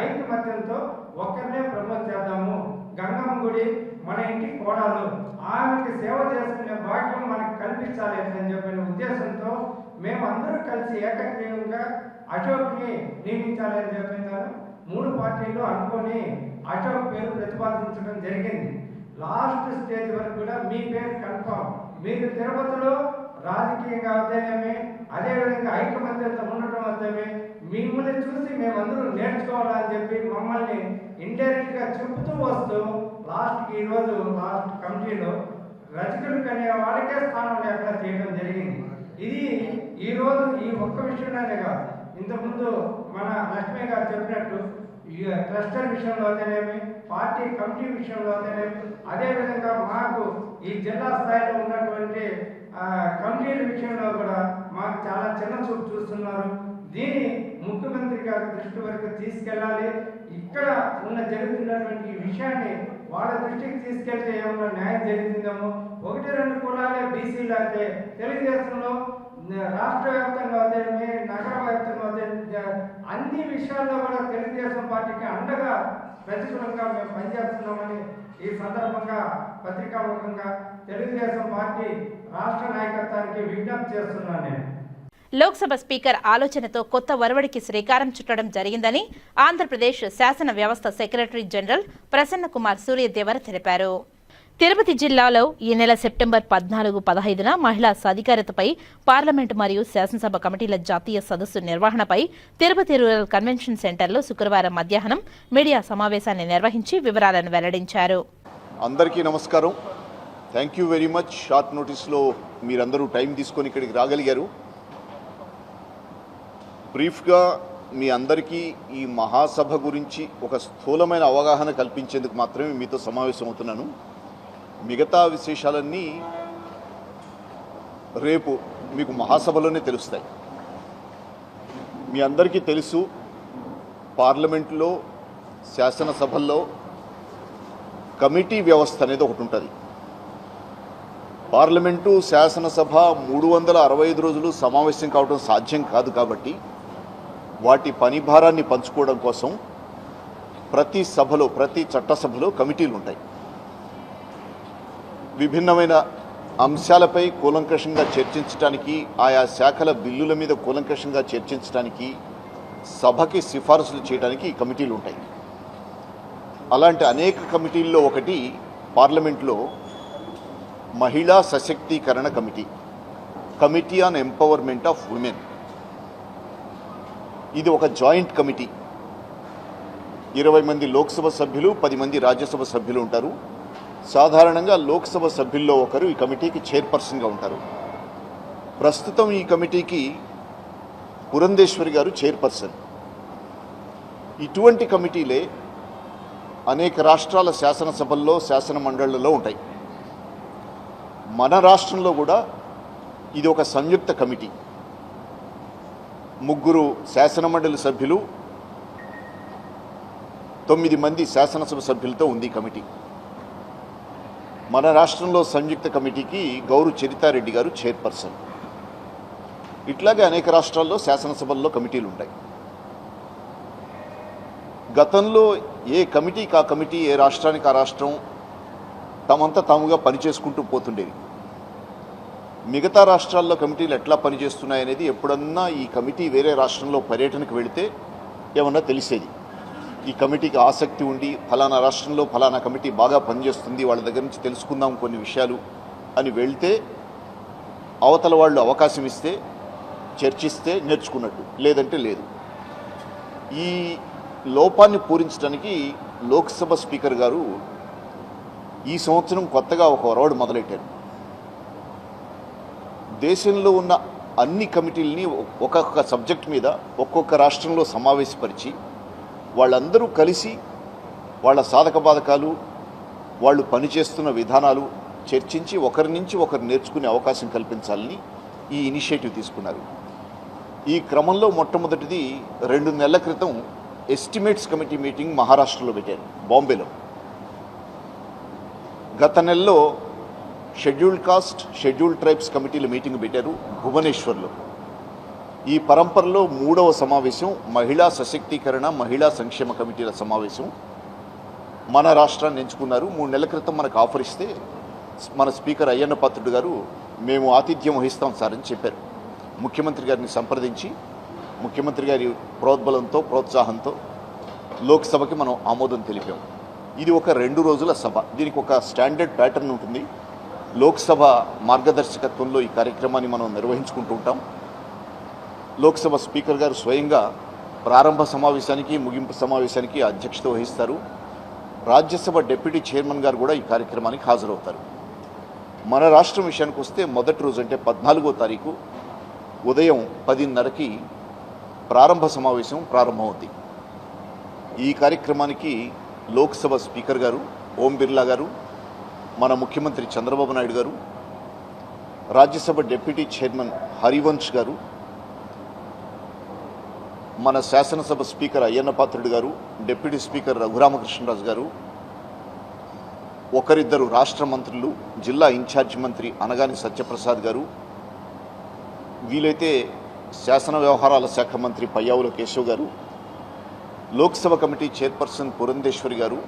Speaker 15: ఐకమత్యంతో ఒక్కరినే ప్రమోట్ చేద్దాము. గంగమ్మ గుడి మన ఇంటి కోడాలు, ఆమెకి సేవ చేసుకునే భాగ్యం మనకు కల్పించాలి అని చెప్పిన ఉద్దేశంతో మేము అందరూ కలిసి ఏకగ్రీవంగా అశోక్ని నియమించాలని చెప్పినారు. 3 పార్టీలు అనుకొని అశోక్ పేరు ప్రతిపాదించడం జరిగింది. లాస్ట్ స్టేజ్ వరకు కూడా మీ పేరు కన్ఫర్మ్. మీరు తిరుపతిలో రాజకీయంగా అవుతానేమి, అదేవిధంగా ఐకమత్యంతో ఉండటం అవుతామే, మిమ్మల్ని చూసి మేమందరూ నేర్చుకోవాలని చెప్పి మమ్మల్ని ఇండైరెక్ట్గా చెబుతూ వస్తూ లాస్ట్కి ఈరోజు లాస్ట్ కమిటీలో రజకులకు అనే వాళ్ళకే స్థానం లేకుండా చేయడం జరిగింది. ఇది ఈరోజు ఈ ఒక్క విషయంలోనే కాదు, ఇంతకుముందు మన లక్ష్మీ గారు చెప్పినట్టు క్లస్టర్ విషయంలో అయితేనేమి, పార్టీ కమిటీ విషయంలో అయితేనేమి, అదేవిధంగా మాకు ఈ జిల్లా స్థాయిలో ఉన్నటువంటి కమిటీల విషయంలో కూడా మాకు చాలా చిన్న చూపు చూస్తున్నారు. దీన్ని ముఖ్యమంత్రి గారి దృష్టి వరకు తీసుకెళ్ళాలి. ఇక్కడ జరుగుతున్నటువంటి ఈ విషయాన్ని వాళ్ళ దృష్టికి తీసుకెళ్తే ఏమన్నా న్యాయం జరుగుతుందేమో. 1-2 కులాలే బీసీలు అయితే తెలుగుదేశంలో రాష్ట్ర వ్యాప్తంగా అవుతాయి, నగర వ్యాప్తంగా అవుతాయి, అన్ని విషయాల్లో కూడా తెలుగుదేశం పార్టీకి అండగా ప్రతికూలంగా మేము పనిచేస్తున్నామని ఈ సందర్భంగా పత్రికాముఖంగా తెలుగుదేశం పార్టీ రాష్ట్ర నాయకత్వానికి విజ్ఞప్తి చేస్తున్నాను. నేను
Speaker 1: లోక్సభ స్పీకర్ ఆలోచనతో కొత్త ఒరవడికి శ్రీకారం చుట్టడం జరిగిందని ఆంధ్రప్రదేశ్ శాసన వ్యవస్థ సెక్రటరీ జనరల్ ప్రసన్న కుమార్ సూర్యదేవర తెలిపారు. తిరుపతి జిల్లాలో ఈ నెల సెప్టెంబర్ 14-15న మహిళా సాధికారతపై పార్లమెంటు మరియు శాసనసభ కమిటీల జాతీయ సదస్సు నిర్వహణపై తిరుపతి రూరల్ కన్వెన్షన్ సెంటర్లో శుక్రవారం మధ్యాహ్నం మీడియా సమావేశాన్ని నిర్వహించి వివరాలను వెల్లడించారు.
Speaker 18: అందరికీ నమస్కారం. Thank you very much. Short నోటీస్లో మీరందరూ టైం తీసుకొని ఇక్కడికి రాగలిగారు. బ్రీఫ్గా మీ అందరికీ ఈ మహాసభ గురించి ఒక స్థూలమైన అవగాహన కల్పించేందుకు మాత్రమే మీతో సమావేశమవుతున్నాను. మిగతా విశేషాలన్నీ రేపు మీకు మహాసభలోనే తెలుస్తాయి. మీ అందరికీ తెలుసు, పార్లమెంట్లో శాసనసభల్లో కమిటీ వ్యవస్థ అనేది ఒకటి ఉంటుంది. పార్లమెంటు శాసనసభ 365 రోజులు సమావేశం కావడం సాధ్యం కాదు. కాబట్టి వాటి పని భారాన్ని పంచుకోవడం కోసం ప్రతి సభలో, ప్రతి చట్టసభలో కమిటీలు ఉంటాయి. విభిన్నమైన అంశాలపై కూలంకషంగా చర్చించడానికి, ఆయా శాఖల బిల్లుల మీద కూలంకషంగా చర్చించడానికి, సభకి సిఫారసులు చేయడానికి ఈ కమిటీలు ఉంటాయి. అలాంటి అనేక కమిటీల్లో ఒకటి పార్లమెంట్లో మహిళా సశక్తీకరణ committee, committee on empowerment of women. ఇది ఒక జాయింట్ కమిటీ. 20 మంది లోక్సభ సభ్యులు, 10 మంది రాజ్యసభ సభ్యులు ఉంటారు. సాధారణంగా లోక్సభ సభ్యుల్లో ఒకరు ఈ కమిటీకి చైర్పర్సన్గా ఉంటారు. ప్రస్తుతం ఈ కమిటీకి పురంధేశ్వరి గారు చైర్పర్సన్. ఇటువంటి కమిటీలే అనేక రాష్ట్రాల శాసనసభల్లో, శాసన మండళ్లలో ఉంటాయి. మన రాష్ట్రంలో కూడా ఇది ఒక సంయుక్త కమిటీ. 3 శాసనమండలి సభ్యులు, 9 మంది శాసనసభ సభ్యులతో ఉంది కమిటీ. మన రాష్ట్రంలో సంయుక్త కమిటీకి గౌరు చరితారెడ్డి గారు చైర్పర్సన్. ఇట్లాగే అనేక రాష్ట్రాల్లో శాసనసభల్లో కమిటీలు ఉంటాయి. గతంలో ఏ కమిటీకి ఆ కమిటీ, ఏ రాష్ట్రానికి ఆ రాష్ట్రం తమంతా తాముగా పనిచేసుకుంటూ పోతుండేవి. మిగతా రాష్ట్రాల్లో కమిటీలు ఎట్లా పనిచేస్తున్నాయనేది ఎప్పుడన్నా ఈ కమిటీ వేరే రాష్ట్రంలో పర్యటనకు వెళితే ఏమన్నా తెలిసేది. ఈ కమిటీకి ఆసక్తి ఉండి ఫలానా రాష్ట్రంలో ఫలానా కమిటీ బాగా పనిచేస్తుంది, వాళ్ళ దగ్గర నుంచి తెలుసుకుందాం కొన్ని విషయాలు అని వెళ్తే అవతల వాళ్ళు అవకాశం ఇస్తే చర్చిస్తే నేర్చుకున్నట్టు, లేదంటే లేదు. ఈ లోపాన్ని పూరించడానికి లోక్సభ స్పీకర్ గారు ఈ సంవత్సరం కొత్తగా ఒక ఒరవడి మొదలెట్టారు. దేశంలో ఉన్న అన్ని కమిటీలని ఒక్కొక్క సబ్జెక్ట్ మీద ఒక్కొక్క రాష్ట్రంలో సమావేశపరిచి వాళ్ళందరూ కలిసి వాళ్ళ సాధక బాధకాలు, వాళ్ళు పనిచేస్తున్న విధానాలు చర్చించి ఒకరి నుంచి ఒకరు నేర్చుకునే అవకాశం కల్పించాలని ఈ ఇనిషియేటివ్ తీసుకున్నారు. ఈ క్రమంలో మొట్టమొదటిది 2 నెలల క్రితం ఎస్టిమేట్స్ కమిటీ మీటింగ్ మహారాష్ట్రలో పెట్టారు, బాంబేలో. గత నెలలో షెడ్యూల్డ్ కాస్ట్, షెడ్యూల్డ్ ట్రైబ్స్ కమిటీల మీటింగ్ పెట్టారు భువనేశ్వర్లో. ఈ పరంపరలో 3వ సమావేశం మహిళా సశక్తీకరణ, మహిళా సంక్షేమ కమిటీల సమావేశం. మన రాష్ట్రాన్ని ఎంచుకున్నారు. 3 నెలల క్రితం మనకు ఆఫర్ ఇస్తే మన స్పీకర్ అయ్యన్న పాత్రుడు గారు మేము ఆతిథ్యం వహిస్తాం సార్ అని చెప్పారు. ముఖ్యమంత్రి గారిని సంప్రదించి ముఖ్యమంత్రి గారి ప్రోద్బలంతో, ప్రోత్సాహంతో లోక్సభకి మనం ఆమోదం తెలిపాం. ఇది ఒక 2 రోజుల సభ. దీనికి ఒక స్టాండర్డ్ ప్యాటర్న్ ఉంటుంది. లోక్సభ మార్గదర్శకత్వంలో ఈ కార్యక్రమాన్ని మనం నిర్వహించుకుంటూ ఉంటాం. లోక్సభ స్పీకర్ గారు స్వయంగా ప్రారంభ సమావేశానికి, ముగింపు సమావేశానికి అధ్యక్షత వహిస్తారు. రాజ్యసభ డిప్యూటీ చైర్మన్ గారు కూడా ఈ కార్యక్రమానికి హాజరవుతారు. మన రాష్ట్రం విషయానికి వస్తే మొదటి రోజు అంటే 14వ తారీఖు ఉదయం 10:30కి ప్రారంభ సమావేశం ప్రారంభమవుతుంది. ఈ కార్యక్రమానికి లోక్సభ స్పీకర్ గారు ఓం బిర్లా గారు, మన ముఖ్యమంత్రి చంద్రబాబు నాయుడు గారు, రాజ్యసభ డిప్యూటీ చైర్మన్ హరివంశ్ గారు, మన శాసనసభ స్పీకర్ అయ్యన్న పాత్రుడు గారు, డిప్యూటీ స్పీకర్ రఘురామకృష్ణరాజు గారు, ఒకరిద్దరు రాష్ట్ర మంత్రులు, జిల్లా ఇన్ఛార్జ్ మంత్రి అనగాని సత్యప్రసాద్ గారు, వీలైతే శాసన వ్యవహారాల శాఖ మంత్రి పయ్యావుల కేశవ్ గారు, లోక్సభ కమిటీ చైర్పర్సన్ పురంధేశ్వరి గారు,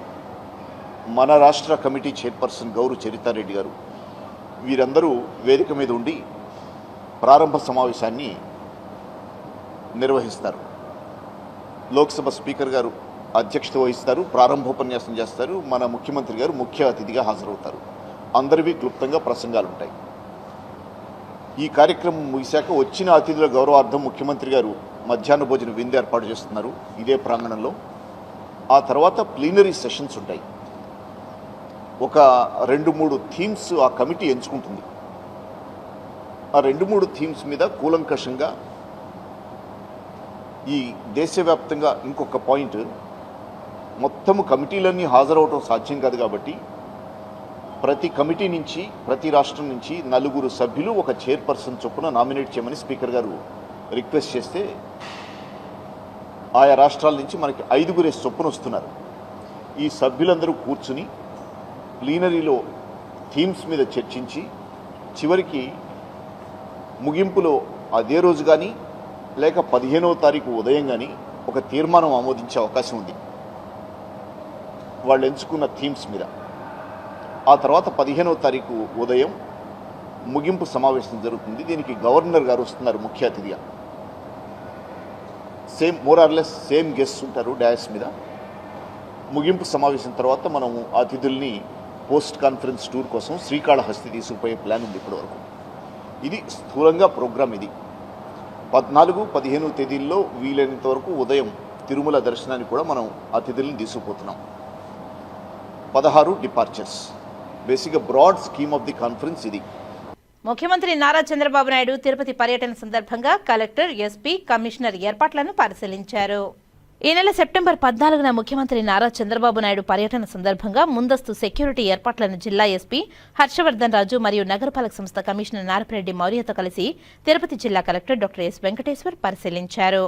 Speaker 18: మన రాష్ట్ర కమిటీ చైర్పర్సన్ గౌరు చరితారెడ్డి గారు, వీరందరూ వేదిక మీద ఉండి ప్రారంభ సమావేశాన్ని నిర్వహిస్తారు. లోక్సభ స్పీకర్ గారు అధ్యక్షత వహిస్తారు, ప్రారంభోపన్యాసం చేస్తారు. మన ముఖ్యమంత్రి గారు ముఖ్య అతిథిగా హాజరవుతారు. అందరివి క్లుప్తంగా ప్రసంగాలు ఉంటాయి. ఈ కార్యక్రమం ముగిశాక వచ్చిన అతిథుల గౌరవార్థం ముఖ్యమంత్రి గారు మధ్యాహ్న భోజన విందు ఏర్పాటు చేస్తున్నారు ఇదే ప్రాంగణంలో. ఆ తర్వాత ప్లీనరీ సెషన్స్ ఉంటాయి. ఒక 2-3 థీమ్స్ ఆ కమిటీ ఎంచుకుంటుంది. ఆ 2-3 థీమ్స్ మీద కూలంకషంగా ఈ దేశవ్యాప్తంగా ఇంకొక పాయింట్, మొత్తము కమిటీలన్నీ హాజరవటం సాధ్యం కాదు కాబట్టి ప్రతి కమిటీ నుంచి, ప్రతి రాష్ట్రం నుంచి 4 సభ్యులు ఒక చైర్పర్సన్ చొప్పున నామినేట్ చేయమని స్పీకర్ గారు రిక్వెస్ట్ చేస్తే ఆయా రాష్ట్రాల నుంచి మనకి 5 చొప్పున వస్తున్నారు. ఈ సభ్యులందరూ కూర్చుని ప్లీనరీలో థీమ్స్ మీద చర్చించి చివరికి ముగింపులో అదే రోజు కానీ లేక 15వ తారీఖు ఉదయం కానీ ఒక తీర్మానం ఆమోదించే అవకాశం ఉంది వాళ్ళు ఎంచుకున్న థీమ్స్ మీద. ఆ తర్వాత 15వ తారీఖు ఉదయం ముగింపు సమావేశం జరుగుతుంది. దీనికి గవర్నర్ గారు వస్తున్నారు ముఖ్య అతిథిగా. Same more or less same guests ఉంటారు డాయస్ మీద. ముగింపు సమావేశం తర్వాత మనం అతిథుల్ని పోస్ట్ కాన్ఫరెన్స్ టూర్ కోసం శ్రీకాళహస్తి తీసుకుపోయే ప్లాన్ ఉంది ఇప్పటివరకు. ఇది స్థూలంగా ప్రోగ్రామ్. ఇది 14, 15 తేదీల్లో వీలైనంత వరకు ఉదయం తిరుమల దర్శనానికి కూడా మనం అతిథుల్ని తీసుకుపోతున్నాం. 16 డిపార్చర్స్. బేసిక్గా broad scheme of the conference ఇది.
Speaker 1: ముఖ్యమంత్రి నారా చంద్రబాబు నాయుడు తిరుపతి పర్యటన సందర్భంగా కలెక్టర్, ఎస్పీ, కమిషనర్ ఏర్పాట్లను పరిశీలించారు. ఈ నెల సెప్టెంబర్ 14న ముఖ్యమంత్రి నారా చంద్రబాబు నాయుడు పర్యటన సందర్భంగా ముందస్తు సెక్యూరిటీ ఏర్పాట్లను జిల్లా ఎస్పీ హర్షవర్ధన్ రాజు మరియు నగరపాలక సంస్థ కమిషనర్ నారపరెడ్డి మౌర్యతో కలిసి తిరుపతి జిల్లా కలెక్టర్ డాక్టర్ ఎస్ వెంకటేశ్వర్ పరిశీలించారు.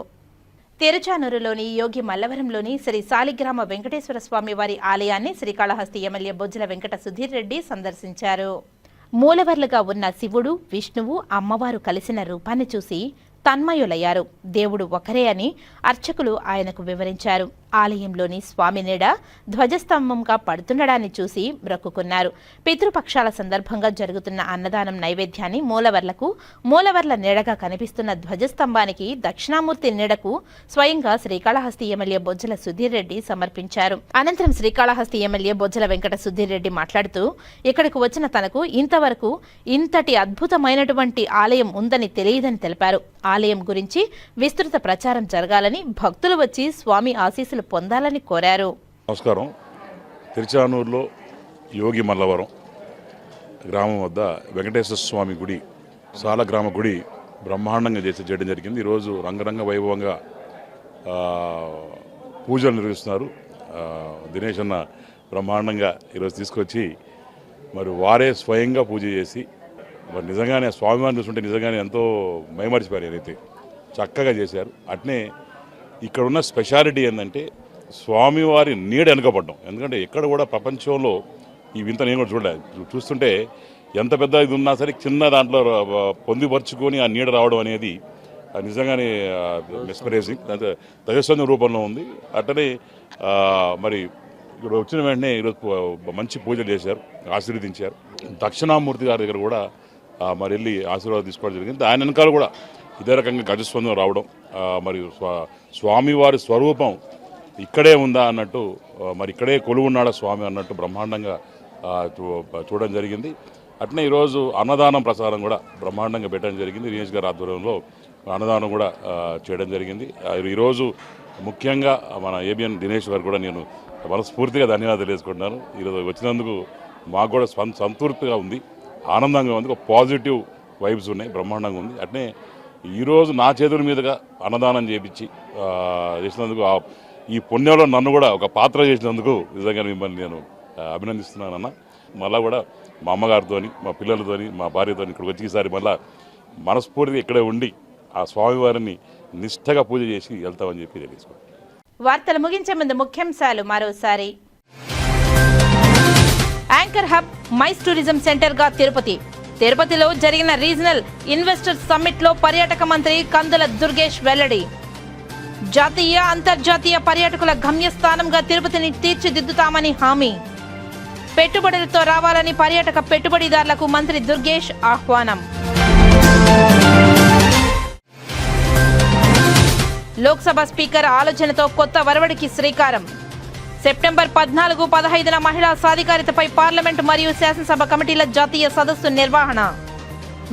Speaker 1: తిరుచానూరులోని యోగి మల్లవరంలోని శ్రీ సాలిగ్రామ వెంకటేశ్వర స్వామి వారి ఆలయాన్ని శ్రీకాళహస్తి ఎమ్మెల్యే బొజ్జల వెంకట సుధీర్ రెడ్డి సందర్శించారు. మూలవర్లుగా ఉన్న శివుడు, విష్ణువు, అమ్మవారు కలిసిన రూపాన్ని చూసి తన్మయులయ్యారు. దేవుడు ఒకరే అని అర్చకులు ఆయనకు వివరించారు. ఆలయంలోని స్వామి నీడ ధ్వజస్తంభంగా పడుతుండడాన్ని చూసి మ్రొక్కుకున్నారు. పితృపక్షాల సందర్భంగా జరుగుతున్న అన్నదానం నైవేద్యాన్ని మూలవర్ల నీడగా కనిపిస్తున్న ధ్వజస్తంభానికి దక్షిణామూర్తి నీడకు స్వయంగా శ్రీకాళహస్తి ఎమ్మెల్యే బొజ్జల సుధీర్ రెడ్డి సమర్పించారు. అనంతరం శ్రీకాళహస్తి ఎమ్మెల్యే బొజ్జల వెంకట సుధీర్ రెడ్డి మాట్లాడుతూ ఇక్కడకు వచ్చిన తనకు ఇంతవరకు ఇంతటి అద్భుతమైనటువంటి ఆలయం ఉందని తెలియదని తెలిపారు. ఆలయం గురించి విస్తృత ప్రచారం జరగాలని, భక్తులు వచ్చి స్వామి ఆశీస్సులు పొందాలని కోరారు.
Speaker 6: నమస్కారం. తిరుచానూరులో యోగి మల్లవరం గ్రామం వద్ద వెంకటేశ్వర స్వామి గుడి, సాలగ్రామ గుడి బ్రహ్మాండంగా చేయడం జరిగింది. ఈరోజు రంగరంగ వైభవంగా పూజలు నిర్వహిస్తున్నారు. దినేష్ అన్న బ్రహ్మాండంగా ఈరోజు తీసుకొచ్చి మరి వారే స్వయంగా పూజ చేసి మరి నిజంగానే స్వామివారిని చూస్తుంటే నిజంగానే ఎంతో మైమరిచిపోయారు. ఏదైతే చక్కగా చేశారు. అట్నే ఇక్కడ ఉన్న స్పెషాలిటీ ఏంటంటే స్వామివారి నీడ వెనుకపడ్డం. ఎందుకంటే ఎక్కడ కూడా ప్రపంచంలో ఈ వింత నేను కూడా చూడలేదు. చూస్తుంటే ఎంత పెద్ద ఇది ఉన్నా సరే చిన్న దాంట్లో పొందిపరుచుకొని ఆ నీడ రావడం అనేది నిజంగానే మెస్మరైజింగ్, అంటే దైవస్వంద రూపంలో ఉంది. అట్లనే మరి ఇక్కడ వచ్చిన వెంటనే ఈరోజు మంచి పూజలు చేశారు, ఆశీర్వదించారు. దక్షిణామూర్తి గారి దగ్గర కూడా మరి వెళ్ళి ఆశీర్వాదం తీసుకోవడం జరిగింది. ఆయన వెనకాల కూడా ఇదే రకంగా గజస్వందం రావడం, మరి స్వామివారి స్వరూపం ఇక్కడే ఉందా అన్నట్టు, మరి ఇక్కడే కొలువున్నాడా స్వామి అన్నట్టు బ్రహ్మాండంగా చూడడం జరిగింది. అట్నే ఈరోజు అన్నదానం ప్రసారం కూడా బ్రహ్మాండంగా పెట్టడం జరిగింది. దినేష్ గారి ఆధ్వర్యంలో అన్నదానం కూడా చేయడం జరిగింది. ఈరోజు ముఖ్యంగా మన ఏబిఎన్ దినేష్ గారు కూడా నేను మనస్ఫూర్తిగా ధన్యవాదాలు తెలియజేసుకుంటున్నాను. ఈరోజు వచ్చినందుకు మాకు కూడా సంతృప్తిగా ఉంది, ఆనందంగా ఉంది, ఒక పాజిటివ్ వైబ్స్ ఉన్నాయి, బ్రహ్మాండంగా ఉంది. అట్నే ఈరోజు నా చేతుల మీదుగా అన్నదానం చేసినందుకు ఈ పుణ్యంలో నన్ను కూడా ఒక పాత్ర చేసినందుకు నిజంగా మిమ్మల్ని నేను అభినందిస్తున్నానన్న. మళ్ళీ కూడా మా అమ్మగారితో, మా పిల్లలతో, మా భార్యతో ఇక్కడికి వచ్చి ఈసారి మళ్ళీ మనస్ఫూర్తిగా ఇక్కడే ఉండి ఆ స్వామివారిని నిష్ఠగా పూజ చేసి వెళ్తామని చెప్పి తెలియజేసుకోండి.
Speaker 1: వార్తలు ముగించే ముందు ముఖ్యాంశాలు మరోసారి. Anchor hub MICE tourism centre గా తిరుపతిలో జరిగిన రీజనల్ ఇన్వెస్టర్స్ సమ్మిట్ లో పర్యాటక మంత్రి కందుల దుర్గేష్ వెల్లడి. జాతీయ అంతర్జాతీయ పర్యాటకుల గమ్యస్థానంగా తిరుపతిని తీర్చిదిద్దుతామని హామీ. పెట్టుబడులతో రావాలని పర్యాటక పెట్టుబడిదారులకు మంత్రి దుర్గేష్ ఆహ్వానం. లోక్సభ స్పీకర్ ఆలోచనతో కొత్త వరవడికి శ్రీకారం. సెప్టెంబర్ 14-15 మహిళా సాధికారితపై పార్లమెంట్ మరియు శాసనసభ కమిటీల జాతీయ సదస్సు నిర్వహణ.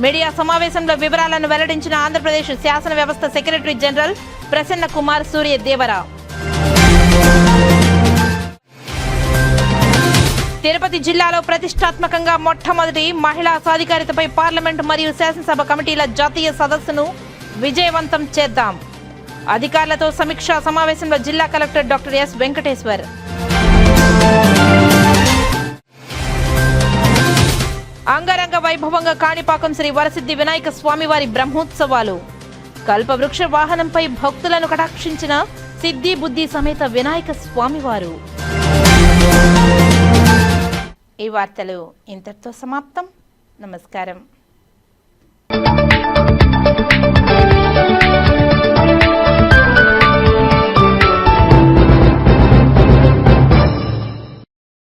Speaker 1: మీడియా సమావేశంలో వివరాలను వెల్లడించిన ఆంధ్రప్రదేశ్ శాసన వ్యవస్థ సెక్రటరీ జనరల్ ప్రసన్న కుమార్ సూర్యదేవర. తిరుపతి జిల్లాలో ప్రతిష్టాత్మకంగా మొట్టమొదటి మహిళా సాధికారితపై పార్లమెంట్ మరియు శాసనసభ కమిటీల జాతీయ సదస్సును విజయవంతం చేద్దాం. అధికారులతో సమీక్షా సమావేశంలో జిల్లా కలెక్టర్ డాక్టర్ ఎస్ వెంకటేశ్వర్. అంగరంగ వైభవంగా కాణిపాకం శ్రీ వరసిద్ధి వినాయక స్వామివారి బ్రహ్మోత్సవాలు. కల్పవృక్ష వాహనంపై భక్తులను కటాక్షించిన సిద్ధి బుద్ధి సమేత వినాయక స్వామివారు. ఈ వార్తలు ఇంతటితో సమాప్తం. నమస్కారం.